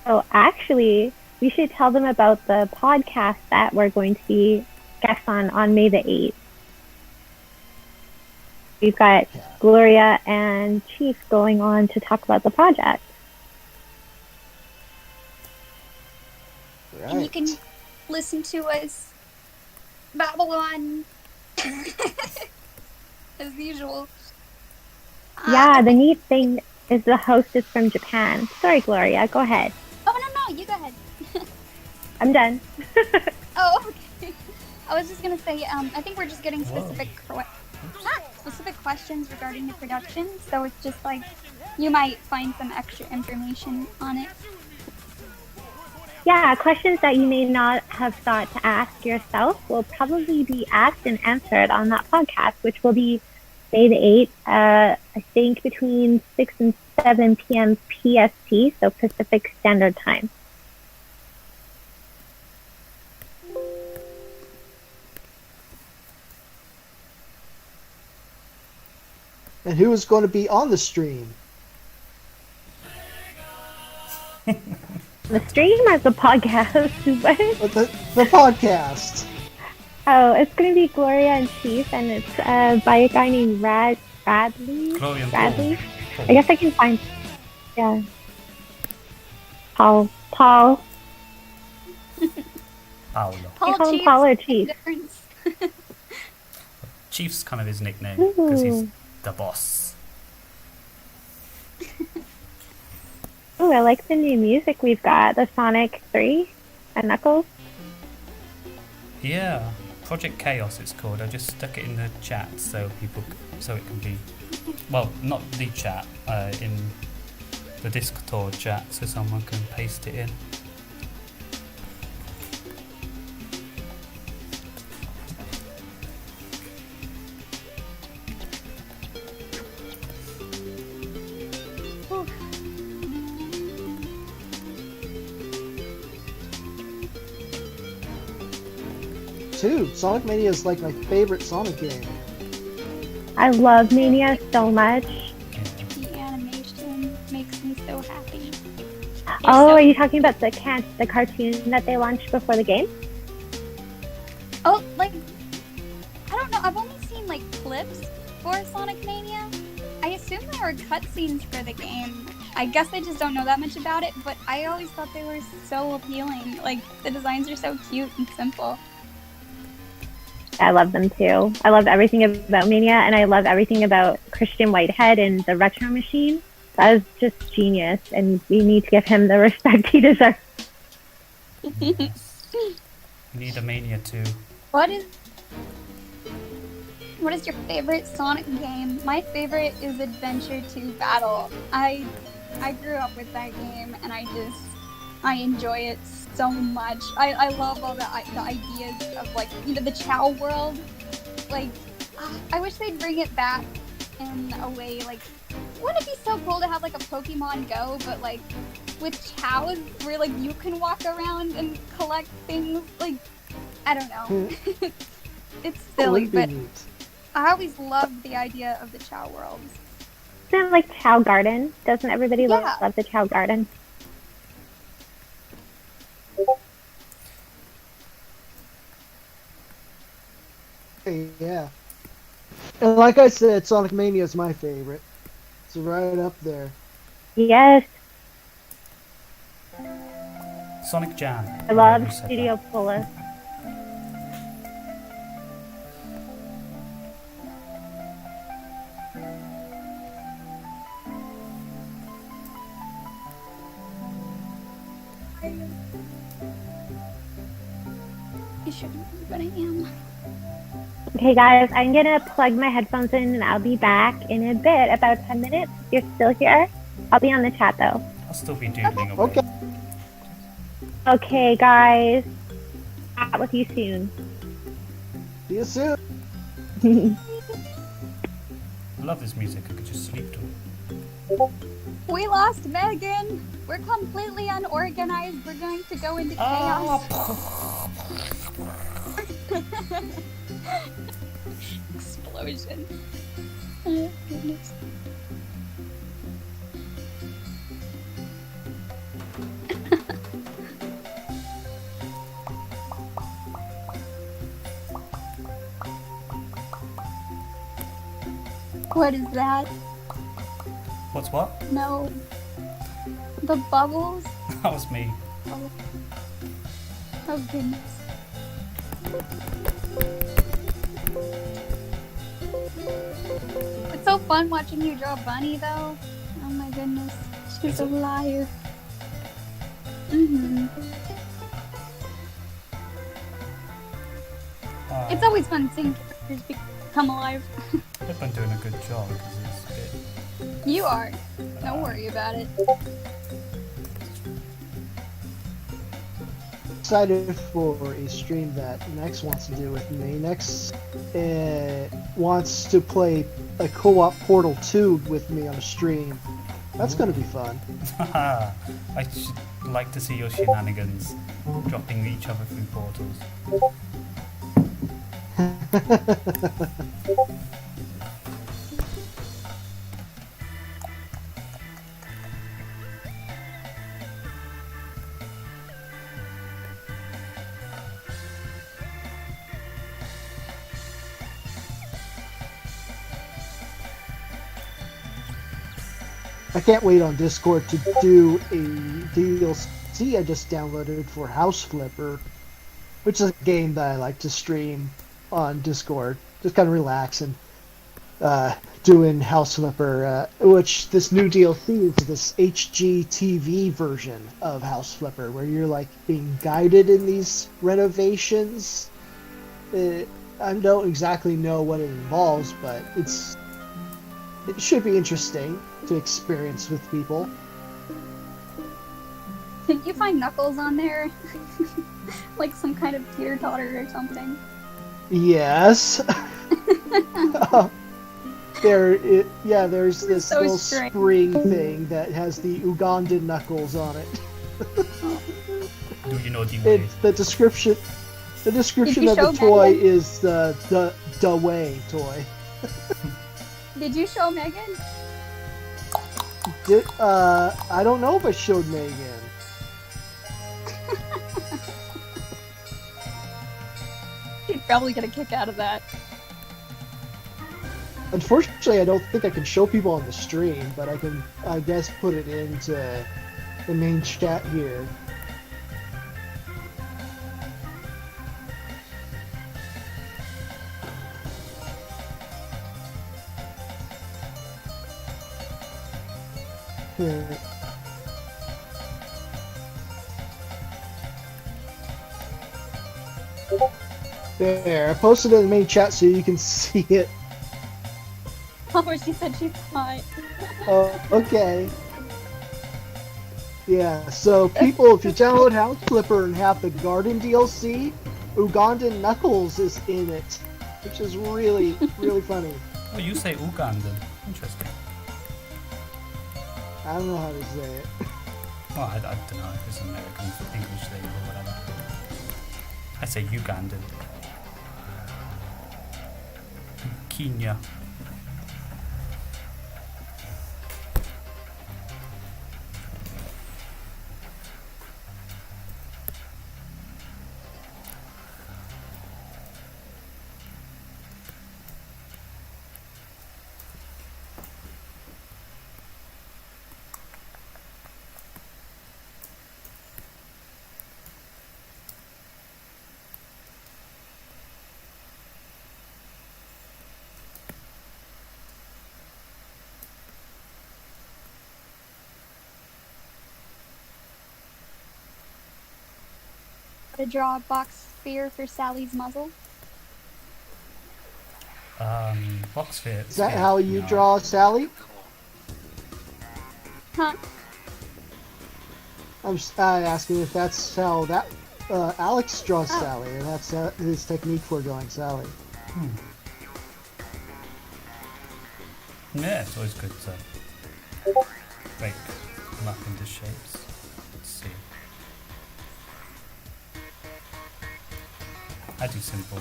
Oh, actually, we should tell them about the podcast that we're going to be guests on May the 8th. We've got Gloria and Chief going on to talk about the project. Right. And you can listen to us babble on as usual. Yeah, the neat thing is the host is from Japan. Sorry, Gloria, go ahead. Oh, no, you go ahead. I'm done. Oh, okay. I was just going to say, I think we're just getting specific questions regarding the production, so it's just like, you might find some extra information on it. Yeah, questions that you may not have thought to ask yourself will probably be asked and answered on that podcast, which will be May the 8th, I think between 6 and 7 p.m. PST, so Pacific Standard Time. And who is going to be on the stream? The stream or the podcast? The podcast. Oh, it's going to be Gloria and Chief, and it's by a guy named Bradley. Gloria and Bradley. Paul. I guess I can find. Yeah. Paul. Paolo. You call him Paul or Chief? Chief's kind of his nickname because he's the boss. Oh, I like the new music we've got. The Sonic 3 and Knuckles. Yeah, Project Chaos it's called. I just stuck it in the chat so so it can be, well, not the chat, in the Discord chat so someone can paste it in. Dude, Sonic Mania is like my favorite Sonic game. I love Mania so much. The animation makes me so happy. Oh, are you talking about the cartoon that they launched before the game? Oh, like, I don't know. I've only seen like clips for Sonic Mania. I assume there were cutscenes for the game. I guess I just don't know that much about it, but I always thought they were so appealing. Like, the designs are so cute and simple. I love them too. I love everything about Mania, and I love everything about Christian Whitehead and the Retro Machine. That is just genius, and we need to give him the respect he deserves. Need a Mania 2. What is your favorite Sonic game? My favorite is Adventure 2 Battle. I grew up with that game, and I enjoy it so much. I love all the ideas of, like, you know, the Chow world. Like, I wish they'd bring it back in a way, like, wouldn't it be so cool to have, like, a Pokemon Go, but, like, with Chows, where, like, you can walk around and collect things? Like, I don't know. It's silly, but I always loved the idea of the Chow world. Isn't it like Chow Garden? Doesn't everybody Yeah. love the Chow Garden? Yeah. And like I said, Sonic Mania is my favorite. It's right up there. Yes, Sonic Jam. I love You said Studio that. Polis. You shouldn't be, but I am. Okay, guys, I'm gonna plug my headphones in, and I'll be back in a bit, about 10 minutes. If you're still here, I'll be on the chat though. I'll still be doodling away. Okay. Okay, guys. Chat with you soon. See you soon. I love this music. I could just sleep to it. We lost Megan. We're completely unorganized. We're going to go into chaos. Explosion. Oh, goodness. What is that? What's what? No. The bubbles? That was me. Oh, goodness. It's so fun watching you draw Bunnie, though. Oh my goodness. She's alive. It's always fun seeing characters become alive. I've been doing a good job because it's a bit. You are. Don't worry about it. Excited for a stream that Nex wants to do with me. Nex wants to play a co-op Portal 2 with me on a stream. That's going to be fun. I should like to see your shenanigans dropping each other through portals. I can't wait on Discord to do a DLC I just downloaded for House Flipper, which is a game that I like to stream on Discord. Just kind of relax and doing House Flipper, which this new DLC is this HGTV version of House Flipper, where you're like being guided in these renovations. I don't exactly know what it involves, but it should be interesting to experience with people. Did you find Knuckles on there? Like some kind of teeter-totter or something? Yes. There's this So little strange. spring thing that has the Ugandan Knuckles on it. Do you know the way? The description of the toy is the way toy. Did you show Megan? I don't know if I showed Megan. She'd probably get a kick out of that. Unfortunately, I don't think I can show people on the stream, but I can, I guess, put it into the main chat here. Here. There, I posted it in the main chat so you can see it. Oh, she said she saw it. Oh, okay. Yeah, so people, if you download House Flipper and have the Garden DLC, Ugandan Knuckles is in it, which is really, really funny. Oh, you say Ugandan. Interesting. I don't know how to say it. Well, I don't know if it's American English thing or whatever. I say Ugandan. Kenya. To draw a box sphere for Sally's muzzle. Box sphere. Is that how you draw Sally? Huh? I'm just asking if that's how that Alex draws Sally, and that's his technique for drawing Sally. Yeah, it's always good to break them up into shapes. Let's see. I do simple.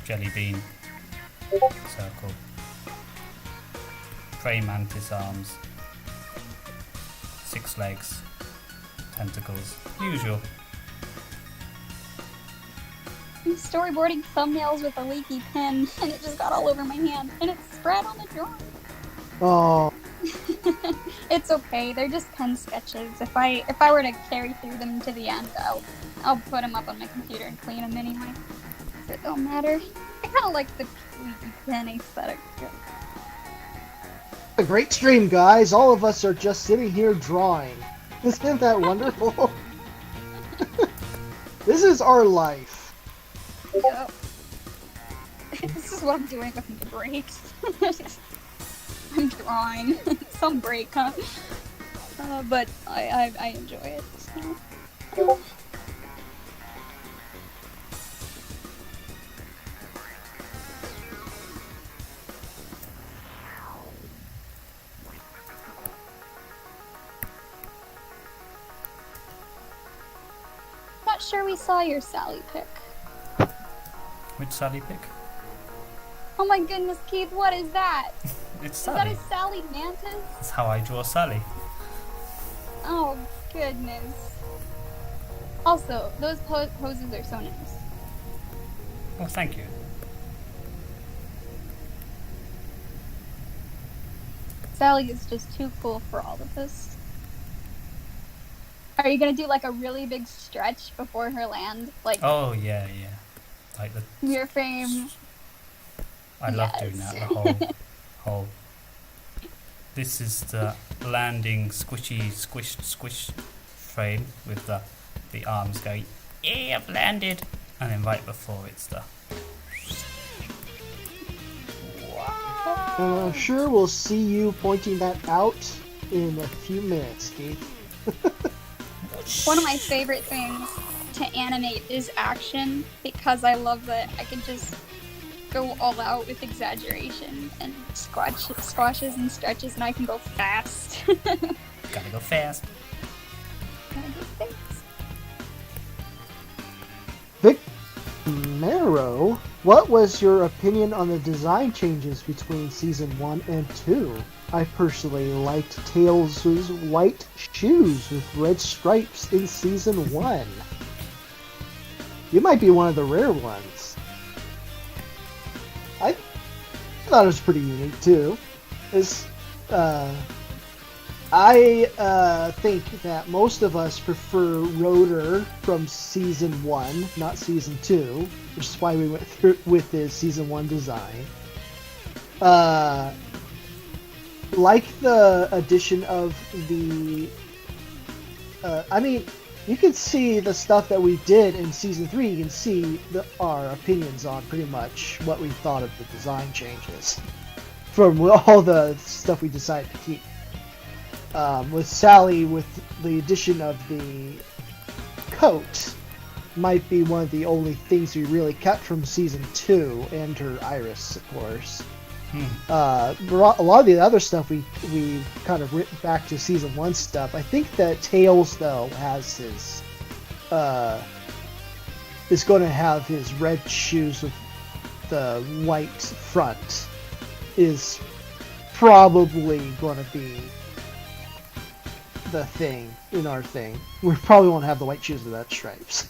Jelly bean. Circle. Praying mantis arms. 6 legs. Tentacles. Usual. I'm storyboarding thumbnails with a leaky pen, and it just got all over my hand, and it's spread on the drawing. Oh. It's okay. They're just pen sketches. If I were to carry through them to the end, I'll put them up on my computer and clean them anyway. So it don't matter. I kind of like the leaky pen aesthetic. A great stream, guys. All of us are just sitting here drawing. Isn't that wonderful? This is our life. Yep. This is what I'm doing with my breaks. I'm drawing. Some break, huh? But I enjoy it. So. Not sure we saw your Sally pic. Which Sally pick? Oh my goodness, Keith, what is that? It's Is Sally. that a Sally mantis? That's how I draw Sally. Oh, goodness. Also, those poses are so nice. Oh, thank you. Sally is just too cool for all of this. Are you gonna do like a really big stretch before her land? Like, Oh, yeah. Like the... your frame? I love Yes. doing that, the whole... This is the landing squished frame with the arms going, yeah, I've landed. And then right before it's the... I'm sure we'll see you pointing that out in a few minutes, Keith. One of my favorite things to animate is action, because I love that I can just go all out with exaggeration and squashes and stretches, and I can go fast. Gotta go fast. Gotta go fast. Vic Marrow, what was your opinion on the design changes between Season 1 and 2? I personally liked Tails' white shoes with red stripes in Season 1. You might be one of the rare ones. I thought it was pretty unique too. I think that most of us prefer Rotor from Season 1, not Season 2, which is why we went through with his Season 1 design. Like the addition of the... I mean, you can see the stuff that we did in Season 3, you can see our opinions on pretty much what we thought of the design changes. From all the stuff we decided to keep. With Sally, with the addition of the coat, might be one of the only things we really kept from Season 2, and her iris, of course. A lot of the other stuff we kind of written back to Season 1 stuff. I think that Tails, though, has his... is going to have his red shoes with the white front. Is probably going to be the thing in our thing. We probably won't have the white shoes without stripes.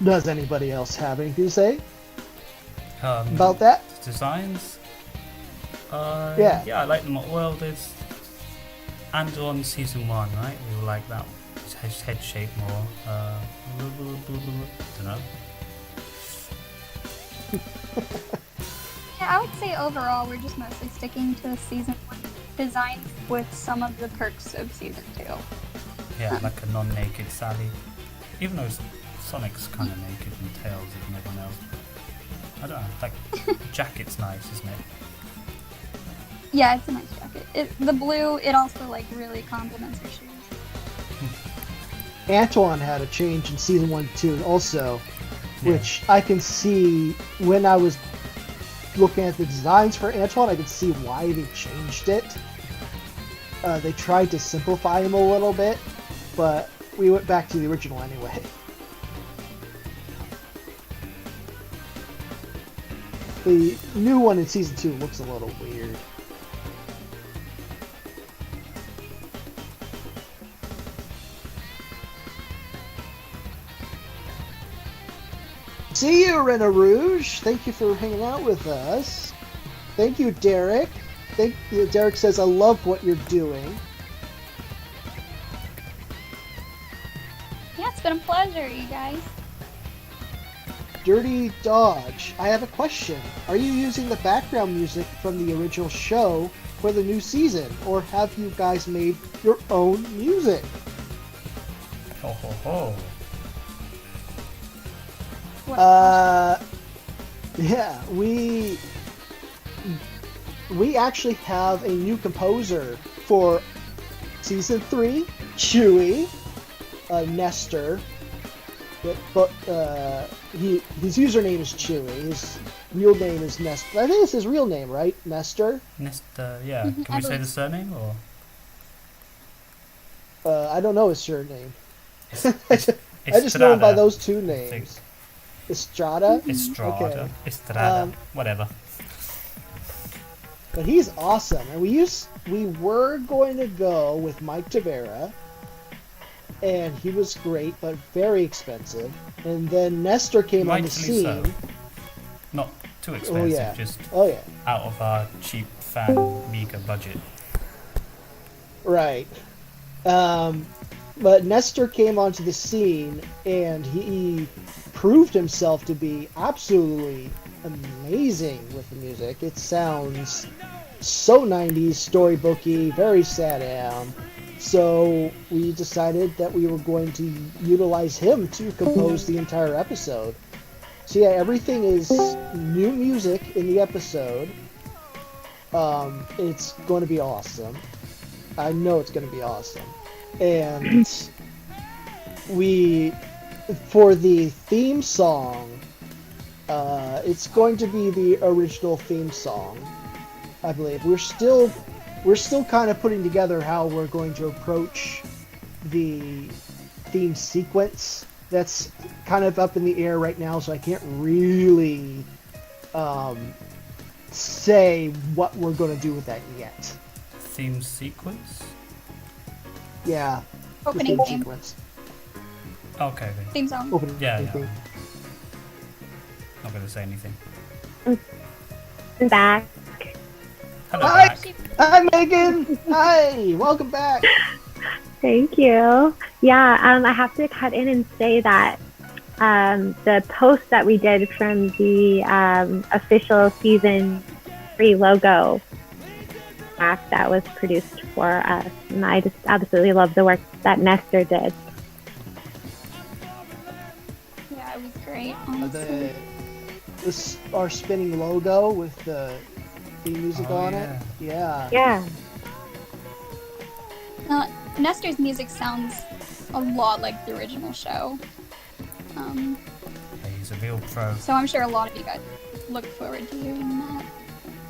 Does anybody else have anything to say about that? Designs? Yeah, I like them. Well, there's... And on Season 1, right? We were like that head shape more. Don't know. Yeah, I would say overall we're just mostly sticking to the Season 1 design with some of the perks of Season 2. Yeah, like a non-naked Sally. Even though Sonic's kind of naked and Tails and everyone else. I don't know, like, the jacket's nice, isn't it? Yeah, it's a nice jacket. The blue, it also like really complements her shoes. Antoine had a change in Season 1 2 also, which I can see when I was looking at the designs for Antoine, I could see why they changed it. They tried to simplify him a little bit, but we went back to the original anyway. The new one in Season 2 looks a little weird. See you, Rena Rouge. Thank you for hanging out with us. Thank you, Derek. Derek says, I love what you're doing. Yeah, it's been a pleasure, you guys. Dirty Dodge, I have a question. Are you using the background music from the original show for the new season, or have you guys made your own music? Ho ho ho. Yeah, we actually have a new composer for Season 3, Chewy, Nestor, but his username is Chewy, his real name is Nestor. I think it's his real name, right? Nestor? Nestor, yeah. Can we say the surname, or...? I don't know his surname. I just know him by those two names. Estrada? Estrada. Okay. Estrada. Whatever. But he's awesome, and we were going to go with Mike Tavera, and he was great, but very expensive. And then Nestor came on the scene. So. Not too expensive, just out of our cheap fan meager budget. Right. But Nestor came onto the scene, and he proved himself to be absolutely amazing with the music. It sounds so 90s, storybooky, very Satam. So we decided that we were going to utilize him to compose the entire episode. So yeah, everything is new music in the episode. It's going to be awesome. I know it's going to be awesome. And for the theme song, it's going to be the original theme song, I believe. We're still kind of putting together how we're going to approach the theme sequence. That's kind of up in the air right now, so I can't really say what we're going to do with that yet. Theme sequence? Yeah. Opening the theme. sequence. Okay. Then. Theme song. Opening Yeah. theme. Not going to say anything. I'm back. Hello, Hi! back. Hi, Megan! Hi! Welcome back! Thank you. Yeah, I have to cut in and say that the post that we did from the official season 3 logo act that was produced for us, and I just absolutely love the work that Nestor did. Yeah, it was great. Honestly. Our spinning logo with the theme music on it. Yeah. Yeah. Nestor's music sounds a lot like the original show. Yeah, he's a real pro. So I'm sure a lot of you guys look forward to hearing that.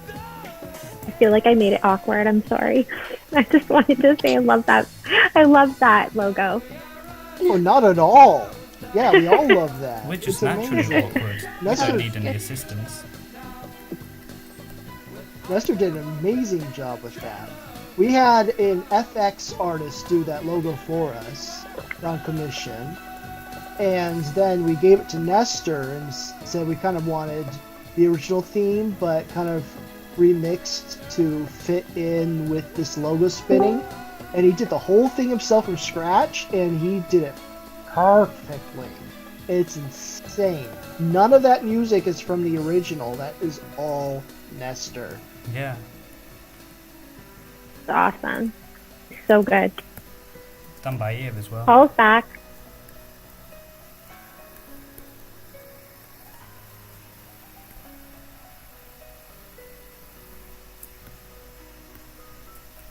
I feel like I made it awkward. I'm sorry. I just wanted to say I love that. I love that logo. Oh, not at all. Yeah, we all love that. We're just It's naturally amazing. awkward. We Nestor- don't need any assistance. Nestor did an amazing job with that. We had an FX artist do that logo for us on commission, and then we gave it to Nestor and said we kind of wanted the original theme, but kind of remixed to fit in with this logo spinning. And he did the whole thing himself from scratch, and he did it perfectly. It's insane. None of that music is from the original. That is all Nestor. Yeah. It's awesome. So good. Done by ear as well. Paul's back.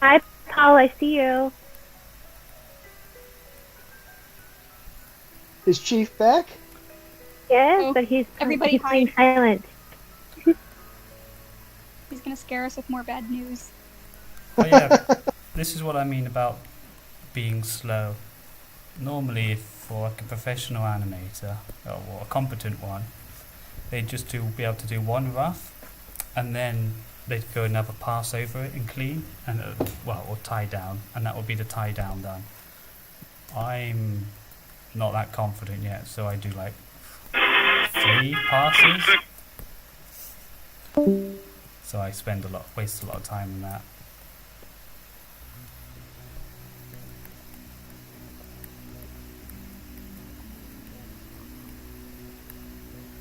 Hi, Paul. I see you. Is Chief back? Yes, Oh, but he's everybody playing silent. He's gonna scare us with more bad news. Oh yeah, this is what I mean about being slow. Normally, if for like a professional animator, or a competent one, they'd just be able to do one rough, and then they'd go another pass over it and clean, and or tie down, and that would be the tie down done. I'm not that confident yet, so I do like 3 passes. So I waste a lot of time on that.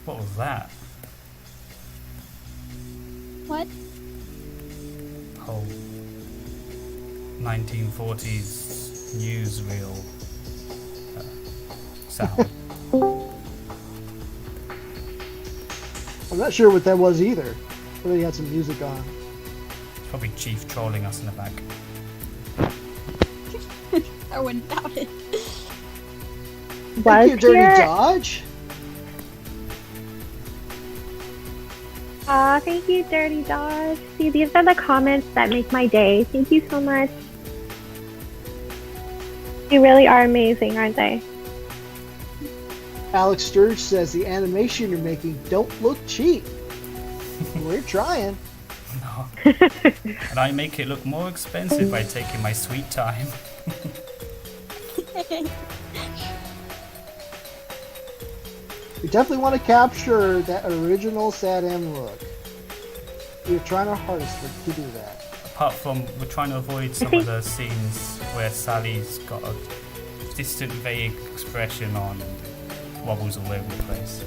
What was that? What? Whole 1940s newsreel sound. I'm not sure what that was either. But he had some music on. Probably Chief trolling us in the back. I wouldn't doubt it. Thank you, Dirty here. Dodge. Aw, thank you, Dirty Dodge. See, these are the comments that make my day. Thank you so much. You really are amazing, aren't they? Alex Sturge says the animation you're making don't look cheap. We're trying. No. And I make it look more expensive by taking my sweet time. We definitely want to capture that original Satam look. We're trying our hardest to do that. Apart from, we're trying to avoid some of the scenes where Sally's got to distant, vague expression on and wobbles all over the place.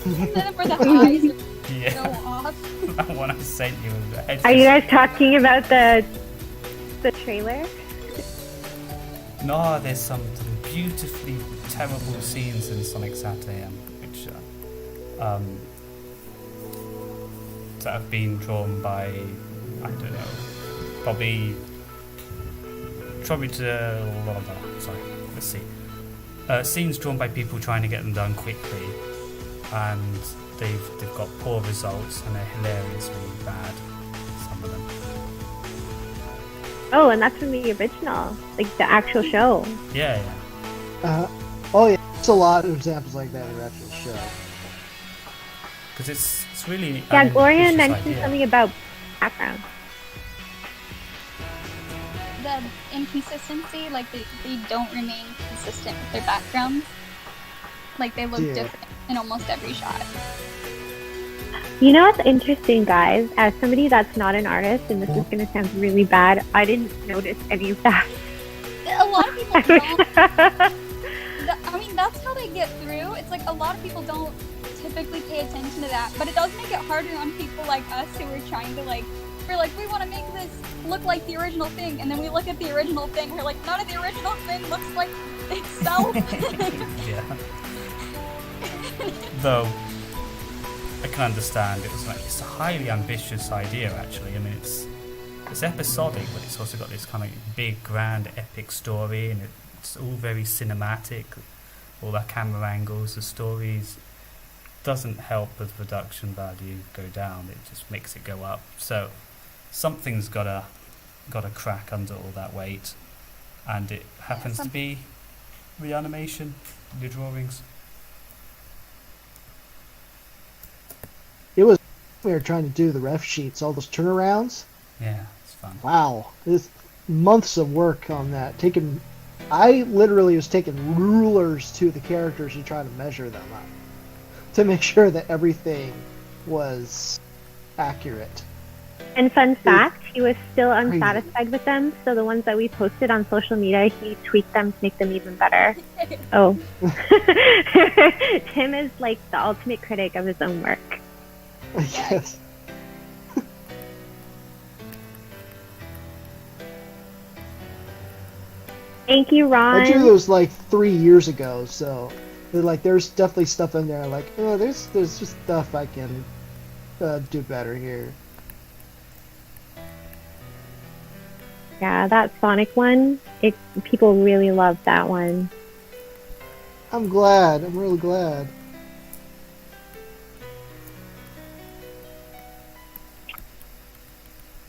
And then where the eyes go Yeah, off. that one I sent you. With the head Are you just- guys talking about the trailer? No, there's some beautifully terrible scenes in Sonic Satam, which that have been drawn by, I don't know, probably sorry, let's see. Scenes drawn by people trying to get them done quickly, and they've got poor results and they're hilariously bad. Some of them. Oh, and that's from the original, like the actual show. Yeah. Oh yeah, there's a lot of examples like that in the actual show. Because it's really. Yeah, an Gloria ambitious mentioned idea. something about background. The inconsistency, like they don't remain consistent with their backgrounds. Like they look Yeah. different in almost every shot. You know what's interesting, guys? As somebody that's not an artist, and this is going to sound really bad, I didn't notice any of that. A lot of people don't. I mean, that's how they get through. It's like a lot of people don't typically pay attention to that, but it does make it harder on people like us who are trying to we're like, we want to make this look like the original thing, and then we look at the original thing, we're like, none of the original thing looks like itself. Yeah. Though I can understand it's a highly ambitious idea actually. I mean it's episodic, but it's also got this kind of big, grand, epic story, and it's all very cinematic. All the camera angles, the stories doesn't help with production value go down. It just makes it go up. So something's gotta crack under all that weight, and it happens to be reanimation, the drawings. It was we were trying to do the ref sheets, all those turnarounds. Yeah, it's fun. Wow, it's months of work on that. I literally was taking rulers to the characters and trying to measure them up to make sure that everything was accurate. And fun fact, he was still unsatisfied with them, so the ones that we posted on social media, he tweaked them to make them even better. Oh. Tim is like the ultimate critic of his own work. Yes. Thank you, Ron. I drew those like 3 years ago, so there's definitely stuff in there. Like, oh, there's just stuff I can do better here. Yeah, that Sonic one, people really love that one. I'm glad. I'm really glad.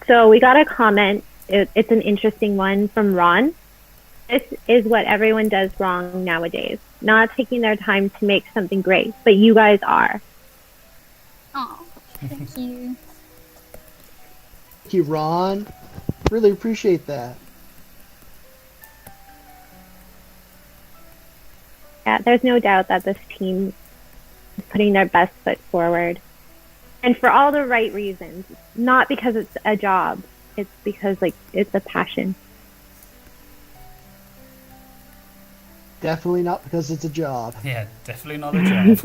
So we got a comment. It's an interesting one from Ron. This is what everyone does wrong nowadays. Not taking their time to make something great, but you guys are. Oh, thank you. Thank you, Ron. Really appreciate that. Yeah, there's no doubt that this team is putting their best foot forward. And for all the right reasons. Not because it's a job. It's because, it's a passion. Definitely not because it's a job. Yeah, definitely not a job.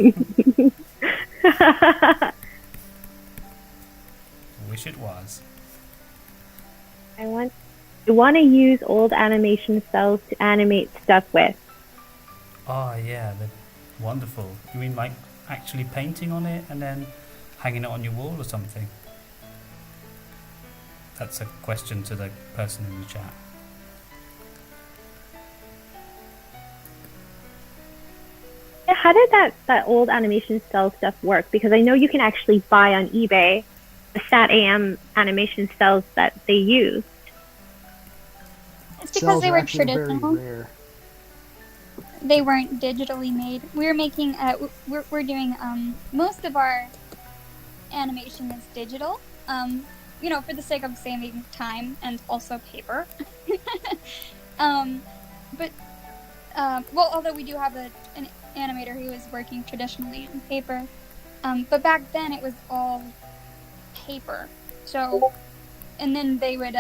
Wish it was. I want to use old animation cells to animate stuff with. Oh yeah, they're wonderful. You mean like actually painting on it and then hanging it on your wall or something? That's a question to the person in the chat. How did that old animation cell stuff work? Because I know you can actually buy on eBay the SatAM animation cells that they used. It's because Cells they are were actually traditional. very rare. They weren't digitally made. We're making, we're doing, most of our animation is digital, for the sake of saving time and also paper. Although we do have an animator who is working traditionally on paper, but back then it was all paper. So, and then they would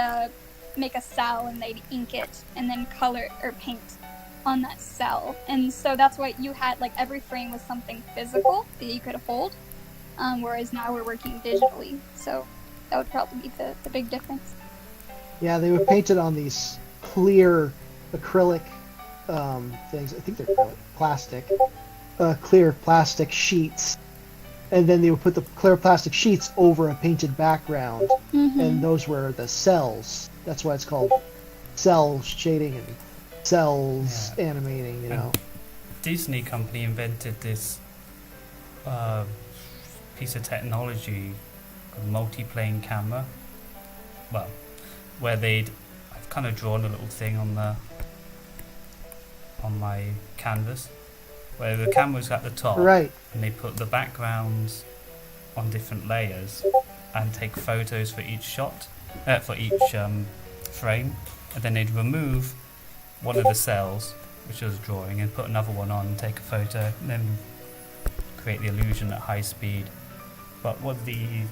make a cell and they'd ink it and then color or paint on that cell. And so that's why you had, like, every frame was something physical that you could hold, whereas now we're working digitally. So that would probably be the big difference. Yeah, they would paint it on these clear acrylic things. I think they're acrylic, plastic. Clear plastic sheets. And then they would put the clear plastic sheets over a painted background. And those were the cells. That's why it's called cell shading and cells animating, you know. Disney company invented this piece of technology, a multi-plane camera. Well, where I've kind of drawn a little thing on my canvas, where the camera's at the top, right, and they put the backgrounds on different layers and take photos for each shot, for each frame, and then they'd remove one of the cells, which I was drawing, and put another one on and take a photo, and then create the illusion at high speed. But what they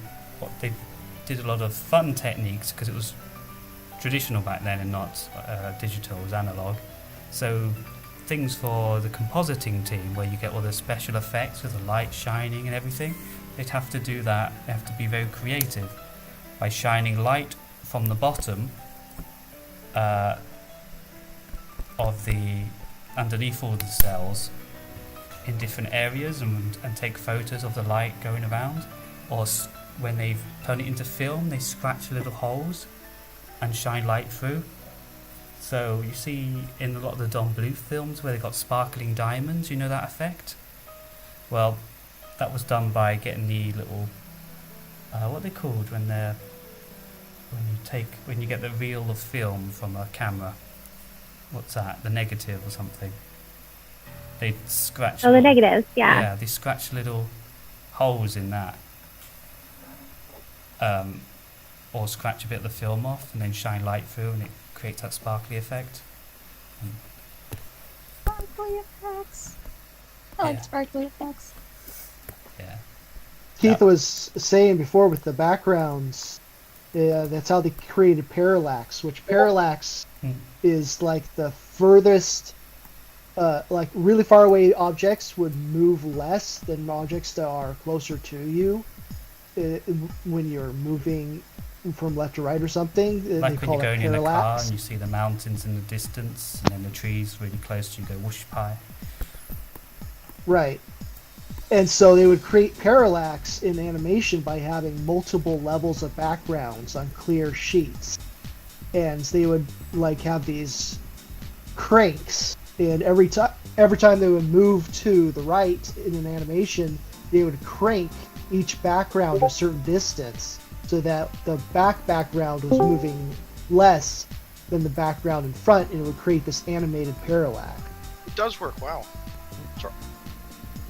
did a lot of fun techniques, because it was traditional back then and not digital, it was analog. So things for the compositing team, where you get all the special effects with the light shining and everything, they'd have to do that. They have to be very creative by shining light from the bottom of the underneath all the cells in different areas, and take photos of the light going around. Or when they've turned it into film, they scratch little holes and shine light through. So you see in a lot of the Don Bluth films where they got sparkling diamonds, you know that effect? Well, that was done by getting the little what are they called when you get the reel of film from a camera. What's that? The negative or something. They scratch. The negatives, yeah. Yeah, they scratch little holes in that. Or scratch a bit of the film off and then shine light through, and it creates that sparkly effect. Sparkly effects. I like sparkly effects. Yeah. Keith was saying before with the backgrounds, that's how they created parallax, which parallax is like the furthest, like really far away objects would move less than objects that are closer to you when you're moving from left to right or something. Like they when call you're it going in a car parallax. and you see the mountains in the distance, and then the trees really close to you, go whoosh pie. Right. And so they would create parallax in animation by having multiple levels of backgrounds on clear sheets. And they would like have these cranks, and every time they would move to the right in an animation, they would crank each background a certain distance so that the background was moving less than the background in front, and it would create this animated parallax. It does work, wow. Sorry.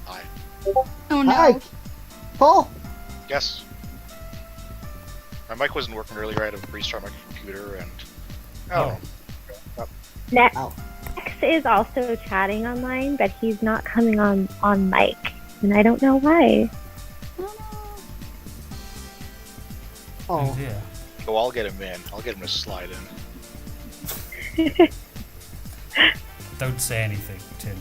Hi. Oh no. Hi, Paul. Yes. My mic wasn't working earlier. I had to restart my computer, and Next is also chatting online, but he's not coming on mic, and I don't know why. Oh yeah. Oh, I'll get him in. I'll get him to slide in. Don't say anything, Tim.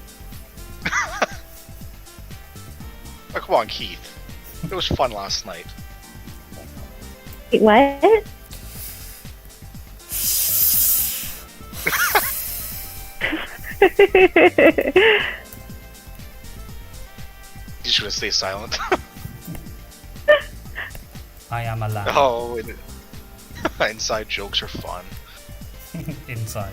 Oh, come on, Keith. It was fun last night. Wait, what? You just gonna stay silent. I am alive. Oh, inside jokes are fun. Inside.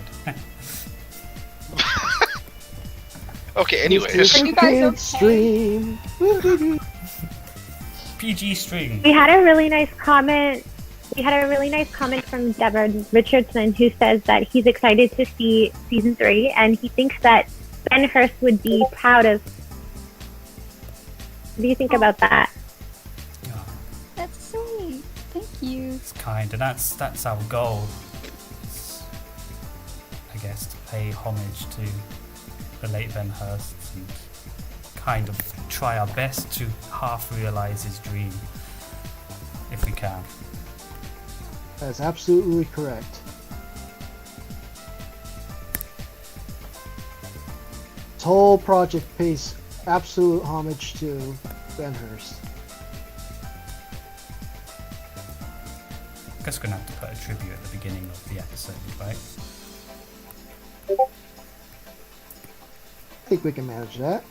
Okay, anyways. Are you guys okay? Stream. PG string. We had a really nice comment. From Deborah Richardson, who says that he's excited to see season 3, and he thinks that Ben Hurst would be proud of. What do you think about that? That's sweet. Thank you. It's kind, and that's our goal. It's, I guess, to pay homage to the late Ben Hurst and kind of try our best to half realize his dream, if we can. That's absolutely correct. This whole project pays absolute homage to Ben Hurst. I guess we're gonna have to put a tribute at the beginning of the episode, right? I think we can manage that.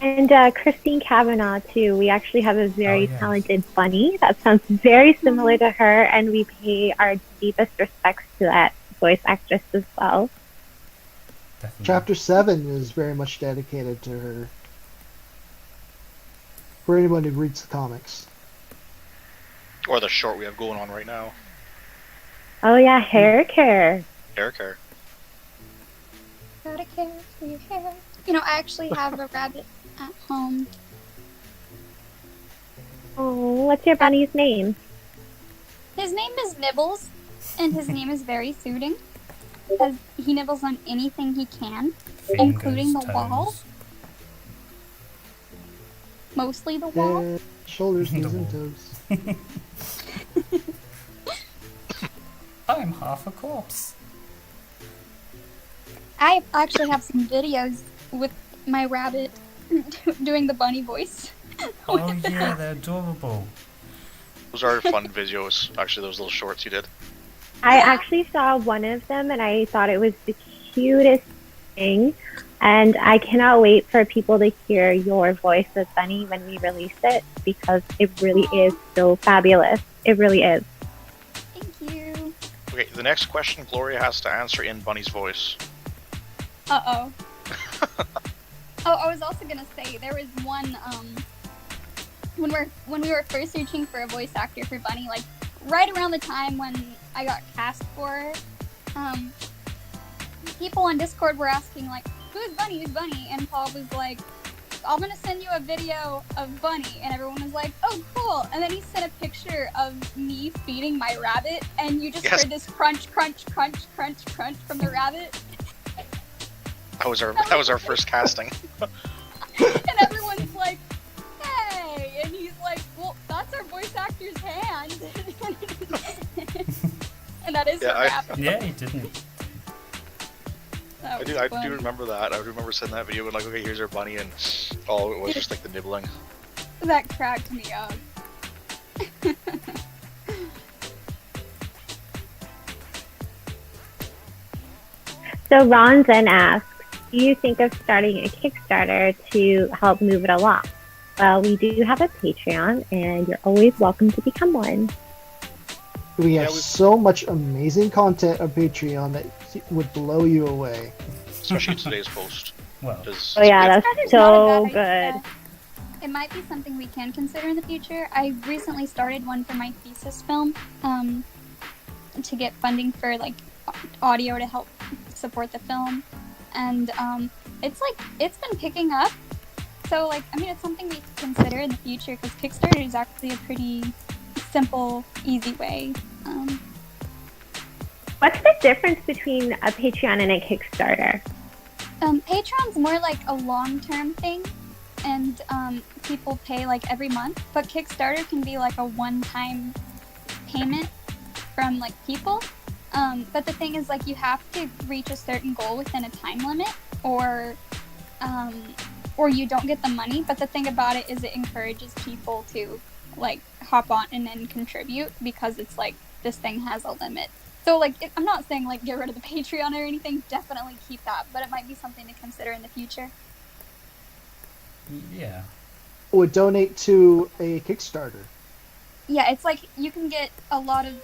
And Christine Kavanaugh, too. We actually have a very yes. talented bunny that sounds very similar to her, and we pay our deepest respects to that voice actress as well. Definitely. Chapter 7 is very much dedicated to her. For anyone who reads the comics. Or the short we have going on right now. Oh, yeah, hair care. Hair care. Gotta care for your hair. You know, I actually have a rabbit at home. Oh, what's your bunny's name? His name is Nibbles, and his name is very suiting because he nibbles on anything he can, including the Fingers, wall. toes. Mostly the wall. Head, shoulders, knees, and wall. toes. I'm half a corpse. I actually have some videos with my rabbit doing the bunny voice. Oh yeah, they're adorable. Those are fun videos, actually, those little shorts you did. I actually saw one of them, and I thought it was the cutest thing. And I cannot wait for people to hear your voice as Bunny when we release it, because it really is so fabulous. It really is. Thank you. Okay, the next question Gloria has to answer in Bunny's voice. Uh-oh. Oh, I was also gonna say, there was one, when we were first searching for a voice actor for Bunny, like, right around the time when I got cast for her, people on Discord were asking, like, who's Bunny, who's Bunny? And Paul was like, I'm gonna send you a video of Bunny, and everyone was like, oh, cool. And then he sent a picture of me feeding my rabbit, and you just heard this crunch, crunch, crunch, crunch, crunch from the rabbit. That was our first casting. And everyone's like, hey! And he's like, well, that's our voice actor's hand. And that is her rabbit. Yeah, he didn't. I do remember that. I remember sending that video and like, okay, here's our Bunny, and all it was just like the nibbling. That cracked me up. So Ron then asks, do you think of starting a Kickstarter to help move it along? Well, we do have a Patreon, and you're always welcome to become one. We have so much amazing content on Patreon that would blow you away. Especially today's post. Well, oh yeah, that's so good. It might be something we can consider in the future. I recently started one for my thesis film, to get funding for like audio to help support the film, and it's been picking up. So like, I mean, it's something we can consider in the future because Kickstarter is actually a pretty simple, easy way. What's the difference between a Patreon and a Kickstarter? Patreon's more like a long-term thing, and people pay like every month. But Kickstarter can be like a one-time payment from like people. But the thing is, like, you have to reach a certain goal within a time limit, or you don't get the money. But the thing about it is, it encourages people to like hop on and then contribute because it's like this thing has a limit. So like, I'm not saying like get rid of the Patreon or anything. Definitely keep that, but it might be something to consider in the future. Yeah. Would donate to a Kickstarter. Yeah, it's like you can get a lot of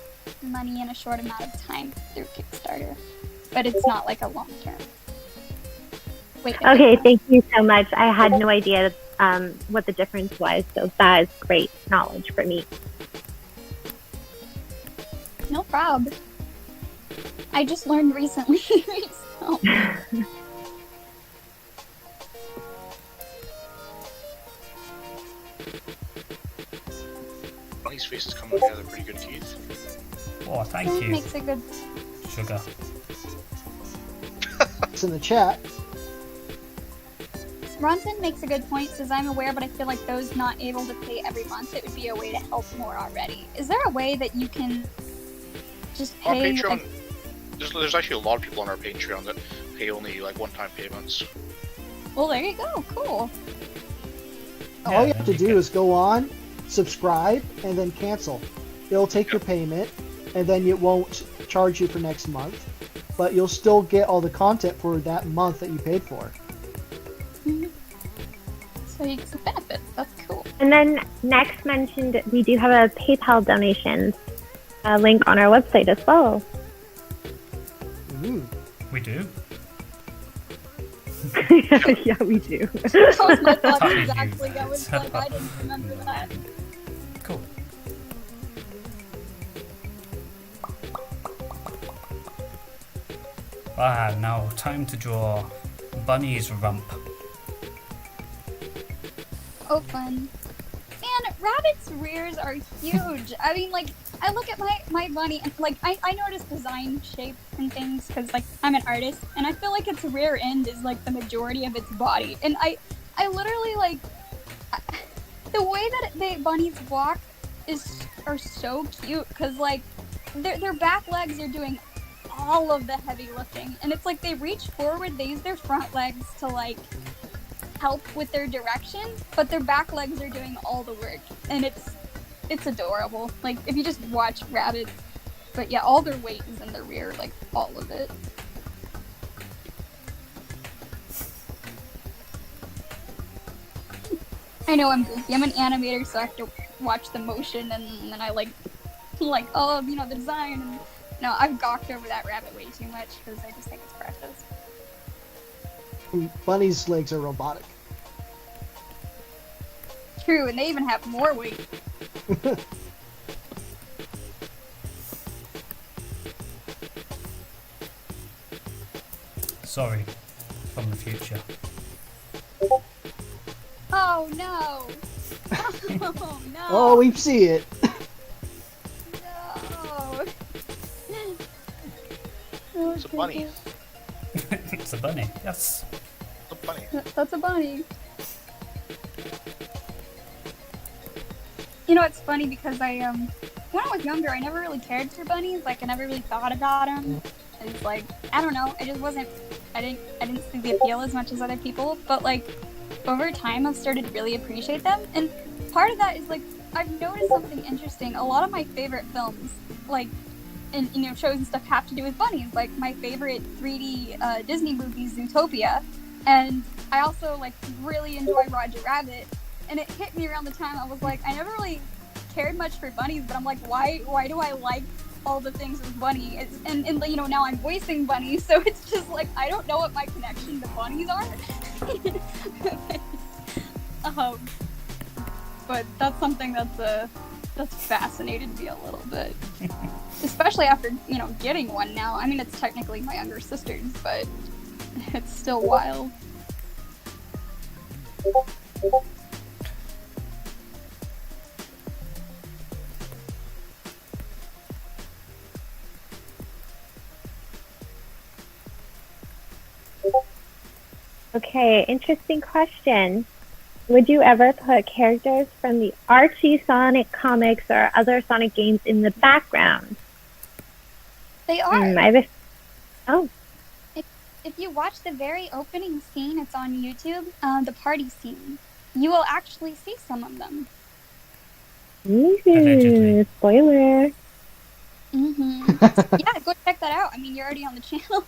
money in a short amount of time through Kickstarter, but it's not like a long term. Okay, thank you so much. I had no idea what the difference was, so that is great knowledge for me. No problem. I just learned recently. So. Bunny's face is coming together pretty good, Keith. Oh, thank you. Makes a good sugar. It's in the chat. Ronson makes a good point, says I'm aware, but I feel like those not able to pay every month, it would be a way to help more already. Is there a way that you can just pay? On Patreon, like... there's actually a lot of people on our Patreon that pay only like one-time payments. Well, there you go. Cool. All you Yeah, have to you do get- is go on, subscribe, and then cancel. It'll take your payment, and then it won't charge you for next month, but you'll still get all the content for that month that you paid for. So you get some benefits. That's cool. And then next mentioned, we do have a PayPal donation link on our website as well. We do. Yeah, we do. That was my thought Fucking exactly. you. I was like, I didn't remember that. Cool. Now time to draw Bunny's rump. Oh, fun. Man, Rabbit's rears are huge. I mean, like, I look at my bunny and, like, I notice design shape and things because, like, I'm an artist and I feel like its rear end is, like, the majority of its body. And I literally, like, the way that the bunnies walk are so cute because, like, their back legs are doing all of the heavy lifting. And it's like they reach forward, they use their front legs to, like, help with their direction, but their back legs are doing all the work, and it's adorable. Like, if you just watch rabbits, but yeah, all their weight is in their rear, like all of it. I know I'm goofy. I'm an animator, so I have to watch the motion, and then I like, oh, you know, the design. And no, I've gawked over that rabbit way too much because I just think it's precious. Bunny's legs are robotic. True, and they even have more weight. Sorry, from the future. Oh no! Oh no! Oh, we see it. No! It's a bunny. It's a bunny, yes. It's a bunny. That's a bunny. You know, it's funny because when I was younger, I never really cared for bunnies. Like, I never really thought about them. It's like, I don't know. I just wasn't. I didn't see the appeal as much as other people. But like, over time, I've started to really appreciate them. And part of that is like, I've noticed something interesting. A lot of my favorite films, like, and you know, shows and stuff, have to do with bunnies. Like, my favorite 3D Disney movie is Zootopia, and I also like really enjoy Roger Rabbit. And it hit me around the time I was like, I never really cared much for bunnies, but I'm like, why do I like all the things with Bunny? And you know, now I'm voicing Bunny, so it's just like, I don't know what my connection to bunnies are. But that's something that's fascinated me a little bit. Especially after, you know, getting one now. I mean, it's technically my younger sister's, but it's still wild. Okay, interesting question. Would you ever put characters from the Archie Sonic comics or other Sonic games in the background? They are. Oh. If you watch the very opening scene, it's on YouTube, the party scene, you will actually see some of them. Allegedly. Spoiler. Yeah, go check that out. I mean, you're already on the channel.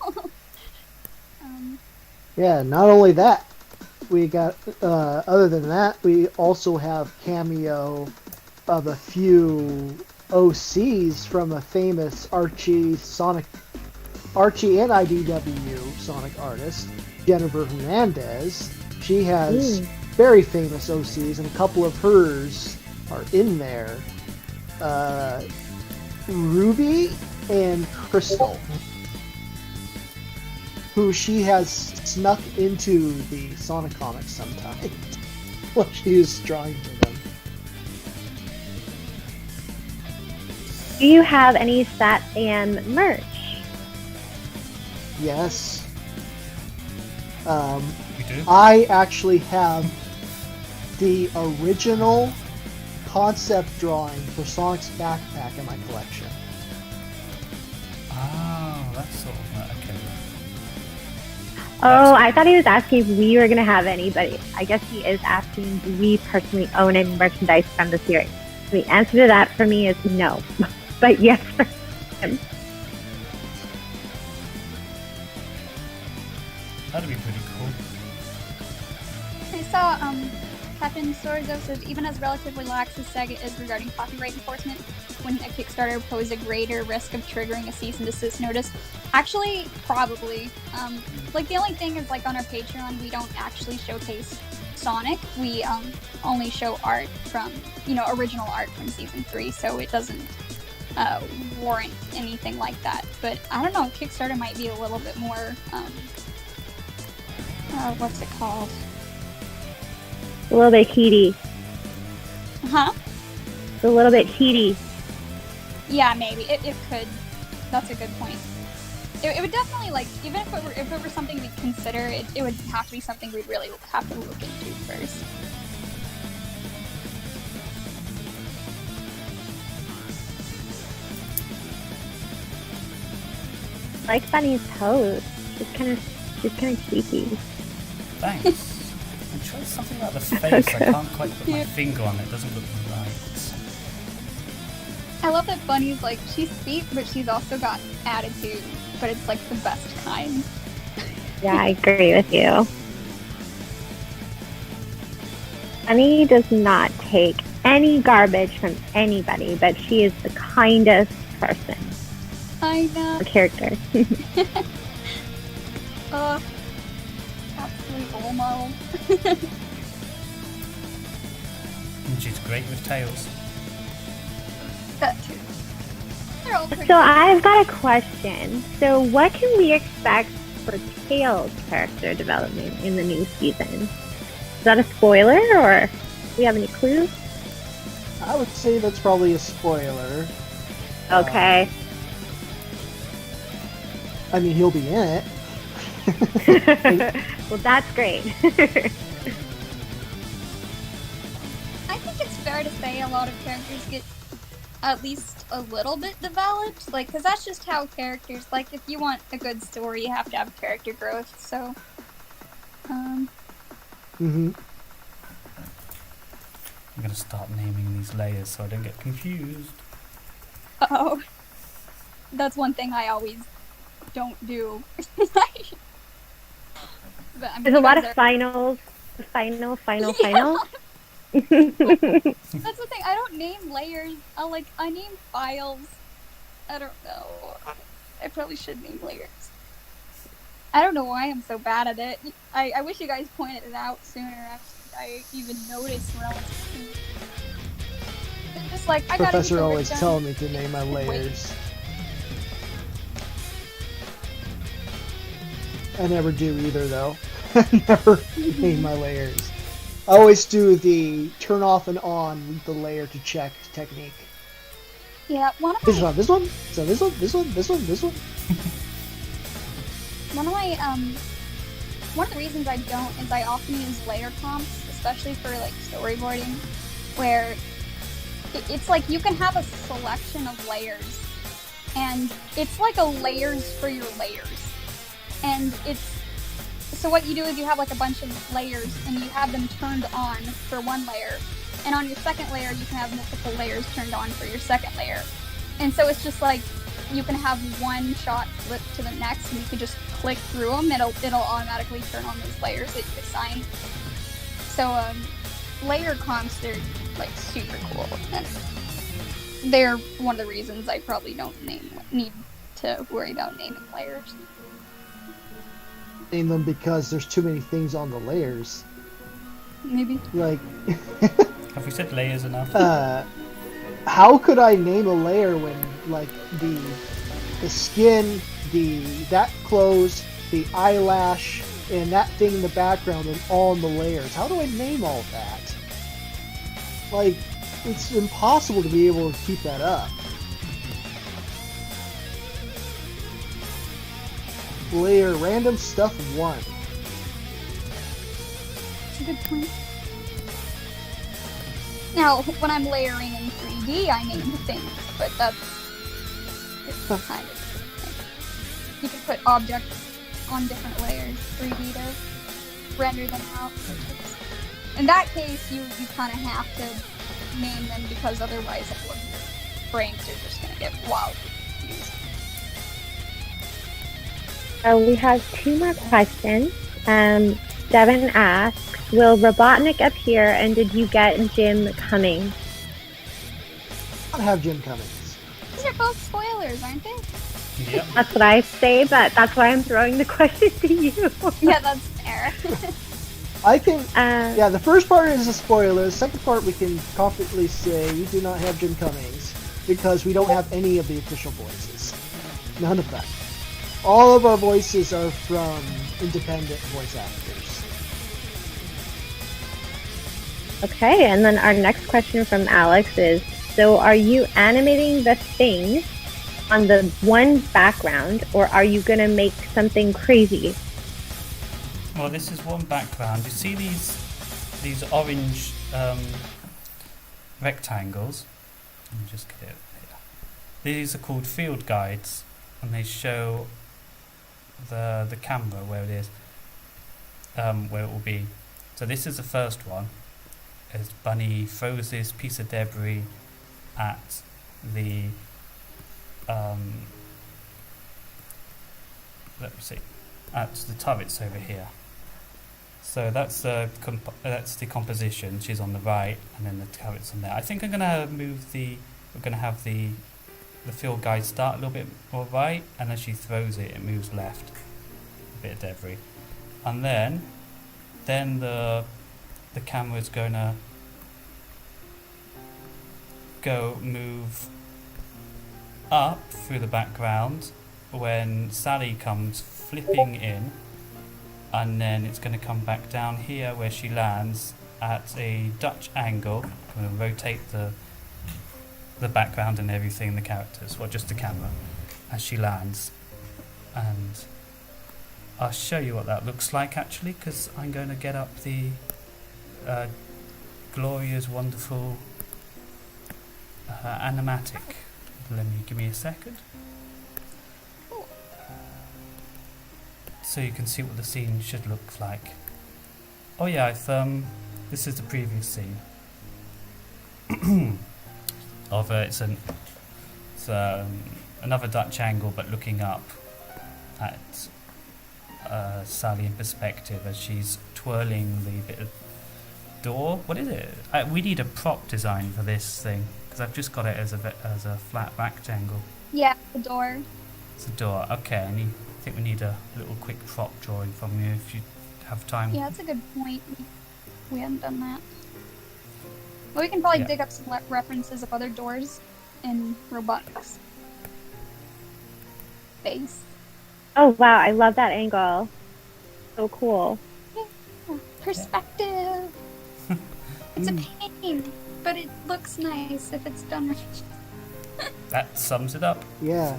Yeah, not only that, we got, other than that, we also have cameo of a few OCs from a famous Archie and IDW Sonic artist, Jennifer Hernandez. She has very famous OCs, and a couple of hers are in there. Ruby and Crystal, who she has snuck into the Sonic comics sometimes while she was drawing for them. Do you have any Satam merch? Yes. You do? I actually have the original concept drawing for Sonic's backpack in my collection. Oh, that's sort of okay. Oh, I thought he was asking if we were going to have any, but I guess he is asking, do we personally own any merchandise from the series? The answer to that for me is no, but yes for him. That'd be pretty cool. I saw Captain Sorzo says, even as relatively lax as Sega is regarding copyright enforcement, wouldn't a Kickstarter pose a greater risk of triggering a cease and desist notice? Actually, probably. Like, the only thing is, like, on our Patreon, we don't actually showcase Sonic. We only show art from, original art from Season 3, so it doesn't warrant anything like that. But, I don't know, Kickstarter might be a little bit more, what's it called? A little bit heaty. Huh? It's a little heaty. Yeah, maybe. It could. That's a good point. It would definitely, like, even if it were something we'd consider, it would have to be something we'd really have to look into first. I like Bunny's pose. She's kind of cheeky. Thanks. I'm sure it's something about the face. I can't quite put my finger on it. It doesn't look right. I love that Bunny's, like, she's sweet, but she's also got attitude, but it's, like, the best kind. Yeah, I agree with you. Bunny does not take any garbage from anybody, but she is the kindest person. I know. Her character. Absolute role model. And she's great with tails. That too. They're all pretty So I've got a question. So what can we expect for Tails' character development in the new season? Is that a spoiler, or do we have any clues? I would say that's probably a spoiler. Okay. I mean, he'll be in it. Well, that's great. I think it's fair to say a lot of characters get at least a little bit developed, like, because that's just how characters, like, if you want a good story, you have to have character growth, so, Mm-hmm. I'm gonna start naming these layers so I don't get confused. Uh-oh. That's one thing I always don't do. But, I mean, There's a lot of there- finals. Final. That's the thing, I don't name layers, I name files. I don't know. I probably should name layers. I don't know why I'm so bad at it. I wish you guys pointed it out sooner after I even noticed when I was... It's just like, I gotta Professor get always done. telling me to name my layers. I never do either, though. I never name my layers. I always do the turn off and on the layer to check technique. Yeah, one of This one, so this one. One of the reasons I don't is I often use layer comps, especially for like storyboarding, where it's like you can have a selection of layers, and it's like a layers for your layers, and so what you do is you have like a bunch of layers and you have them turned on for one layer, and on your second layer you can have multiple layers turned on for your second layer, and so it's just like you can have one shot flip to the next, and you can just click through them. It'll automatically turn on those layers that you assign. So layer comps, they're like super cool, and they're one of the reasons I probably don't need to worry about naming layers. Name them because there's too many things on the layers. Maybe. Like, Have we said layers enough? how could I name a layer when, like, the skin, that clothes, the eyelash, and that thing in the background and all in the layers? How do I name all that? Like, it's impossible to be able to keep that up. Layer random stuff 1. That's a good point. Now, when I'm layering in 3D, I name things, but it's kind of... You can put objects on different layers, 3D to render them out. In that case, you kind of have to name them because otherwise everyone's brains are just going to get wildly confused. So we have 2 more questions. Devin asks, will Robotnik appear and did you get Jim Cummings? I have Jim Cummings. These are both spoilers, aren't they? Yep. That's what I say, but that's why I'm throwing the question to you. Yeah, that's fair. I can. Yeah, the first part is a spoiler. The second part we can confidently say we do not have Jim Cummings because we don't have any of the official voices. None of them. All of our voices are from independent voice actors. Okay, and then our next question from Alex is, so are you animating the thing on the one background, or are you going to make something crazy? Well, this is one background. You see these orange rectangles? Let me just get it here. These are called field guides, and they show the camera where it is, where it will be. So this is the first one. As Bunnie throws this piece of debris at the let me see, at the turrets over here. So that's the composition. She's on the right, and then the turret's on there. I think I'm gonna we're gonna have the field guide start a little bit more right, and as she throws it, it moves left. A bit of debris, and then the camera's gonna move up through the background when Sally comes flipping in, and then it's going to come back down here where she lands at a Dutch angle. I'm going to rotate the background and everything, the characters, well, just the camera, as she lands. And I'll show you what that looks like actually, because I'm going to get up the Gloria's wonderful animatic. Give me a second. So you can see what the scene should look like. Oh yeah, this is the previous scene. Of it's another Dutch angle, but looking up at Sally in perspective as she's twirling the bit of door. What is it? We need a prop design for this thing because I've just got it as a flat rectangle. Yeah, the door. It's a door. Okay, I think we need a little quick prop drawing from you if you have time. Yeah, that's a good point. We haven't done that. Well, we can probably dig up some references of other doors in Robotnik's face. Oh wow, I love that angle. So cool. Yeah. Perspective. It's a pain, but it looks nice if it's done right. That sums it up. Yeah.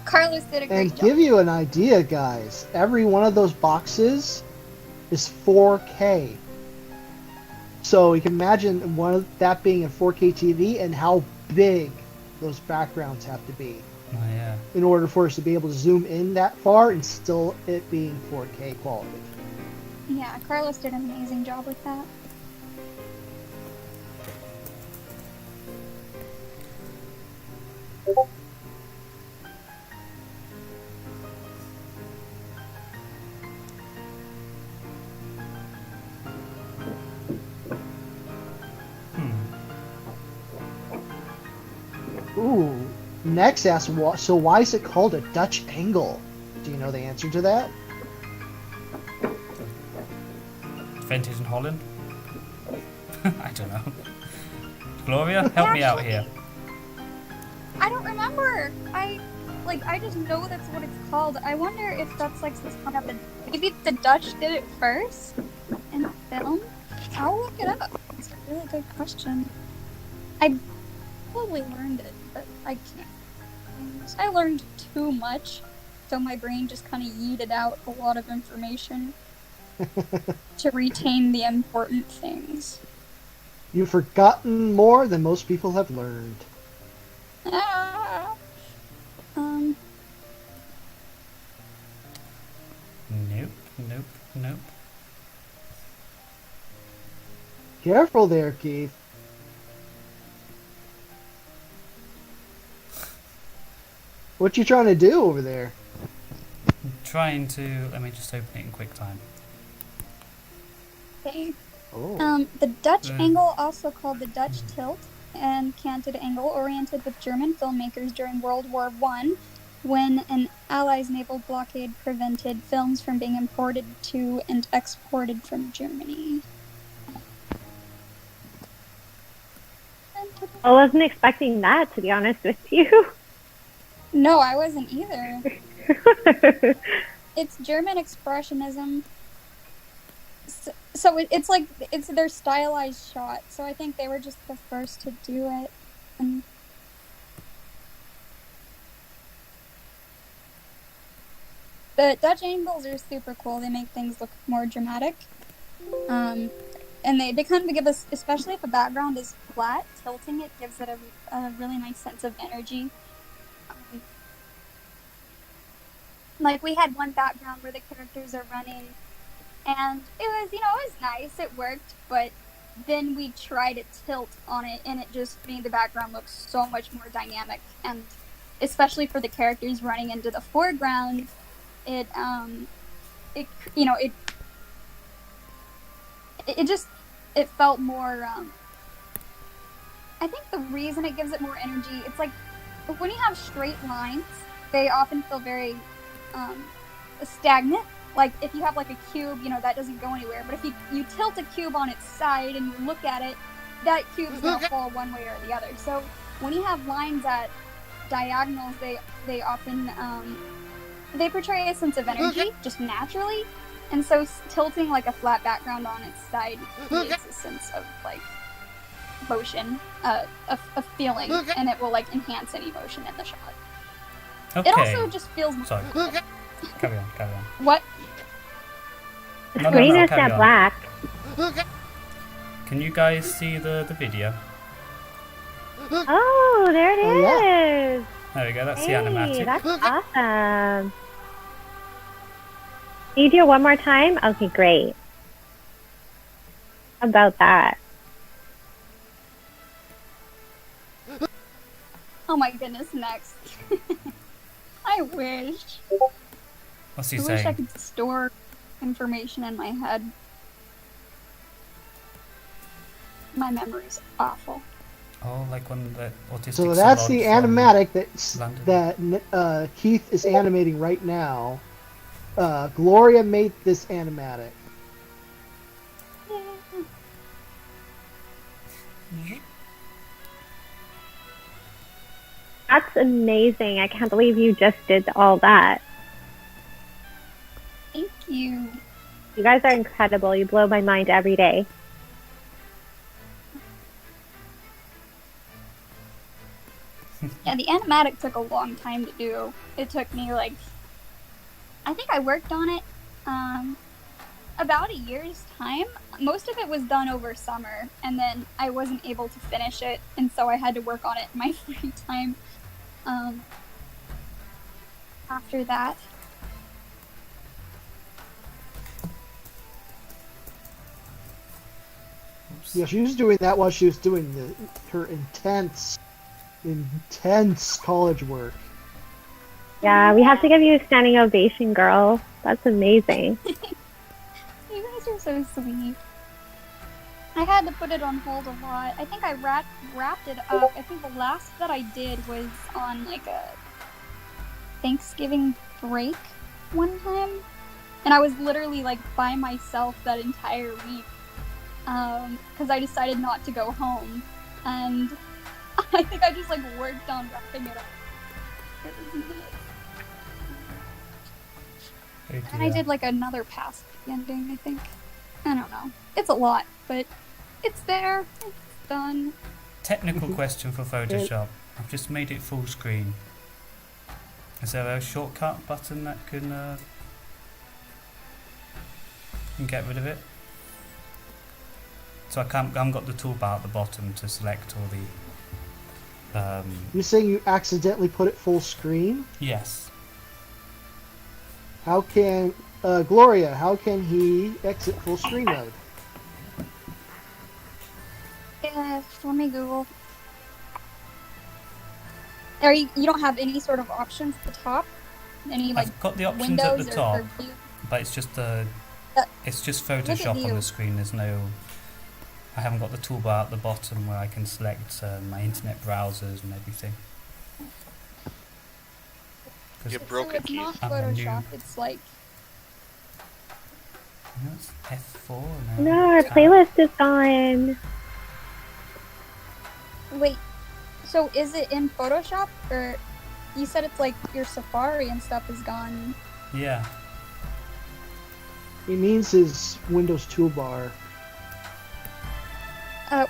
Carlos did a great And job. give you an idea, guys, every one of those boxes is 4K. So you can imagine that being a 4K TV and how big those backgrounds have to be Oh yeah. in order for us to be able to zoom in that far and still it being 4K quality. Yeah, Carlos did an amazing job with that. Ooh. Next asks, so why is it called a Dutch angle? Do you know the answer to that? Vintage in Holland? I don't know. Gloria, help me out here. I don't remember. I just know that's what it's called. I wonder if that's like supposed to happen. Maybe the Dutch did it first in the film. I'll look it up. It's a really good question. I probably learned it, but I can't. I learned too much, so my brain just kind of yeeted out a lot of information to retain the important things. You've forgotten more than most people have learned. Nope, nope. Careful there, Keith. What you trying to do over there? I'm trying to. Let me just open it in QuickTime. Okay. Oh. The Dutch angle, also called the Dutch tilt, and canted angle, oriented with German filmmakers during World War I, when an Allies naval blockade prevented films from being imported to and exported from Germany. I wasn't expecting that, to be honest with you. No, I wasn't either. It's German expressionism. So it's like it's their stylized shot. So I think they were just the first to do it. And the Dutch angles are super cool. They make things look more dramatic. And they kind of give us, especially if a background is flat, tilting it gives it a really nice sense of energy. Like we had one background where the characters are running, and it was, it was nice, it worked, but then we tried to tilt on it, and it just made the background look so much more dynamic, and especially for the characters running into the foreground, it felt more, I think the reason it gives it more energy, it's like, when you have straight lines, they often feel very stagnant. Like if you have like a cube, that doesn't go anywhere. But if you tilt a cube on its side and you look at it, that cube's gonna fall one way or the other. So when you have lines at diagonals, they often they portray a sense of energy just naturally. And so tilting like a flat background on its side creates a sense of like motion, a feeling, and it will like enhance any motion in the shot. Okay. It also just feels more. Sorry. Carry on. What? The screen is carry set on. black. Can you guys see the video? Oh, there it is. Yeah. There we go, that's Hey, the animatic. that's awesome. Can you do it one more time? Okay, great. How about that? Oh my goodness, next. I wish. What's he I wish I saying? could store information in my head. My memory's awful. Oh, like when the autistic So that's the salon from animatic London. that Keith is animating right now. Gloria made this animatic. That's amazing. I can't believe you just did all that. Thank you. You guys are incredible. You blow my mind every day. Yeah, the animatic took a long time to do. It took me like, I think I worked on it about a year's time. Most of it was done over summer, and then I wasn't able to finish it, and so I had to work on it in my free time after that. Yeah, she was doing that while she was doing her intense college work. Yeah, we have to give you a standing ovation, girl. That's amazing. You guys are so sweet. I had to put it on hold a lot. I think I wrapped it up. I think the last that I did was on like a Thanksgiving break one time. And I was literally like by myself that entire week. Because I decided not to go home. And I think I just like worked on wrapping it up. It was nuts. And I did like another past ending, I think. I don't know. It's a lot, but it's there. It's done. Technical question for Photoshop. I've just made it full screen. Is there a shortcut button that can get rid of it? So I haven't got the toolbar at the bottom to select all the... You're saying you accidentally put it full screen? Yes. How can Gloria, how can he exit full screen mode? Let me Google. You don't have any sort of options at the top? Any like I've got the options windows at the top, or view? but it's just it's just Photoshop on view. the screen. There's no. I haven't got the toolbar at the bottom where I can select my internet browsers and everything. You broke So it, it's not Keith. I'm a Photoshop, noob. it's like No, it's F4 No, now. our Tab. playlist is gone. wait. So is it in Photoshop or you said it's like your Safari and stuff is gone? Yeah. He means his Windows toolbar.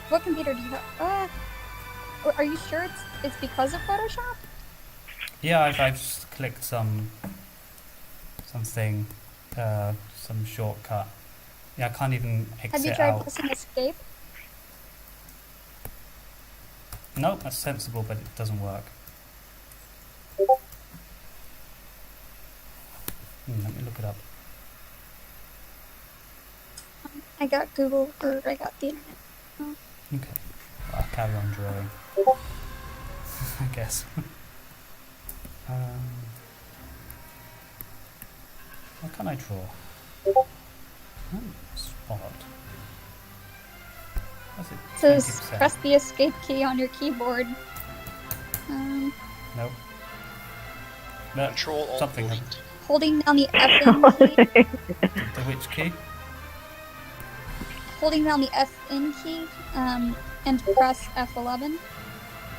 What computer do you have? Are you sure it's because of Photoshop? Yeah, I've just clicked something, some shortcut. Yeah, I can't even exit Have you tried out. pressing escape? Nope, that's sensible, but it doesn't work. Let me look it up. I got Google or I got the internet. Okay. Well, I'll carry on drawing. I guess. What can I draw? Spot. What's it? So 20%. press the escape key on your keyboard. Nope. No, Control Alt something. Delete. Holding down the FN key. The which key? Holding down the FN key. And press F11.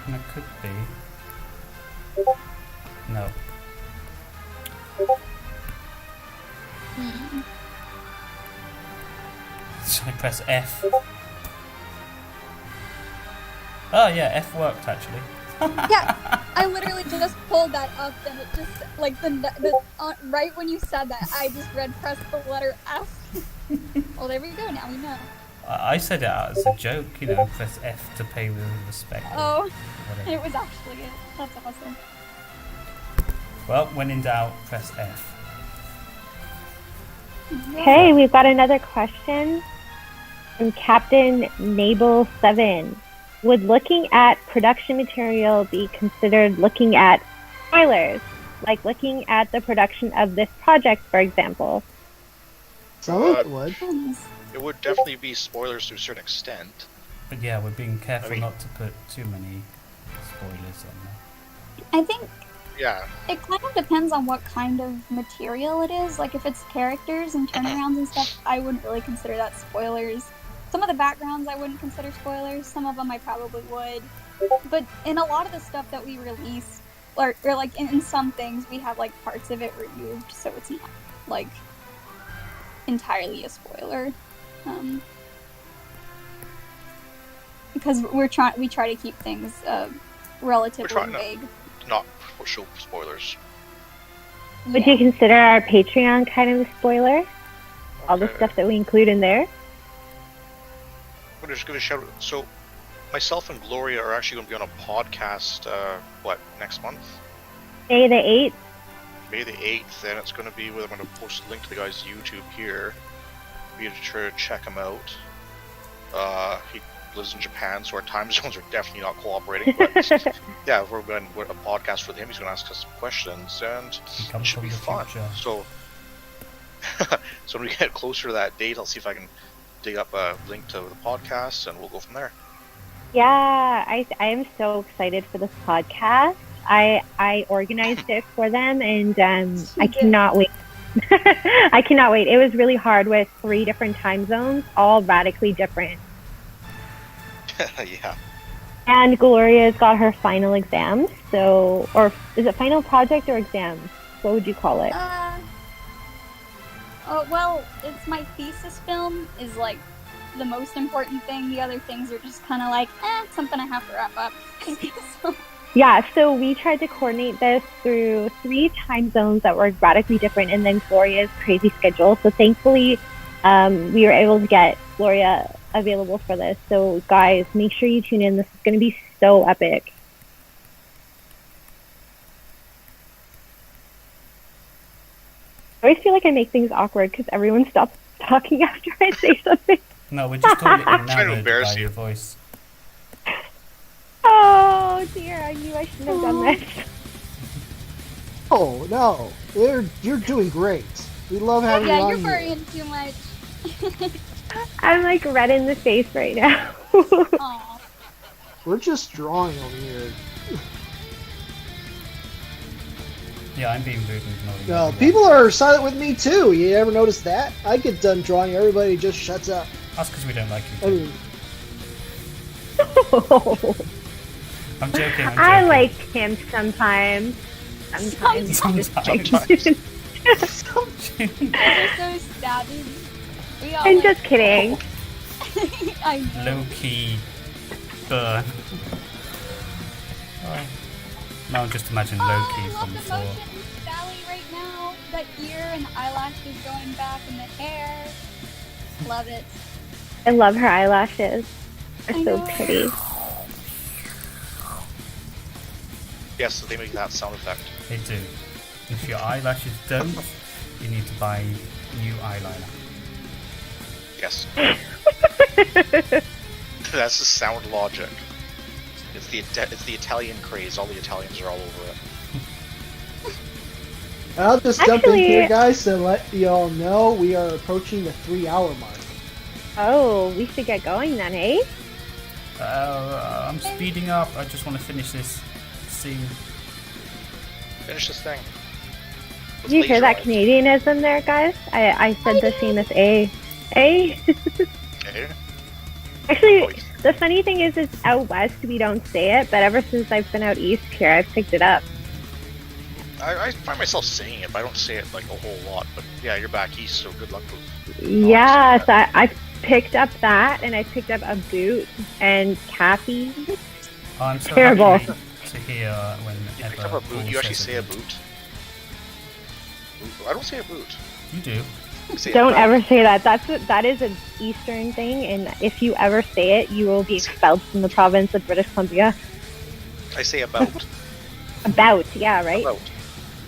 That could be. No. Should I press F? Oh yeah, F worked actually. Yeah, I literally just pulled that up and it just, like, right when you said that, I just press the letter F. Well, there we go, now we know. I said it out as a joke, you know, press F to pay with respect. or Oh, whatever. it was actually it. That's awesome. Well, when in doubt, press F. Okay, we've got another question from Captain Nabel7. Would looking at production material be considered looking at spoilers? Like looking at the production of this project, for example? Some of it would. It would definitely be spoilers to a certain extent. But yeah, we're being careful I mean- not to put too many spoilers on there. I think Yeah. it kind of depends on what kind of material it is. Like, if it's characters and turnarounds and stuff, I wouldn't really consider that spoilers. Some of the backgrounds I wouldn't consider spoilers. Some of them I probably would. But in a lot of the stuff that we release, or like in some things, we have like parts of it removed, so it's not like entirely a spoiler. Because we try to keep things relatively trying to- vague. Not show spoilers. Would you consider our Patreon kind of a spoiler? All the Okay. stuff that we include in there? I'm gonna just give a shout out. So, myself and Gloria are actually going to be on a podcast, next month? May the 8th? May the 8th, and it's going to be where I'm going to post a link to the guy's YouTube here. Be able to try to check him out. He lives in Japan, so our time zones are definitely not cooperating, but yeah, we're going to a podcast with him. He's going to ask us some questions, and He it comes should from be the fun. future. So, so when we get closer to that date, I'll see if I can dig up a link to the podcast, and we'll go from there. Yeah, I am so excited for this podcast. I organized it for them, and I cannot wait. I cannot wait. It was really hard with 3 different time zones, all radically different. Yeah. And Gloria's got her final exams, so, or is it final project or exams? What would you call it? Oh, well, it's my thesis film is like the most important thing. The other things are just kind of like, something I have to wrap up. So, Yeah, so we tried to coordinate this through 3 time zones that were radically different, and then Gloria's crazy schedule. So thankfully, we were able to get Gloria available for this. So guys, make sure you tune in. This is going to be so epic. I always feel like I make things awkward because everyone stops talking after I say something. No, we're just totally trying to enamored embarrass by you. your voice. Oh dear, I knew I shouldn't have done this. Oh no, you're doing great. We love having you Yeah, on you're here. worrying too much. I'm like red in the face right now. Aw. We're just drawing over here. Yeah, I'm being rude and ignoring No, everyone. people are silent with me too. You ever notice that? I get done drawing, everybody just shuts up. That's because we don't like you. I mean, I'm joking. I'm joking. I like him sometimes. Sometimes. Sometimes. Those are so savage. We all I'm like- just kidding. I know. Low key burn. Oh. Now I'm just imagining low Oh, key I love from the Thor. motion Sally right now. That ear and the eyelashes going back and the hair. Love it. I love her eyelashes. They're I so know. pretty. Yes, so they make that sound effect. They do. If your eyelashes don't, you need to buy new eyeliner. Yes. That's the sound logic. It's the Italian craze. All the Italians are all over it. I'll just jump in Actually- here, guys, to let y'all know we are approaching the 3-hour mark. Oh, we should get going then, eh? I'm speeding up. I just want to finish this scene. Finish this thing. Did you hear that Laser Canadianism there, guys? I said the famous A. A? eyes. Okay. Actually, the funny thing is out west we don't say it, but ever since I've been out east here, I've picked it up. I find myself saying it, but I don't say it like a whole lot. But yeah, you're back east, so good luck with Yes, I picked up that, and I picked up a boot and Kathy. Oh, I'm so Terrible. happy to hear You picked whenever up a boot. Paul You actually says say a boot. Boot. I don't say a boot. You do. I say a Don't boot. ever say that. That is an Eastern thing, and if you ever say it, you will be expelled from the province of British Columbia. I say about. About, yeah, right? About.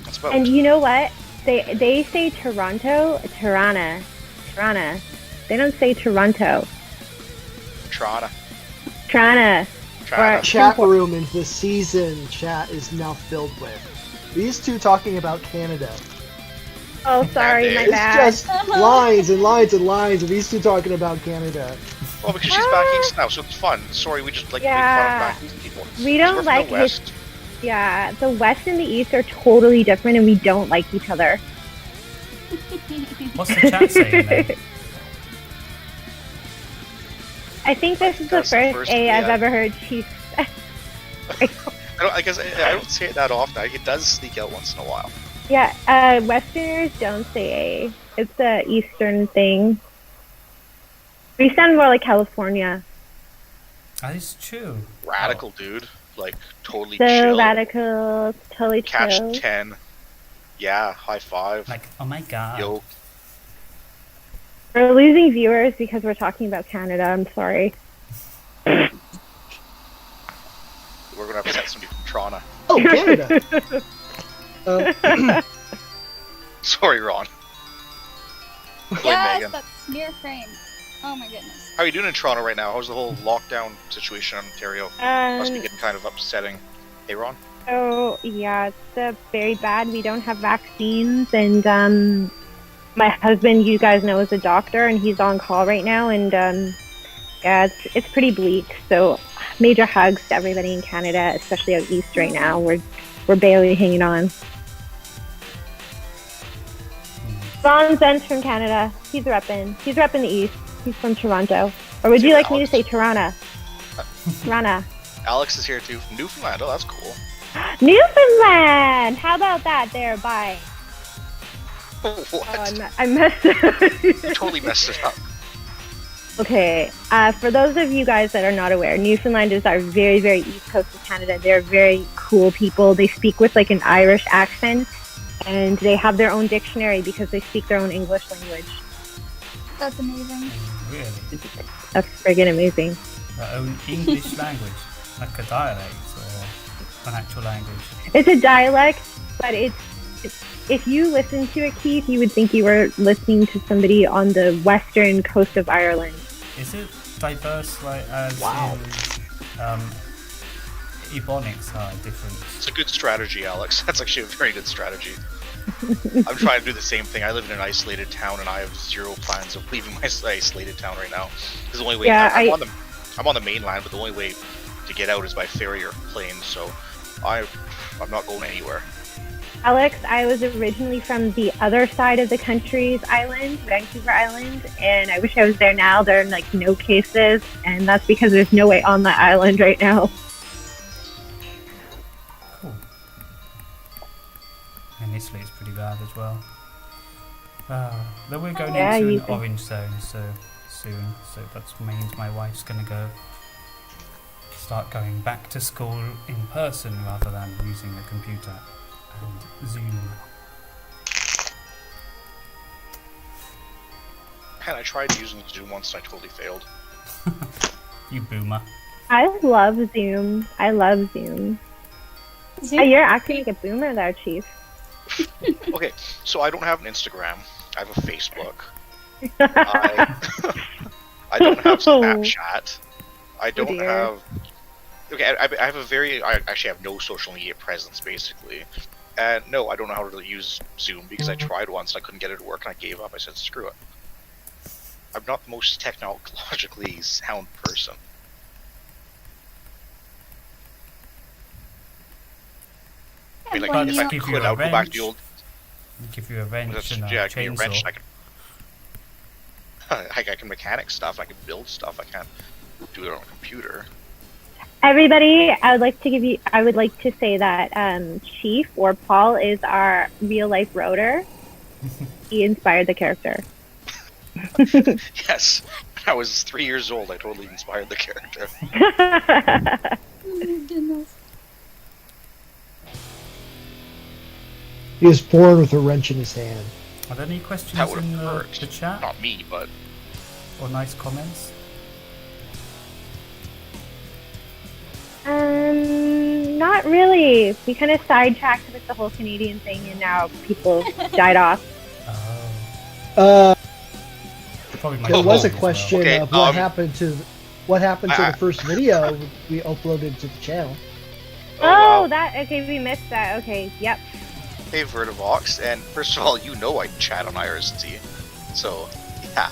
That's about. And you know what? They say Toronto, Tirana. They don't say Toronto. Trana. Trana. Trana. Chat room in the season chat is now filled with these two talking about Canada. Oh, sorry, my It's bad. just lines and lines and lines of these two talking about Canada. Well, because she's back east now, so it's fun. Sorry, we just like Yeah. make fun of back east people. We don't We're from like the west. Yeah, the West and the East are totally different, and we don't like each other. What's the chat saying then? I think this is the That's the first first- A I've yeah. ever heard Chief. I guess I don't say it that often. It does sneak out once in a while. Yeah, Westerners don't say A. It's a Eastern thing. We sound more like California. That is true. Radical, dude. Like, totally So chill. radical, totally Catch chill. 10. Yeah, high five. Like, oh my god. Yo. We're losing viewers because we're talking about Canada. I'm sorry. We're gonna upset somebody from Toronto. Oh, Canada! Sorry, Ron. Blame Yes, Megan. that smear frame. Oh my goodness. How are you doing in Toronto right now? How's the whole lockdown situation in Ontario? Must be getting kind of upsetting. Hey, Ron? Oh, yeah, it's very bad. We don't have vaccines, and my husband, you guys know, is a doctor, and he's on call right now, and yeah, it's pretty bleak. So, major hugs to everybody in Canada, especially out east right now. We're barely hanging on. Ron Zent's from Canada. He's repping the east. He's from Toronto. Or would you like me to say Toronto? Toronto. Alex is here too from Newfoundland. Oh, that's cool. Newfoundland! How about that there? Bye. What? Oh, I messed it You totally messed it up. Okay, for those of you guys that are not aware, Newfoundlanders are very, very east coast of Canada. They're very cool people. They speak with like an Irish accent, and they have their own dictionary because they speak their own English language. That's amazing. Really? That's friggin' amazing. Their own English language? Like a dialect or an actual language? It's a dialect, but it's if you listen to it, Keith, you would think you were listening to somebody on the western coast of Ireland. Is it diverse, like as in Ebonics are different? It's a good strategy, Alex. That's actually a very good strategy. I'm trying to do the same thing. I live in an isolated town, and I have zero plans of leaving my isolated town right now. This is the only way. Yeah, I'm on the mainland, but the only way to get out is by ferry or plane. So I'm not going anywhere. Alex, I was originally from the other side of the country's island, Vancouver Island, and I wish I was there now. There are like no cases, and that's because there's no way on the island right now. Cool. And Italy is pretty bad as well. Then we're going into an orange zone soon, so that means my wife's gonna start going back to school in person rather than using a computer and Zoom. Man, I tried using Zoom once and I totally failed. You boomer. I love Zoom. You're acting like a boomer there, Chief. Okay, so I don't have an Instagram. I have a Facebook. I don't have Snapchat. I don't have... Okay, I actually have no social media presence, basically. And no, I don't know how to use Zoom because I tried once and I couldn't get it to work and I gave up. I said, screw it. I'm not the most technologically sound person. I mean, like, if I could, I would go back to the old... Give you a wrench and a give me a wrench chainsaw. and I can mechanic stuff, I can build stuff, I can't do it on a computer. Everybody, I would like to say that Chief or Paul is our real life rotor. He inspired the character. Yes, when I was 3 years old, I totally inspired the character. Oh my goodness. He was born with a wrench in his hand. Are there any questions That would in have hurt. the chat? Not me, but... Or nice comments? Not really. We kind of sidetracked with the whole Canadian thing, and now people died off. Probably my There was a fault as question Okay, of what happened to the first video we uploaded to the channel. Oh, wow. that okay. We missed that. Okay, yep. Hey, Vertivox, and first of all, you know I chat on IRC, so, yeah.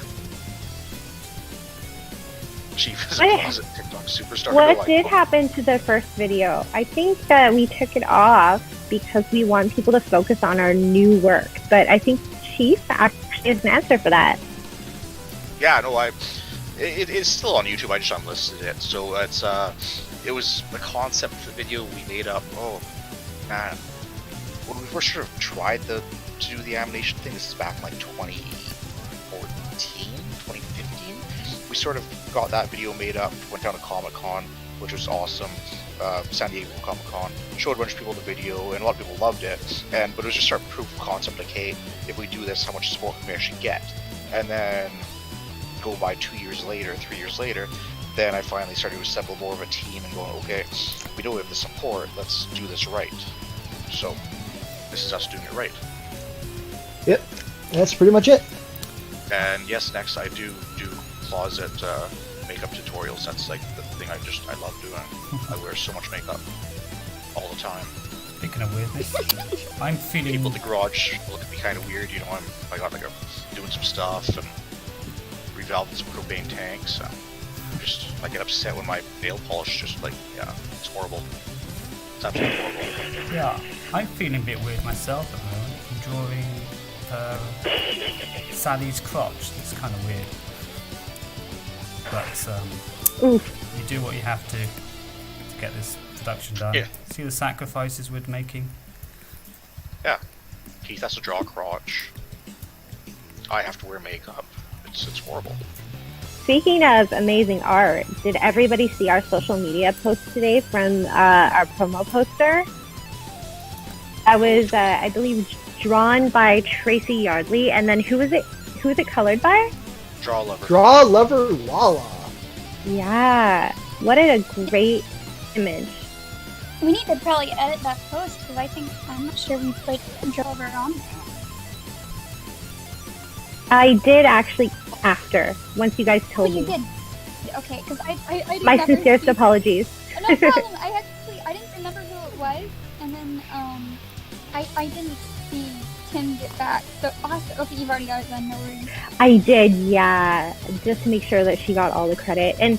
Chief is a closet TikTok superstar. What did happen to the first video? I think that we took it off because we want people to focus on our new work. But I think Chief actually has an answer for that. Yeah, no, it's still on YouTube, I just unlisted it, so it was the concept of the video we made up, oh, man. When we first sort of tried to do the animation thing, this is back in like 2014, 2015, we sort of got that video made up, went down to Comic-Con, which was awesome, San Diego Comic-Con, showed a bunch of people the video, and a lot of people loved it, but it was just our proof of concept, like, hey, if we do this, how much support can we actually get? And then, go by 2 years later, 3 years later, then I finally started to assemble more of a team and going, okay, we know we have the support, let's do this right. So, this is us doing it right. Yep, that's pretty much it. And yes, next I do closet makeup tutorials. That's like the thing I love doing. I wear so much makeup all the time. Speaking of weirdness, I'm feeling... People at the garage look at me kind of weird, you know, I got like doing some stuff and revalving some propane tanks. I get upset when my nail polish just like, yeah, it's horrible. It's absolutely horrible. Yeah, I'm feeling a bit weird myself at the moment. I'm drawing Sally's crotch. It's kind of weird. But you do what you have to get this production done. Yeah. See the sacrifices we're making? Yeah. Keith has to draw a crotch. I have to wear makeup. It's horrible. Speaking of amazing art, did everybody see our social media post today from our promo poster? That was, I believe, drawn by Tracy Yardley, and then who was it colored by? Draw Lover. Draw Lover Lala. Yeah, what a great image. We need to probably edit that post because I'm not sure we put Drover on there. I did actually after, once you guys told You me. did. Okay, because I didn't My never sincerest see- apologies. No problem. I didn't remember who it was, and then I didn't see Tim get back. So okay, you've already got it then. No worries. I did, yeah, just to make sure that she got all the credit. And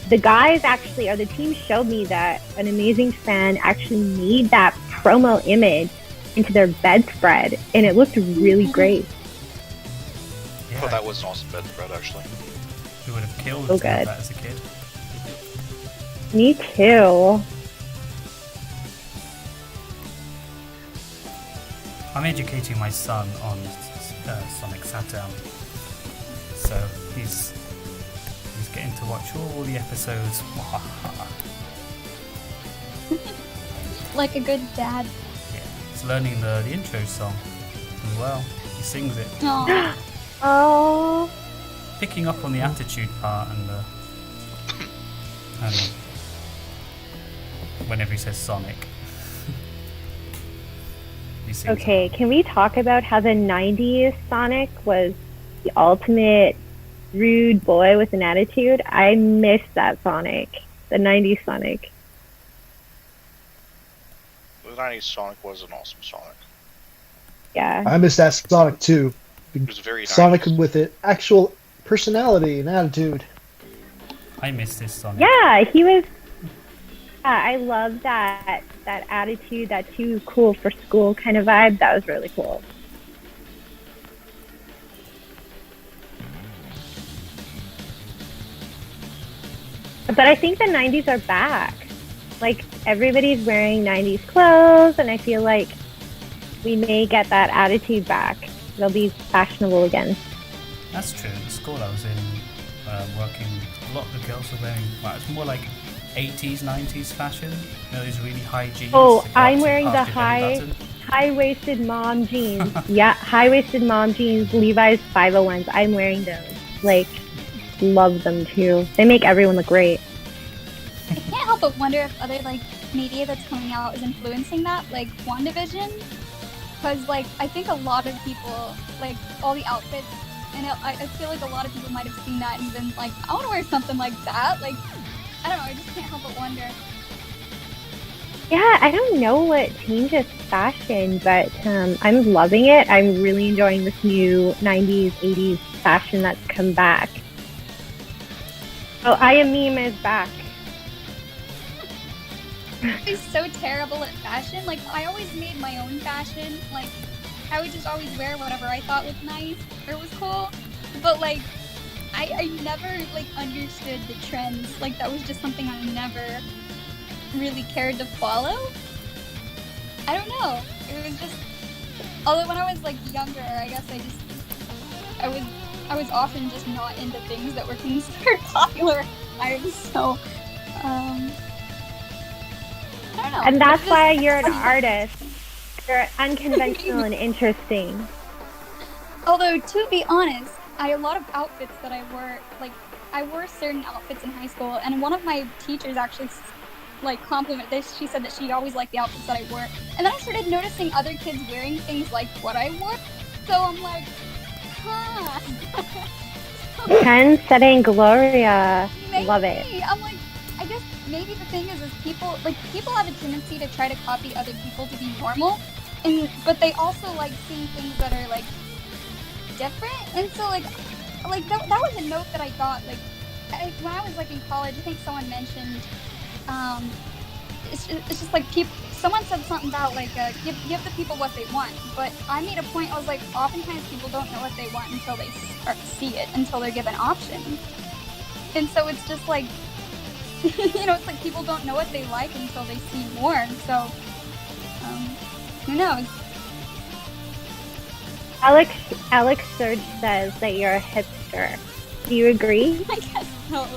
the guys actually, or the team showed me that an amazing fan actually made that promo image into their bedspread, and it looked really great. Oh, that was an awesome bedspread, actually. Who would have killed So that good. as a kid? Me too. I'm educating my son on Sonic Satam, so he's getting to watch all the episodes. Like a good dad. Yeah, he's learning the intro song as well. He sings it, Aw. Oh, picking up on the attitude part and whenever he says Sonic. He sings okay. it. Can we talk about how the 90s Sonic was the ultimate rude boy with an attitude? I miss that Sonic. The 90s Sonic. The 90s Sonic was an awesome Sonic. Yeah. I miss that Sonic too. It was very Sonic 90s. with it actual personality and attitude. I miss this Sonic. Yeah, he was. I love that attitude, that too cool for school kind of vibe. That was really cool. But I think the 90s are back. Like, everybody's wearing 90s clothes, and I feel like we may get that attitude back. They'll be fashionable again. That's true. At the school I was in, working, a lot of the girls were wearing, well, it's more like 80s, 90s fashion. You know, those really high jeans. Oh, that go I'm up to wearing the past your belly button. high-waisted mom jeans. Yeah, high-waisted mom jeans, Levi's 501s. I'm wearing those. Like, love them too. They make everyone look great. I can't help but wonder if other like media that's coming out is influencing that, like WandaVision. Because like I think a lot of people like all the outfits, and I feel like a lot of people might have seen that and been like, I want to wear something like that. Like I don't know, I just can't help but wonder. Yeah, I don't know what changes fashion, but I'm loving it. I'm really enjoying this new 90s, 80s fashion that's come back. Oh, I Am Meme is back. I'm so terrible at fashion. Like I always made my own fashion. Like I would just always wear whatever I thought was nice or was cool. But like I never like understood the trends. Like that was just something I never really cared to follow. I don't know. It was just although when I was like younger, I guess I was often just not into things that were considered popular. I was so I don't know. And that's It's why just- you're an artist. You're unconventional and interesting. Although, to be honest, I had a lot of outfits that I wore. Like, I wore certain outfits in high school, and one of my teachers actually, like, complimented this. She said that she always liked the outfits that I wore. And then I started noticing other kids wearing things like what I wore. So I'm like, huh. Trend-setting Gloria. Maybe. Love it. I'm like, I guess maybe the thing is people have a tendency to try to copy other people to be normal, but they also like seeing things that are like different. And so like that was a note that I got like when I was like in college. I think someone mentioned it's just like someone said something about like give the people what they want, but I made a point. I was like, oftentimes people don't know what they want until they see it, until they're given options. And so it's just like you know, it's like people don't know what they like until they see more. So who knows? Alex Surge says that you're a hipster. Do you agree? I guess so.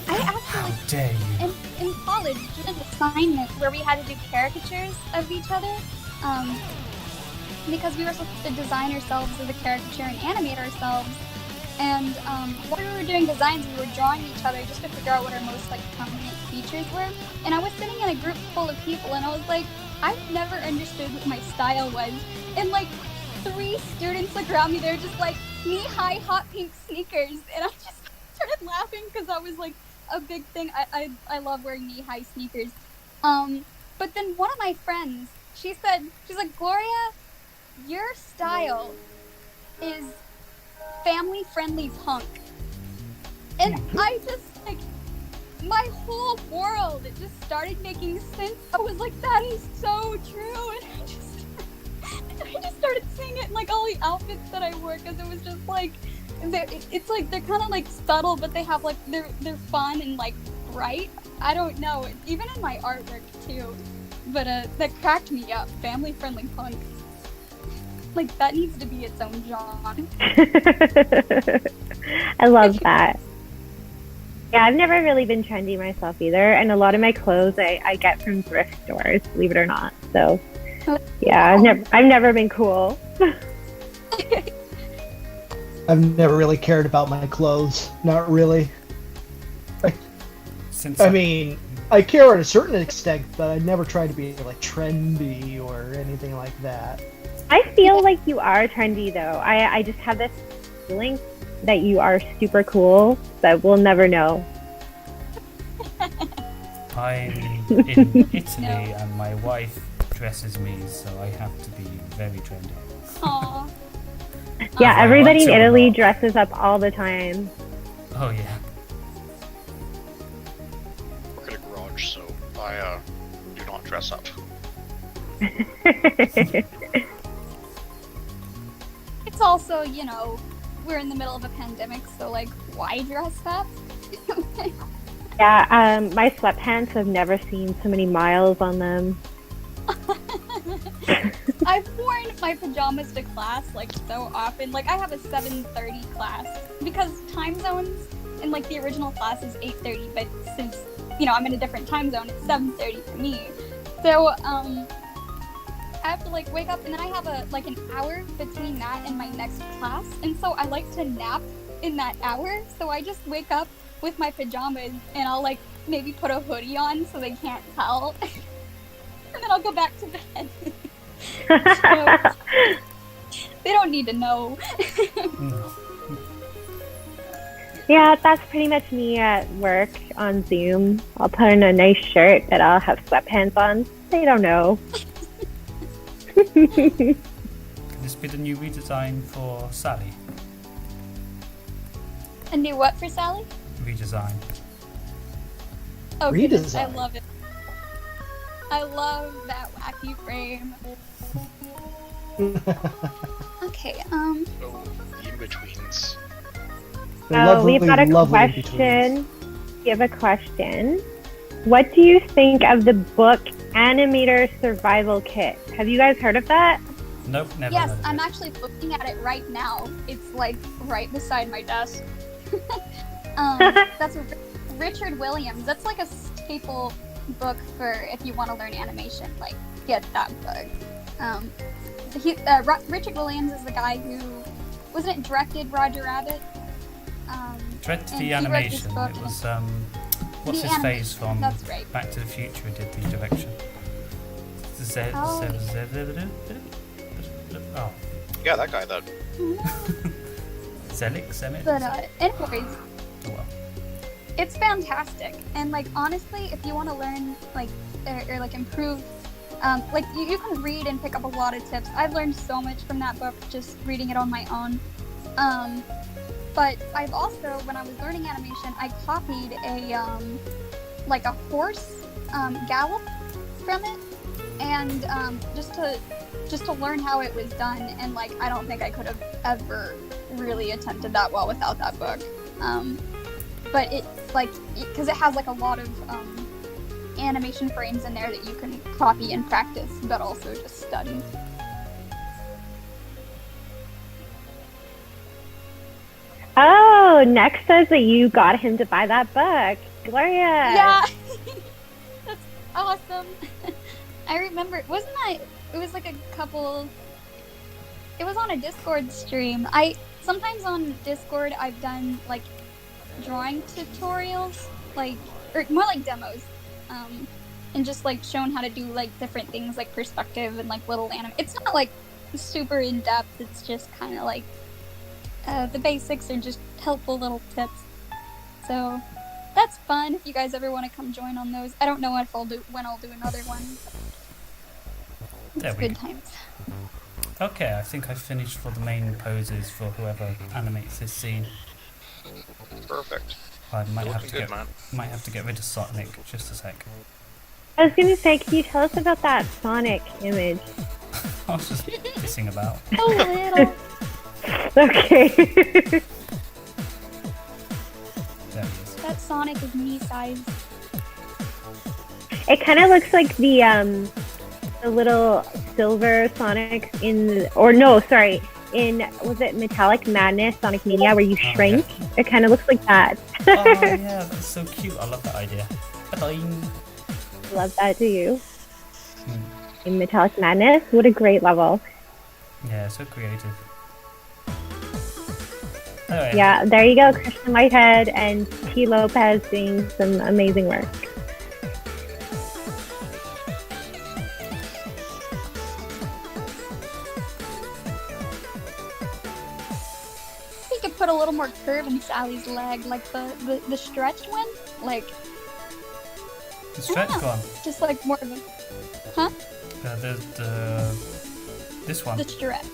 I actually, How dare you? in college, did an assignment where we had to do caricatures of each other, because we were supposed to design ourselves as a caricature and animate ourselves. And while we were doing designs, we were drawing each other just to figure out what our most like prominent features were. And I was sitting in a group full of people, and I was like, I've never understood what my style was. And like 3 students like around me, they were just like knee-high hot pink sneakers, and I just started laughing because that was like a big thing. I love wearing knee-high sneakers. But then one of my friends, she's like, Gloria, your style is family-friendly punk. And I just, like, my whole world, it just started making sense. I was like, that is so true. And I just started seeing it in, like, all the outfits that I wore, because it was just, like, it's like, they're kind of, like, subtle, but they have, like, they're fun and, like, bright. I don't know, even in my artwork, too. But, that cracked me up, family-friendly punk. Like, that needs to be its own genre. I love that. Yeah, I've never really been trendy myself either, and a lot of my clothes I get from thrift stores, believe it or not. So, yeah, I've never been cool. I've never really cared about my clothes. Not really. I mean, I care at a certain extent, but I never try to be like trendy or anything like that. I feel like you are trendy, though. I just have this feeling that you are super cool, but we'll never know. I'm in Italy and my wife dresses me, so I have to be very trendy. Aww. Yeah, everybody in Italy dresses up all the time. Oh, yeah. I work at a garage, so I do not dress up. It's also, you know, we're in the middle of a pandemic, so, like, why dress up? Yeah, my sweatpants have never seen so many miles on them. I've worn my pajamas to class, like, so often. Like, I have a 7:30 class, because time zones in, like, the original class is 8:30, but since, you know, I'm in a different time zone, it's 7:30 for me. So, I have to, like, wake up, and then I have like an hour between that and my next class, and so I like to nap in that hour, so I just wake up with my pajamas, and I'll, like, maybe put a hoodie on so they can't tell, and then I'll go back to bed. So, they don't need to know. Yeah, that's pretty much me at work on Zoom. I'll put on a nice shirt that I'll have sweatpants on. They don't know. Can this be the new redesign for Sally? A new what for Sally? Redesign. Oh, goodness, I Redesign. love it. I love that wacky frame. Okay, Oh, the in-betweens. Oh, we've got a question. We have a question. What do you think of the book Animator Survival Kit? Have you guys heard of that? Nope, never. yes, heard of I'm it. actually looking at it right now. It's, like, right beside my desk. That's Richard Williams. That's, like, a staple book for if you want to learn animation. Like, get that book. Richard Williams is the guy who, wasn't it directed Roger Rabbit? Directed and the he wrote this animation. book, It was what's The his face animation, from that's right. Back to the Future who did the direction. Oh, Yeah, that guy, that. Zelik, Zemit. But anyways, Oh, well. it's fantastic. And, like, honestly, if you want to learn, like, or like improve, like, you can read and pick up a lot of tips. I've learned so much from that book just reading it on my own. But I've also, when I was learning animation, I copied a like a horse gallop from it, and just to learn how it was done. And, like, I don't think I could have ever really attempted that well without that book. But it, like, because it has, like, a lot of animation frames in there that you can copy and practice, but also just study. Oh, Next says that you got him to buy that book. Gloria! Yeah! That's awesome! I remember, it was like a couple, it was on a Discord stream. I sometimes on Discord I've done like drawing tutorials, like or more like demos, and just like shown how to do like different things like perspective and like little anime. It's not like super in depth. It's just kind of like the basics are just helpful little tips. So that's fun if you guys ever want to come join on those. I don't know if when I'll do another one. It's good times. Okay, I think I finished for the main poses for whoever animates this scene. Perfect. I might You're have looking to good, man. might have to get rid of Sonic just a sec. I was gonna say, can you tell us about that Sonic image? I was just pissing about. A little. Okay. There he is. That Sonic is me size. It kind of looks like the little silver Sonic in was it Metallic Madness Sonic Mania where you shrink? Okay. It kind of looks like that. Oh yeah, that's so cute. I love that idea. Ba-ding. Love that, do you? In Metallic Madness, what a great level. Yeah, so creative. Anyway, Yeah, there you go, Christian Whitehead and T. Lopez doing some amazing work. You could put a little more curve in Sally's leg, like the stretched one, like the stretch one. just like more of a, huh? This one. The stretch,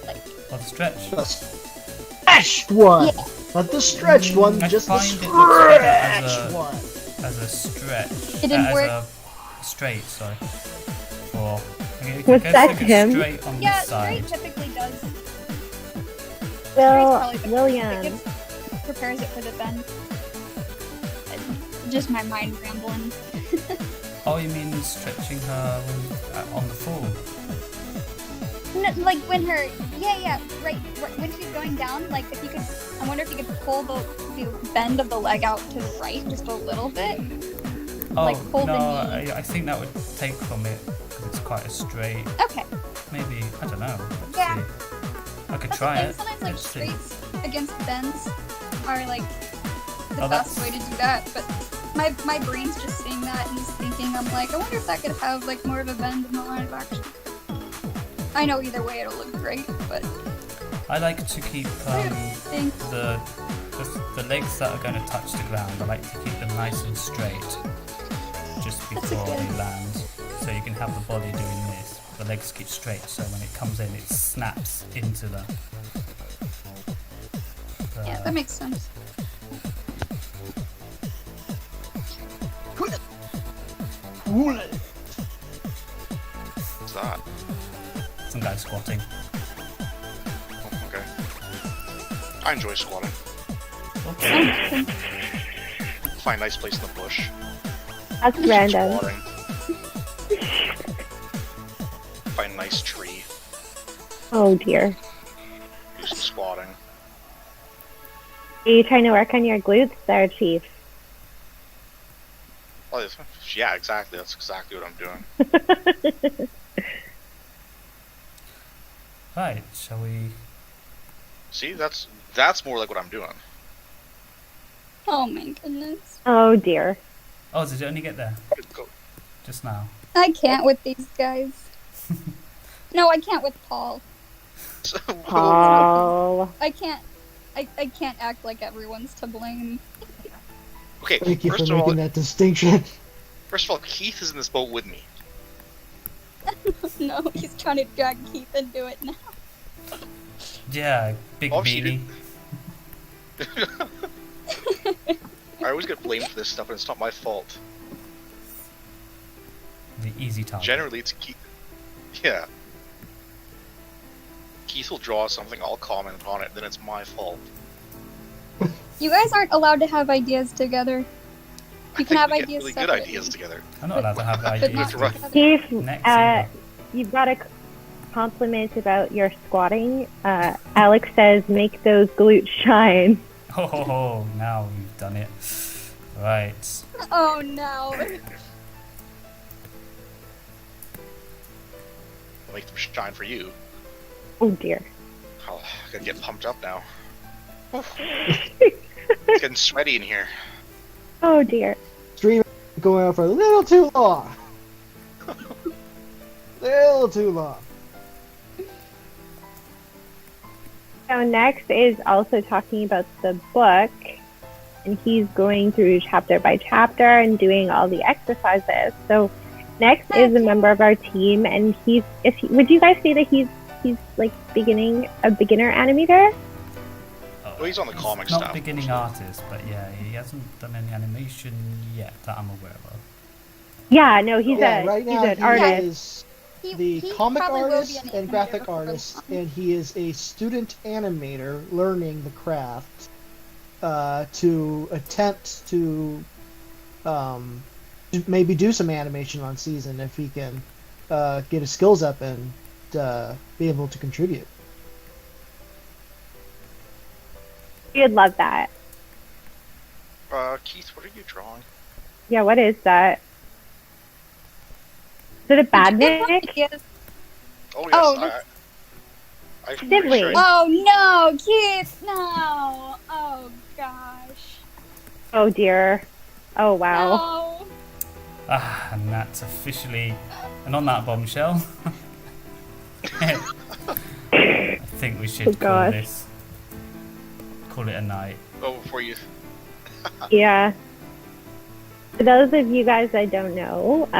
like Oh, the stretch. The stretched one! Yeah. Not the stretched one, I just the find it looks better stretched one. as a stretch. It didn't as work. a straight, sorry. Or okay, What's I guess that, like a Tim? straight on yeah, this side. straight typically does. William. It prepares it for the bend. Just my mind rambling. Oh, you mean stretching her when, on the fall? No, like when her, right, when she's going down, like if you could, I wonder if you could pull the bend of the leg out to the right just a little bit. Oh, Like, pull the no, knee. I think that would take from it because it's quite a straight. Okay. Maybe, I don't know. Let's Yeah. see. I could That's try the thing. it. Sometimes like Let's see. straights against bends are like the Oh, best that's- way to do that. But my brain's just seeing that and just thinking, I'm like, I wonder if that could have like more of a bend in the line of action. I know either way it'll look great, but I like to keep think the legs that are going to touch the ground. I like to keep them nice and straight just before good. they land, so you can have the body doing this. The legs keep straight, so when it comes in, it snaps into the. yeah, that makes sense. What's that? Some guy squatting. Oh, okay. I enjoy squatting. Okay. Find a nice place in the bush. That's random. Squatting. Find a nice tree. Oh dear. Do some squatting. Are you trying to work on your glutes there, Chief? Well, yeah, exactly. That's exactly what I'm doing. Right, shall we? See, that's more like what I'm doing. Oh my goodness. Oh dear. Oh, did it only get there Go. just now? I can't with these guys. No, I can't with Paul. Oh. I can't act like everyone's to blame. Okay, Thank you for first of all, making that distinction. Keith is in this boat with me. No, he's trying to drag Keith into it now. Yeah, big Oh, she beanie. I always get blamed for this stuff, and it's not my fault. The easy target. Generally, it's Keith. Yeah. Keith will draw something, I'll comment on it, then it's my fault. You guys aren't allowed to have ideas together. You can have we get ideas really separately. good ideas together. I'm not allowed to have But ideas. not to run. together. Chief, Next, either. you've got a compliment about your squatting. Alex says, make those glutes shine. Ho ho ho! Now we've done it. Right. Oh no. I'll make them shine for you. Oh dear. Oh, I gotta get pumped up now. It's getting sweaty in here. Oh dear. Stream going on for a little too long. Little too long. So next is also talking about the book, and he's going through chapter by chapter and doing all the exercises. So next is a member of our team, and would you guys say that he's like a beginner animator? Well, he's on the comic not stuff. beginning artist, but yeah, he hasn't done any animation yet that I'm aware of. Yeah, no, he's right now an he artist. is the comic probably will be artist an and animator graphic before artist, long. and he is a student animator learning the craft to attempt to maybe do some animation on season if he can get his skills up and be able to contribute. You'd love that. Keith, what are you drawing? Yeah, what is that? Is it a badnik? Yes. Oh, yes, Oh, I'm Sibling. pretty sure Oh no, Keith, no. Oh gosh. Oh dear. Oh wow. No. And that's officially, and on that bombshell, I think we should call it a night. Oh, before you... Yeah. For those of you guys that don't know,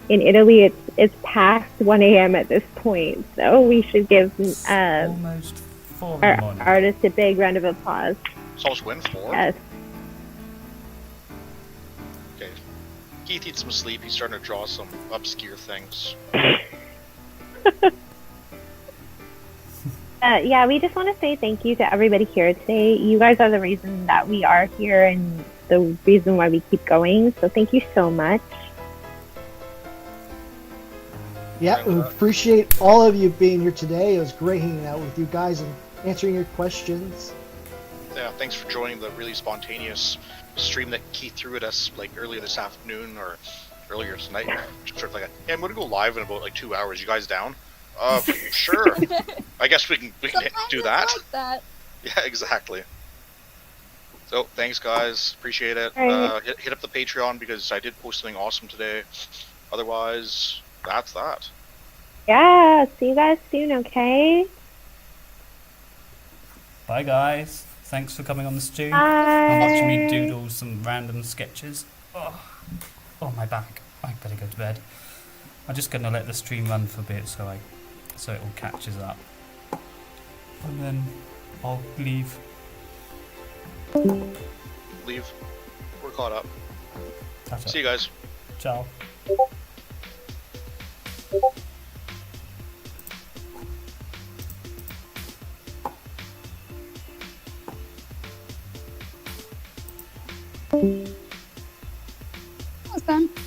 in Italy it's past 1 a.m. at this point, so we should give Almost 4 in the our morning. artist a big round of applause. It's almost win 4? Yes. Okay. Keith needs some sleep. He's starting to draw some obscure things. Yeah, we just want to say thank you to everybody here today. You guys are the reason that we are here and the reason why we keep going. So thank you so much. Yeah, we appreciate all of you being here today. It was great hanging out with you guys and answering your questions. Yeah, thanks for joining the really spontaneous stream that Keith threw at us like earlier this afternoon or earlier tonight. Just sort of like, hey, I'm gonna go live in about like 2 hours. You guys down? Sure. I guess we can Sometimes do it's that. like that. Yeah, exactly. So thanks, guys. Appreciate it. Right. Hit up the Patreon because I did post something awesome today. Otherwise, that's that. Yeah, see you guys soon, okay? Bye guys. Thanks for coming on the stream. Bye. And watching me doodle some random sketches. Oh, my back. I better go to bed. I'm just gonna let the stream run for a bit so it all catches up. And then I'll leave. Leave. We're caught up. That's See it. you guys. Ciao. Bye.